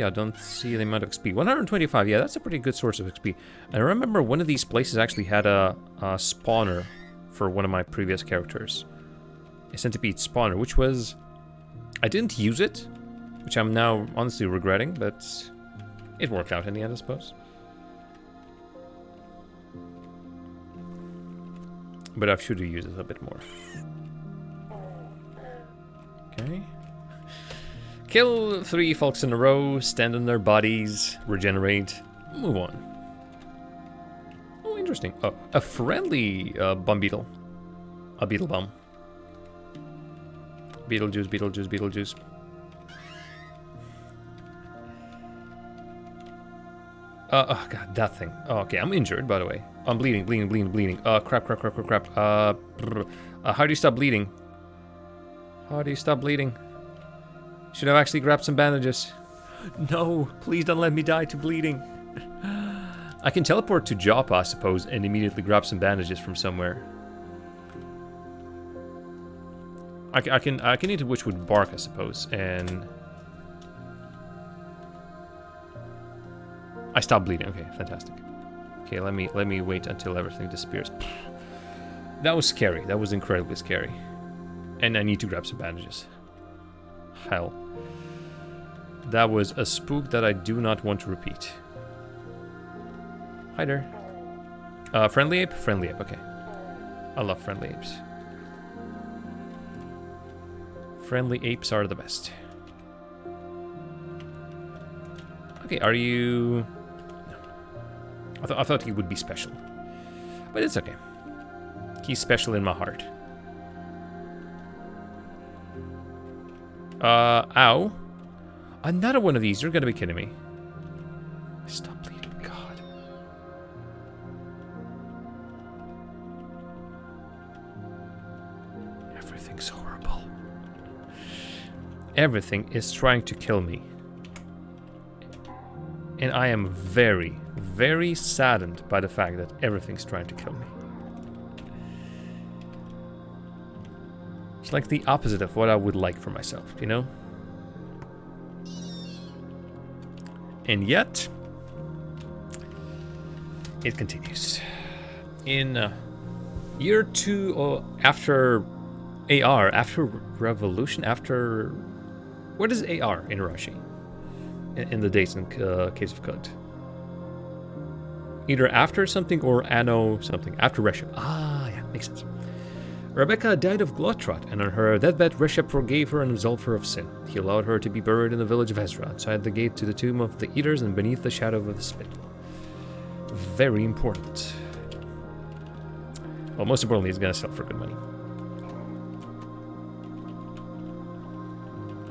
I don't see the amount of XP. 125, yeah, that's a pretty good source of XP. I remember one of these places actually had a spawner for one of my previous characters. A centipede spawner, which was... I didn't use it, which I'm now honestly regretting, but it worked out in the end, I suppose. But I should have used it a bit more. Okay. Kill 3 folks in a row, stand on their bodies, regenerate, move on. Oh, interesting. Oh, a friendly bum beetle. A beetle bum. Beetlejuice, Beetlejuice, Beetlejuice. Oh god, that thing. Oh, okay, I'm injured, by the way. I'm bleeding. Crap. How do you stop bleeding? How do you stop bleeding? Should have actually grabbed some bandages. No, please don't let me die to bleeding. I can teleport to Joppa, I suppose, and immediately grab some bandages from somewhere. I can eat a witchwood bark, I suppose, and... I stopped bleeding. Okay, fantastic. Okay, let me wait until everything disappears. That was scary. That was incredibly scary. And I need to grab some bandages. Hell. That was a spook that I do not want to repeat. Hi there. Friendly ape? Friendly ape, okay. I love friendly apes. Friendly apes are the best. Okay, are you... No. I thought he would be special. But it's okay. He's special in my heart. Ow. Another one of these. You're gonna be kidding me. Stop bleeding, God. Everything's horrible. Everything is trying to kill me. And I am very, very saddened by the fact that everything's trying to kill me. It's like the opposite of what I would like for myself, you know? And yet, it continues. In year 2 after AR, after Revolution, after... What is AR in Rashi? In the dates in Caves of Qud. Either after something or anno something. After Reshep. Ah, yeah, makes sense. Rebecca died of Glotrot, and on her deathbed, Reshep forgave her and absolved her of sin. He allowed her to be buried in the village of Ezra, outside the gate to the tomb of the Eaters and beneath the shadow of the spittle. Very important. Well, most importantly, he's gonna sell for good money.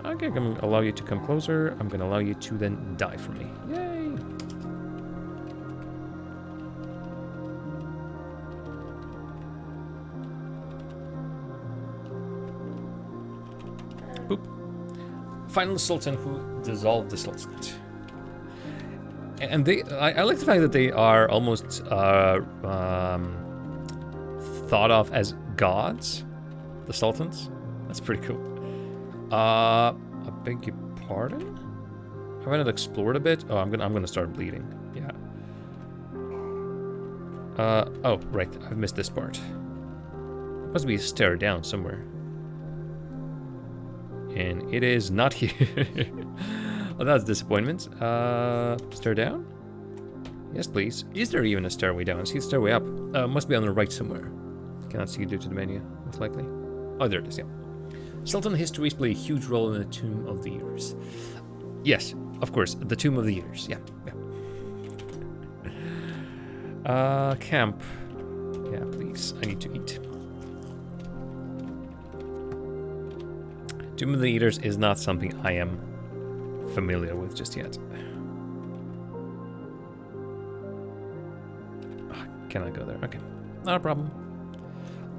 Okay, I'm gonna allow you to come closer. I'm gonna allow you to then die for me. Yay! Boop. Final Sultan who dissolved the Sultanate. And they, I like the fact that they are almost thought of as gods, the Sultans. That's pretty cool. I beg your pardon? Have I not explored a bit? Oh, I'm gonna start bleeding. Yeah. Oh, right. I've missed this part. Must be a stair down somewhere. And it is not here. Oh, that's disappointment. Stair down? Yes, please. Is there even a stairway down? See a stairway up. Must be on the right somewhere. Cannot see due to the menu, most likely. Oh, there it is, yeah. Sultan histories play a huge role in the Tomb of the Years. Yes, of course, the Tomb of the Years. Yeah, yeah. Camp. Yeah, please. I need to eat. Tomb of the Eaters is not something I am familiar with just yet. Oh, can I go there? Okay, not a problem.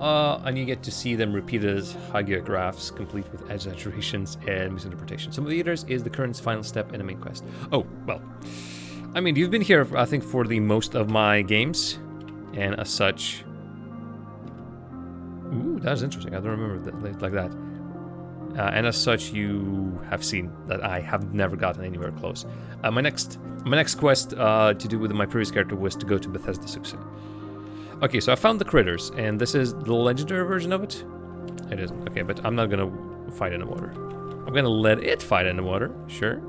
And you get to see them repeated as hagiographs, complete with exaggerations and misinterpretations. Some of the Eaters is the current final step in the main quest. Oh, well. I mean, you've been here, I think, for the most of my games. And as such... Ooh, that's interesting. I don't remember that like that. And as such, you have seen that I have never gotten anywhere close. My next quest to do with my previous character was to go to Bethesda Success. Okay, so I found the critters, and this is the legendary version of it. It isn't. Okay, but I'm not gonna fight in the water. I'm gonna let it fight in the water, sure.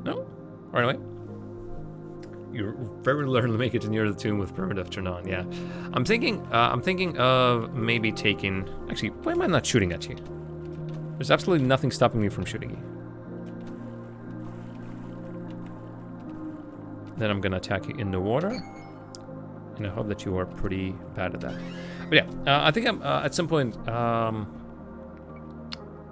No? Or anyway. You very rarely make it near the tomb with primitive turn on, yeah. I'm thinking of maybe taking... Actually, why am I not shooting at you? There's absolutely nothing stopping me from shooting you. Then I'm gonna attack you in the water. And I hope that you are pretty bad at that. But yeah, I think I'm at some point,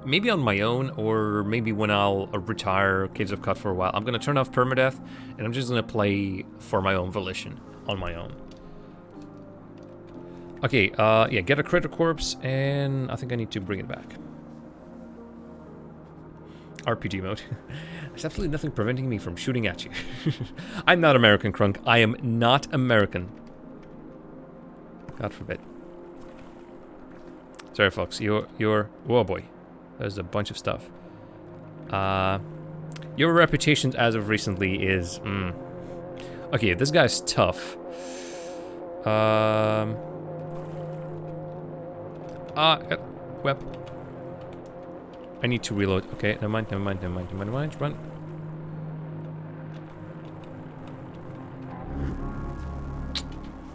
maybe on my own, or maybe when I'll retire Caves of Cut for a while, I'm gonna turn off permadeath, and I'm just gonna play for my own volition, on my own. Okay, yeah, get a critter corpse, and I think I need to bring it back. RPG mode. There's absolutely nothing preventing me from shooting at you. I'm not American, Crunk. I am not American. God forbid. Sorry, folks. You're... Oh, boy. There's a bunch of stuff. Your reputation as of recently is... Okay, this guy's tough. Web. I need to reload. Okay, never mind. Run.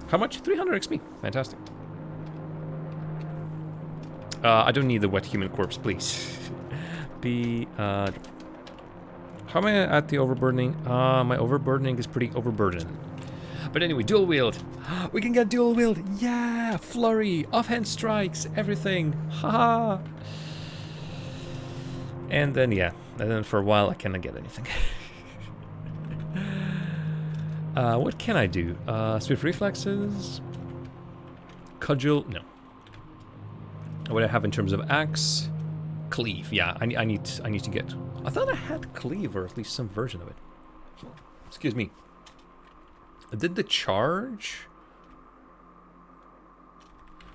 How much? 300 XP. Fantastic. I don't need the wet human corpse, please. How am I at the overburdening? My overburdening is pretty overburdened. But anyway, dual wield. We can get dual wield. Yeah, flurry, offhand strikes, everything. Haha. And then, yeah, and then for a while I cannot get anything. What can I do? Swift reflexes? Cudgel? No. What do I have in terms of axe? Cleave, yeah, I need to get... I thought I had cleave, or at least some version of it. Excuse me. Did the charge...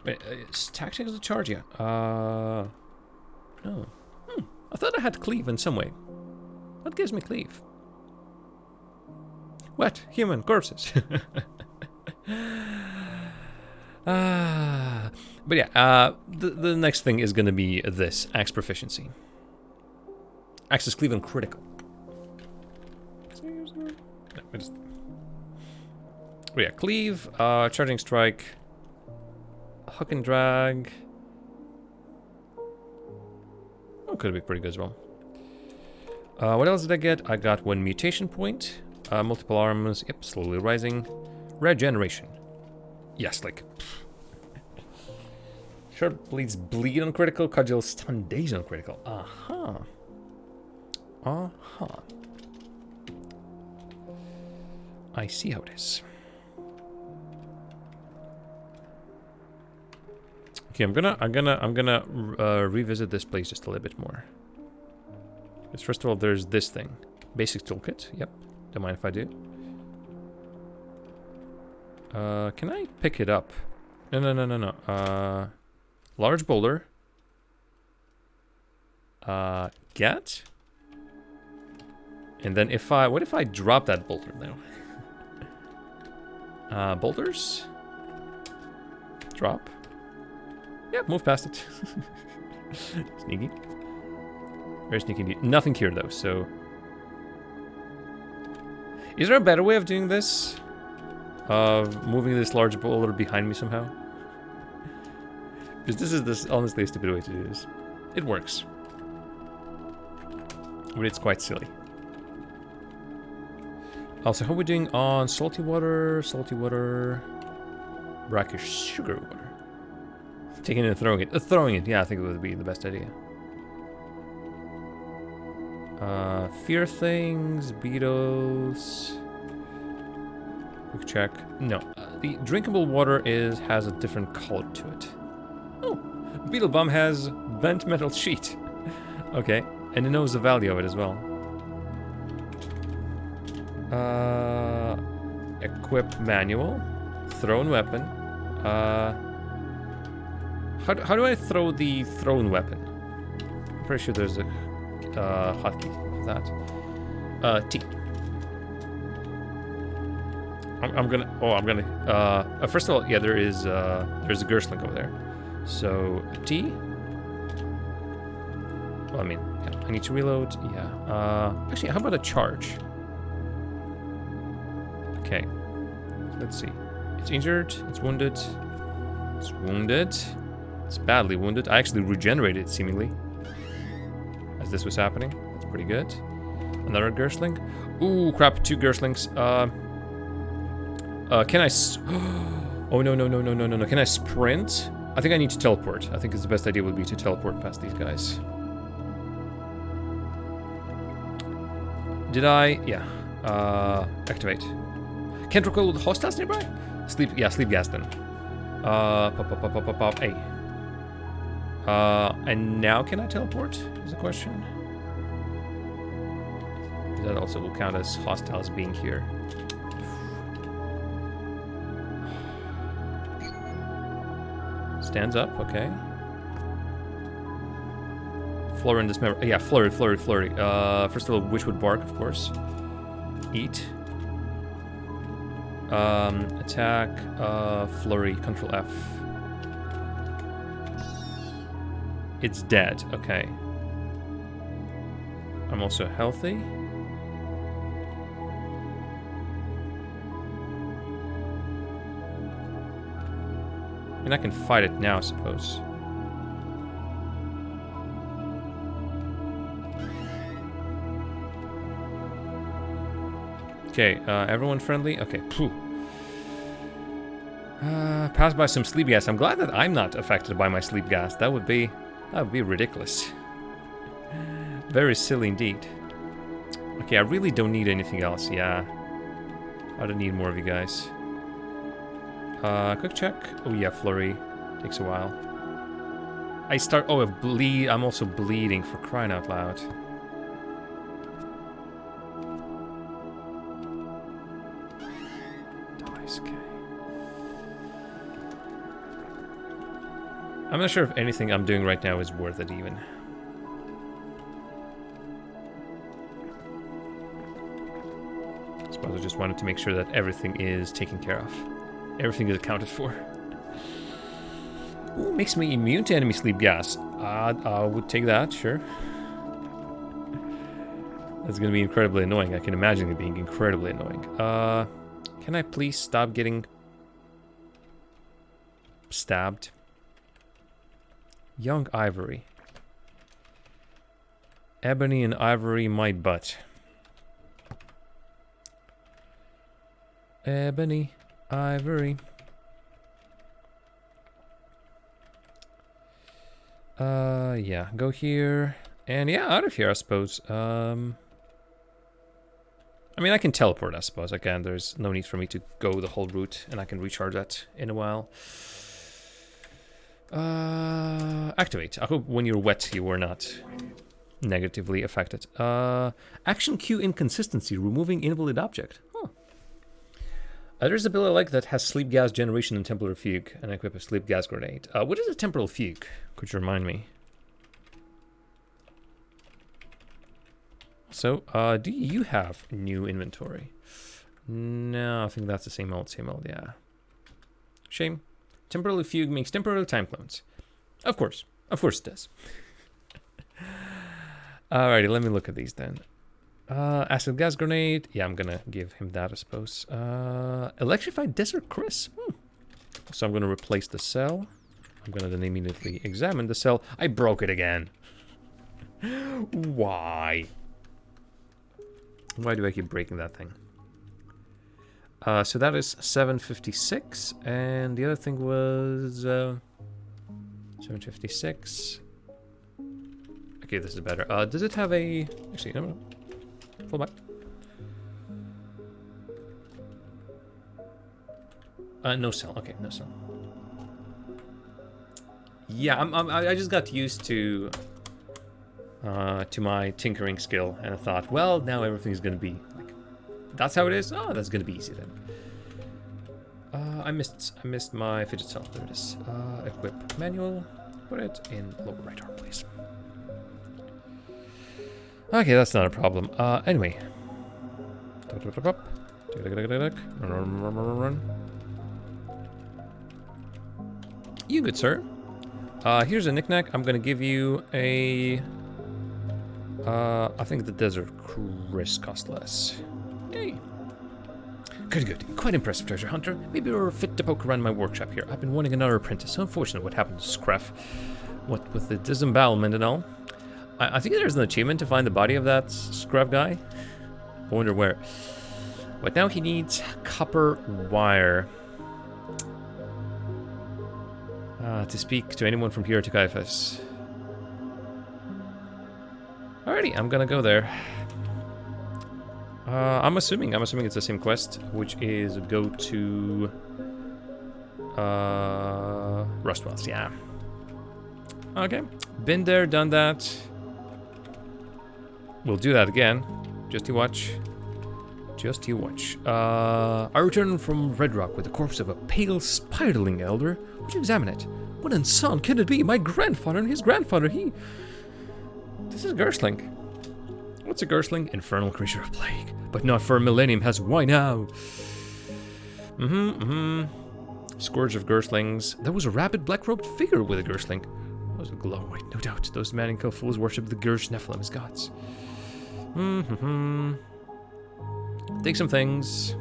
Wait, tactics the charge, yeah. No. I thought I had cleave in some way. What gives me cleave? What? Human corpses. But yeah, the next thing is going to be this, axe proficiency. Axis cleave and critical. But yeah, cleave, charging strike, hook and drag. Oh, could be pretty good as well. What else did I get? I got one mutation point, multiple arms, yep, slowly rising. Regeneration. Yes, like... Short bleeds bleed on critical, cudgel stun daze on critical. I see how it is. Okay, I'm gonna revisit this place just a little bit more. Because first of all, there's this thing, basic toolkit. Yep, don't mind if I do. Can I pick it up? No. Large boulder. Get. And then if I... What if I drop that boulder now? Boulders? Drop. Yeah, move past it. Sneaky. Very sneaky indeed. Nothing here though, so... Is there a better way of doing this? Moving this large boulder behind me somehow? Because this is honestly a stupid way to do this. It works. But it's quite silly. Also, how are we doing on salty water, brackish sugar water? Taking it and throwing it. Throwing it, yeah, I think it would be the best idea. Fear things, beetles. Quick check. No, the drinkable water has a different color to it. Oh, Beetle Bomb has bent metal sheet. Okay, and it knows the value of it as well. Equip manual, thrown weapon. How do I throw the thrown weapon? I'm pretty sure there's a hotkey for that. T. I'm gonna. First of all, yeah, there's a Gerstlink over there. So T. Well, I mean, yeah, I need to reload. Yeah. Actually, how about a charge? Okay. Let's see. It's injured. It's wounded. It's wounded. It's badly wounded. I actually regenerated seemingly as this was happening. That's pretty good. Another Gerstlink. Ooh, crap! 2 Gerstlings. Can I? Oh no! Can I sprint? I think I need to teleport. I think the best idea would be to teleport past these guys. Did I? Yeah. Activate. Can't recall the hostiles nearby? Sleep gas then. Pop. Hey. And now can I teleport? Is the question. That also will count as hostiles being here. Stands up, okay. Flurry and dismember. Yeah, flurry. First of all, Witchwood Bark, of course. Eat. Attack, flurry, Control F. It's dead, okay. I'm also healthy. And I can fight it now, I suppose. Okay, everyone friendly? Okay, phew. Passed by some sleep gas. I'm glad that I'm not affected by my sleep gas. That would be ridiculous. Very silly indeed. Okay, I really don't need anything else, yeah. I don't need more of you guys. Quick check. Oh yeah, flurry. Takes a while. I'm also bleeding, for crying out loud. Dice, okay. I'm not sure if anything I'm doing right now is worth it even. I suppose I just wanted to make sure that everything is taken care of. Everything is accounted for. Ooh, makes me immune to enemy sleep gas. I would take that, sure. That's gonna be incredibly annoying. I can imagine it being incredibly annoying. Can I please stop getting stabbed? Young ivory. Ebony and ivory, my butt. Ebony, ivory. Yeah, go here. And yeah, out of here, I suppose. I mean, I can teleport, I suppose. Again, there's no need for me to go the whole route, and I can recharge that in a while. Activate. I hope when you're wet, you were not negatively affected. Action queue inconsistency, removing invalid object. Huh. There's a ability I like that has sleep gas generation and temporal fugue, and I equip a sleep gas grenade. What is a temporal fugue? Could you remind me? So, do you have new inventory? No, I think that's the same old, yeah. Shame. Temporarily fugue makes temporary time clones. Of course it does. Alrighty, let me look at these then. Acid gas grenade. Yeah, I'm gonna give him that, I suppose. Electrified desert Chris. So I'm gonna replace the cell. I'm gonna then immediately examine the cell. I broke it again. Why? Why do I keep breaking that thing? So that is 756, and the other thing was 756. Okay, this is better. Does it have a... Actually, no. Fall back. No cell. Okay, no cell. Yeah, I just got used to my tinkering skill, and I thought, well, now everything's gonna be like, that's how it is. Oh, that's gonna be easy then. I missed my fidget cell. There it is. Equip manual. Put it in lower right arm, please. Okay, that's not a problem. Anyway. Run. You good, sir. Here's a knickknack. I'm gonna give you a... I think the Desert Chris cost less. Yay. Good. Quite impressive, treasure hunter. Maybe you're fit to poke around my workshop here. I've been wanting another apprentice. So unfortunate what happened to Scruff. What with the disembowelment and all. I think there's an achievement to find the body of that Scruff guy. I wonder where. But now he needs copper wire. To speak to anyone from here to Caiaphas. Alrighty, I'm gonna go there. I'm assuming it's the same quest, which is go to Rustwells, yeah. Okay, been there, done that. We'll do that again. Just you watch. I returned from Red Rock with the corpse of a pale spiderling elder. Would you examine it? What in son can it be? My grandfather and his grandfather, This is Gersling. What's a Gersling? Infernal creature of plague. But not for a millennium has why now? Scourge of Gerslings. There was a rabid black-robed figure with a Gersling. It was a glow white, no doubt. Those Manico fools worship the Gersh Nephilim as gods. Take some things.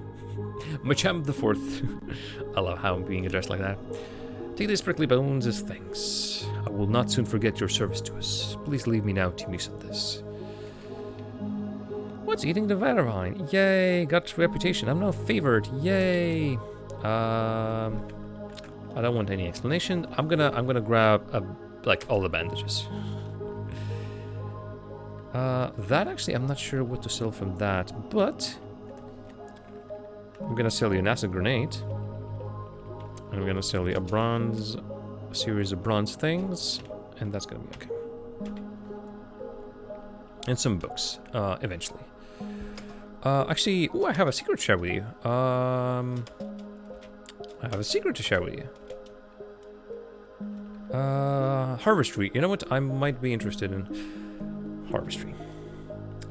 Machamp the Fourth. I love how I'm being addressed like that. Take these prickly bones as thanks. I will not soon forget your service to us. Please leave me now to muse on this. What's eating the Varavine? Yay, got reputation. I'm now favored. Yay. I don't want any explanation. I'm gonna grab like all the bandages. That actually, I'm not sure what to sell from that, but I'm gonna sell you an acid grenade. I'm gonna sell you a series of bronze things, and that's gonna be okay. And some books, eventually. Actually, I have a secret to share with you. Harvestry. You know what? I might be interested in Harvestry.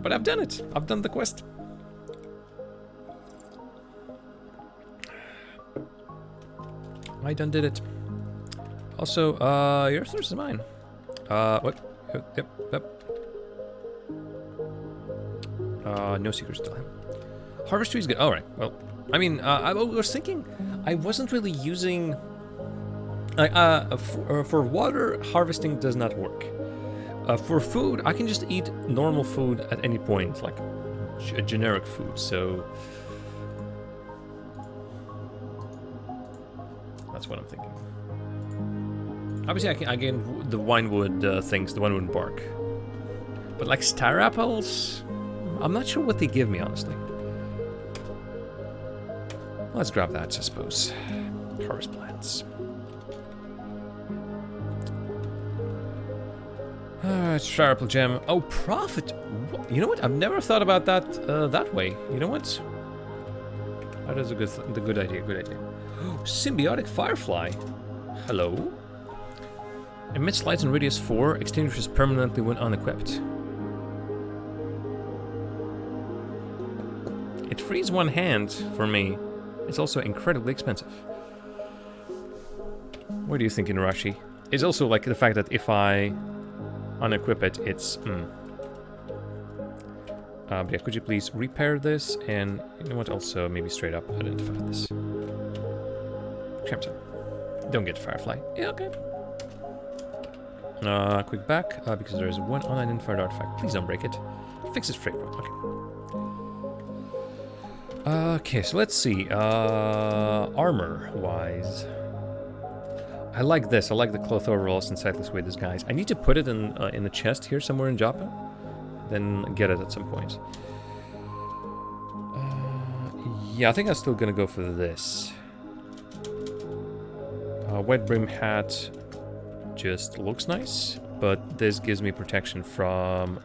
But I've done it. I've done the quest. I done did it. Also, your thirst is mine. What? Yep. No secrets to him. Harvestry is good. All right. Well, I mean, I was thinking, I wasn't really using. For water, harvesting does not work. For food, I can just eat normal food at any point, like generic food. So that's what I'm thinking. Obviously, I gain the winewood things, the winewood bark. But like star apples, I'm not sure what they give me, honestly. Let's grab that, I suppose. Harvest plants. Star apple gem. Oh, profit. You know what? I've never thought about that that way. You know what? That is a good idea. Good idea. Oh, symbiotic firefly. Hello. Emits light in radius 4. Extinguishes permanently when unequipped. it frees one hand for me. It's also incredibly expensive. What do you think, Inarashi? It's also like the fact that if I unequip it, it's... but yeah, could you please repair this? And you know what, also maybe straight up identify this. Crimson. Don't get Firefly. Yeah, okay. Quick back, because there is one unidentified artifact. Please don't break it. Fix it straight. Okay. Okay, so let's see. Armor-wise. I like this. I like the cloth overalls and sightless weight disguise. I need to put it in the chest here somewhere in Joppa. Then get it at some point. Yeah, I think I'm still gonna go for this. Wet brim hat just looks nice, but this gives me protection from...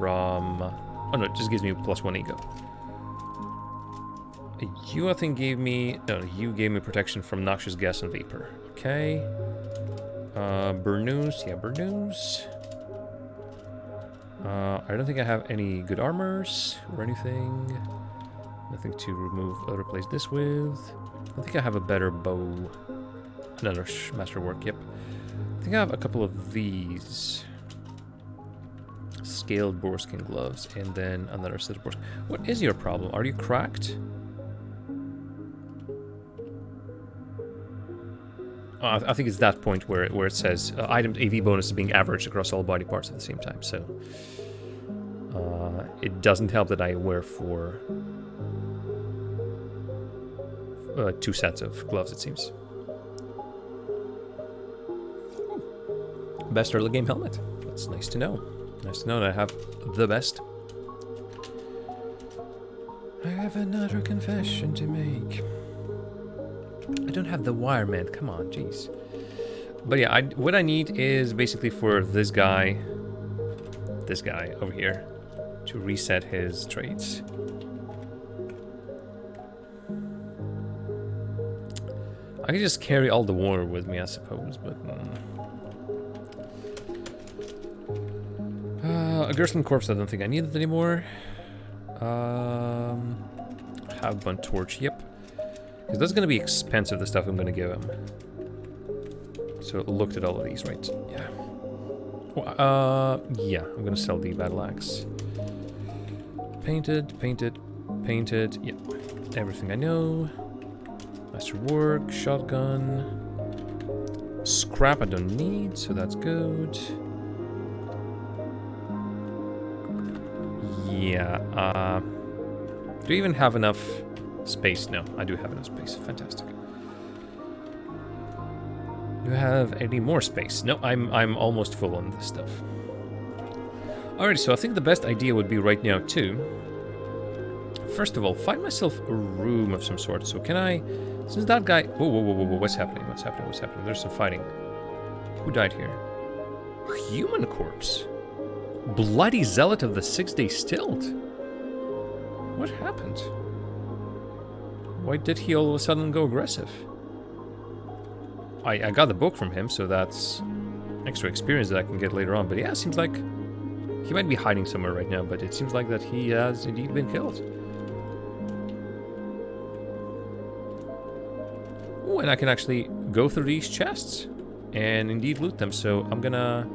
oh no, it just gives me +1 ego. You, I think, gave me... No, you gave me protection from noxious gas and vapor. Okay. Burnous. Yeah, Burnous. I don't think I have any good armors or anything. Nothing to remove or replace this with. I think I have a better bow. Another masterwork, yep. I think I have a couple of these. Scaled boarskin gloves, and then another set of boarskin. What is your problem? Are you cracked? I think it's that point where it says item AV bonus is being averaged across all body parts at the same time, so... it doesn't help that I wear 2 sets of gloves, it seems. Best early game helmet. That's nice to know. Nice to know that I have the best. I have another confession to make. I don't have the wire, man. Come on, jeez. But yeah, what I need is basically for this guy over here, to reset his traits. I can just carry all the water with me, I suppose, but... a Gerstlin corpse, I don't think I need it anymore. Have Blunt Torch, yep. Because that's going to be expensive, the stuff I'm going to give him. So looked at all of these, right? Yeah. Well, yeah, I'm going to sell the Battle Axe. Painted, painted, painted. Yep. Everything I know. Masterwork, shotgun. Scrap I don't need, so that's good. Yeah, do you even have enough space? No, I do have enough space. Fantastic. Do you have any more space? No, I'm almost full on this stuff. Alright, so I think the best idea would be right now to... First of all, find myself a room of some sort. So can I... Since that guy... Whoa, whoa, whoa, whoa, whoa, what's happening? What's happening? What's happening? There's some fighting. Who died here? Human corpse. Bloody zealot of the 6-day stilt. What happened? Why did he all of a sudden go aggressive? I got the book from him, so that's extra experience that I can get later on. But yeah, it seems like he might be hiding somewhere right now, but it seems like that he has indeed been killed. Oh, and I can actually go through these chests and indeed loot them, so I'm gonna...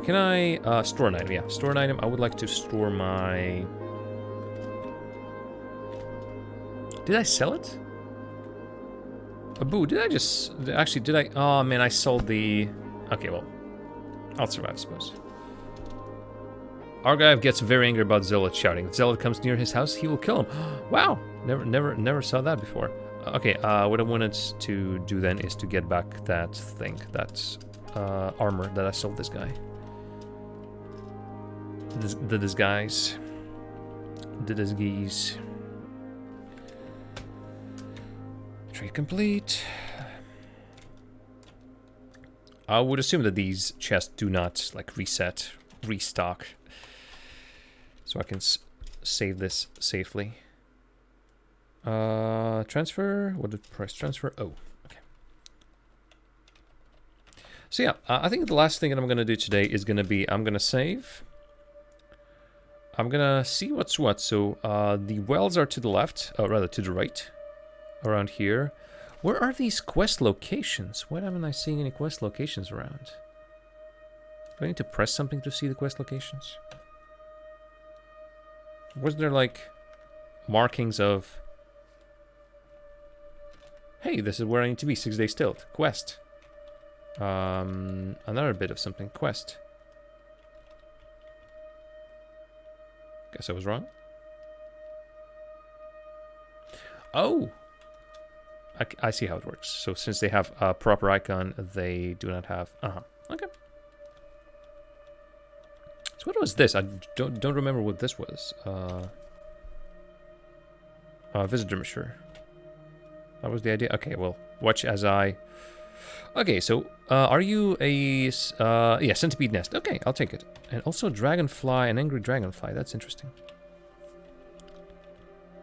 can I store an item? Yeah, store an item. I would like to store my... Did I sell it? Boo, did I just... Actually, did I... Oh, man, I sold the... Okay, well, I'll survive, I suppose. Argive gets very angry about Zealot shouting. If Zealot comes near his house, he will kill him. Wow, never saw that before. Okay, what I wanted to do then is to get back that thing, that armor that I sold this guy. The disguise. The disguise. Trade complete. I would assume that these chests do not, like, restock. So I can save this safely. Transfer? What did price transfer? Oh, okay. So yeah, I think the last thing that I'm going to do today is going to be, I'm going to save. I'm gonna see what's what. So the wells are to the left, rather to the right, around here. Where are these quest locations? Why haven't I seen any quest locations around? Do I need to press something to see the quest locations? Was there like markings of... Hey, this is where I need to be. 6 days tilt. Quest. Another bit of something. Quest. Guess I was wrong. Oh! I see how it works. So since they have a proper icon, they do not have... Okay. So what was this? I don't remember what this was. Visitor Machine. That was the idea? Okay, well, watch as I... Okay, so, are you a... yeah, centipede nest. Okay, I'll take it. And also dragonfly, an angry dragonfly. That's interesting.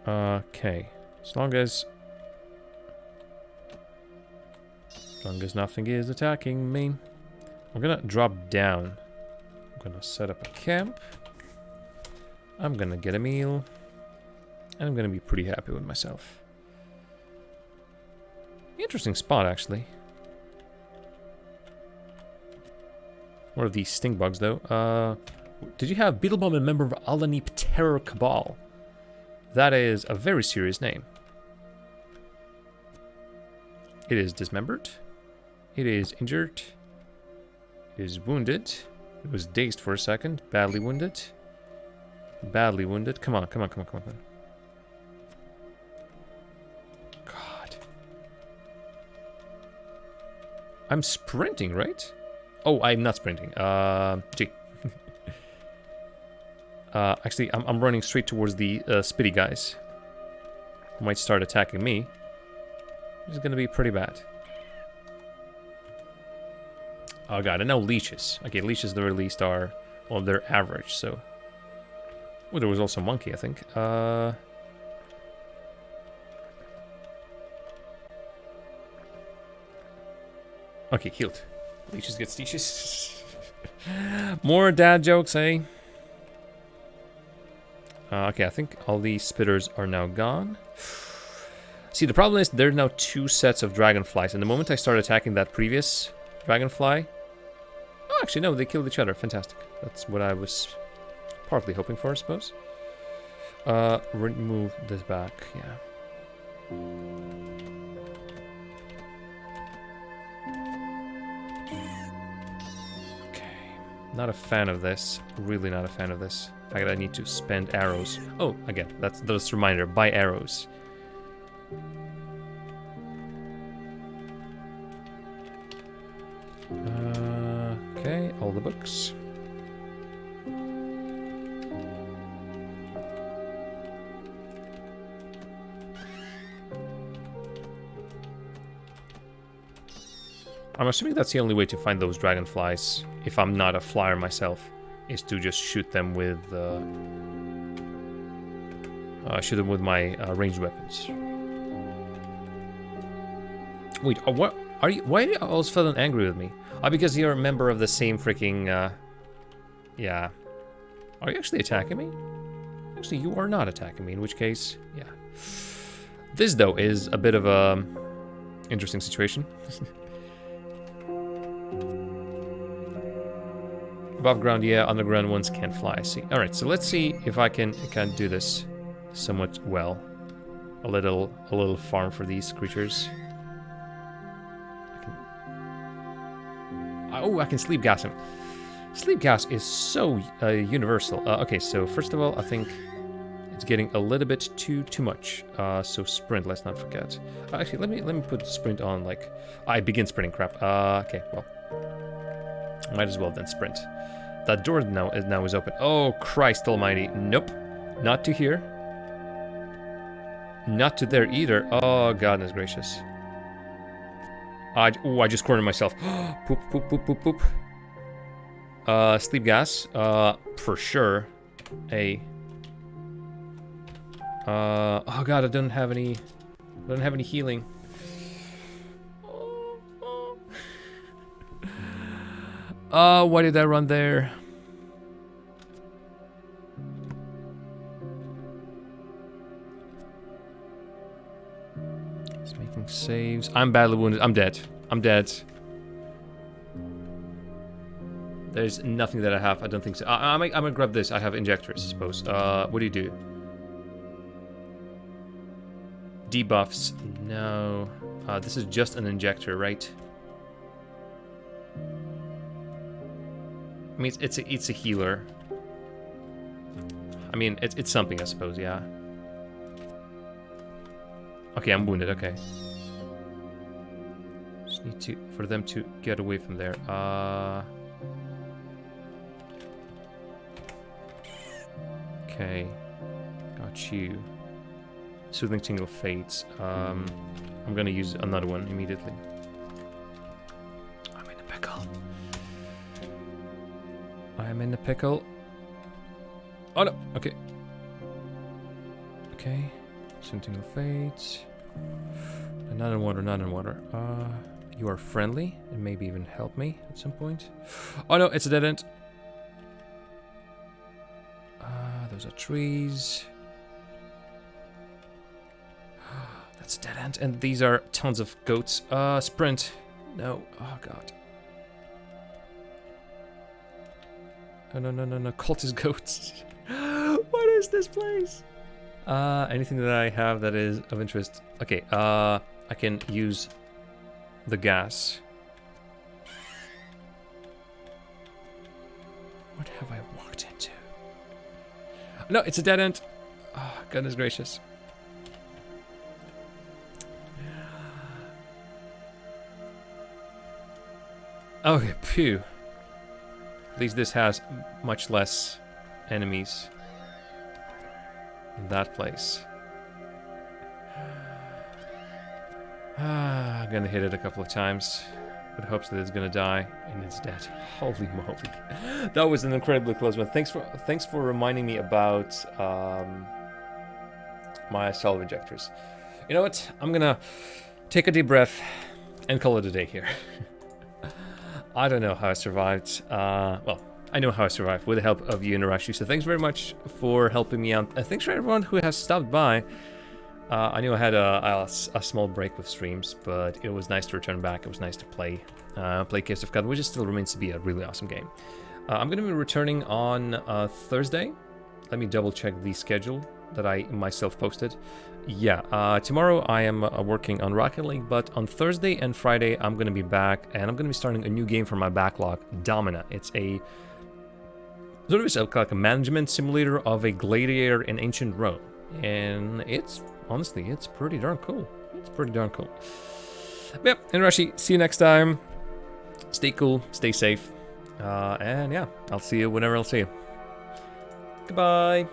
Okay. As long as nothing is attacking me. I'm gonna drop down. I'm gonna set up a camp. I'm gonna get a meal. And I'm gonna be pretty happy with myself. Interesting spot, actually. What are these stink bugs, though? Did you have Beetlebomb, a member of Alaneep Terror Cabal? That is a very serious name. It is dismembered. It is injured. It is wounded. It was dazed for a second. Badly wounded. Badly wounded. Come on, come on, come on, come on. God. I'm sprinting, right? Oh, I'm not sprinting. Gee. Actually, I'm running straight towards the spitty guys. Who might start attacking me. This is gonna be pretty bad. Oh god, and now leeches. Okay, leeches at the very least are... Well, they're average, so... Oh, there was also a monkey, I think. Okay, healed. Leeches get stitches. More dad jokes, eh? Okay, I think all these spitters are now gone. See, the problem is there are now 2 sets of dragonflies, and the moment I start attacking that previous dragonfly... Oh, actually, no, they killed each other. Fantastic. That's what I was partly hoping for, I suppose. Remove this back, yeah. Not a fan of this. Really not a fan of this. In fact, I need to spend arrows. Oh, again, that's a reminder. Buy arrows. Okay, all the books. I'm assuming that's the only way to find those dragonflies, if I'm not a flyer myself, is to just shoot them with my ranged weapons. Wait, what are you? Why are you all of a sudden angry with me? Because you're a member of the same freaking. Yeah. Are you actually attacking me? Actually, you are not attacking me. In which case, yeah. This though is a bit of a interesting situation. Above ground, yeah. Underground ones can't fly. I see. All right, so let's see if I can do this somewhat well. A little farm for these creatures. I can sleep gas him. Sleep gas is so universal. Okay, so first of all, I think it's getting a little bit too much. So sprint, let's not forget. Actually, let me put sprint on. Like, I begin sprinting. Crap. Okay, well, might as well then sprint. That door now is open. Oh Christ Almighty! Nope, not to here. Not to there either. Oh goodness gracious. I just cornered myself. Poop, poop, poop, poop, poop. Sleep gas. For sure. Oh god, I don't have any healing. Why did I run there? Quick saves. I'm badly wounded. I'm dead. I'm dead. There's nothing that I have. I don't think so. I'm gonna grab this. I have injectors, I suppose. What do you do? Debuffs. No. This is just an injector, right? I mean, it's a healer. I mean, it's something, I suppose, yeah. Okay, I'm wounded, okay. Just need for them to get away from there. Okay. Got you. Soothing Tingle fades. I'm gonna use another one immediately. I'm in a pickle. I'm in a pickle. Oh no, okay. Okay. Soothing Tingle fades. Another water. You are friendly and maybe even help me at some point. Oh no, it's a dead end. Those are trees. That's a dead end. And these are tons of goats. Sprint. No. Oh god. No. Cultist goats. What is this place? Anything that I have that is of interest. Okay, I can use the gas. What have I walked into? No, it's a dead end. Oh, goodness gracious. Okay, phew. At least this has much less enemies in that place. I'm gonna hit it a couple of times with hopes that it's gonna die, and it's dead. Holy moly. That was an incredibly close one. Thanks for reminding me about my salve injectors. You know what? I'm gonna take a deep breath and call it a day here. I don't know how I survived. Well, I know how I survived with the help of you, Narashi. So thanks very much for helping me out. Thanks for everyone who has stopped by. I knew I had a small break with streams, but it was nice to return back. It was nice to play Caves of God, which still remains to be a really awesome game. I'm going to be returning on Thursday. Let me double check the schedule that I myself posted. Yeah, tomorrow I am working on Rocket League, but on Thursday and Friday I'm going to be back, and I'm going to be starting a new game from my backlog, Domina. It's a sort of like a management simulator of a gladiator in ancient Rome, and it's honestly, it's pretty darn cool. It's pretty darn cool. But yeah, and Rashi, see you next time. Stay cool, stay safe, and yeah, I'll see you whenever I'll see you. Goodbye.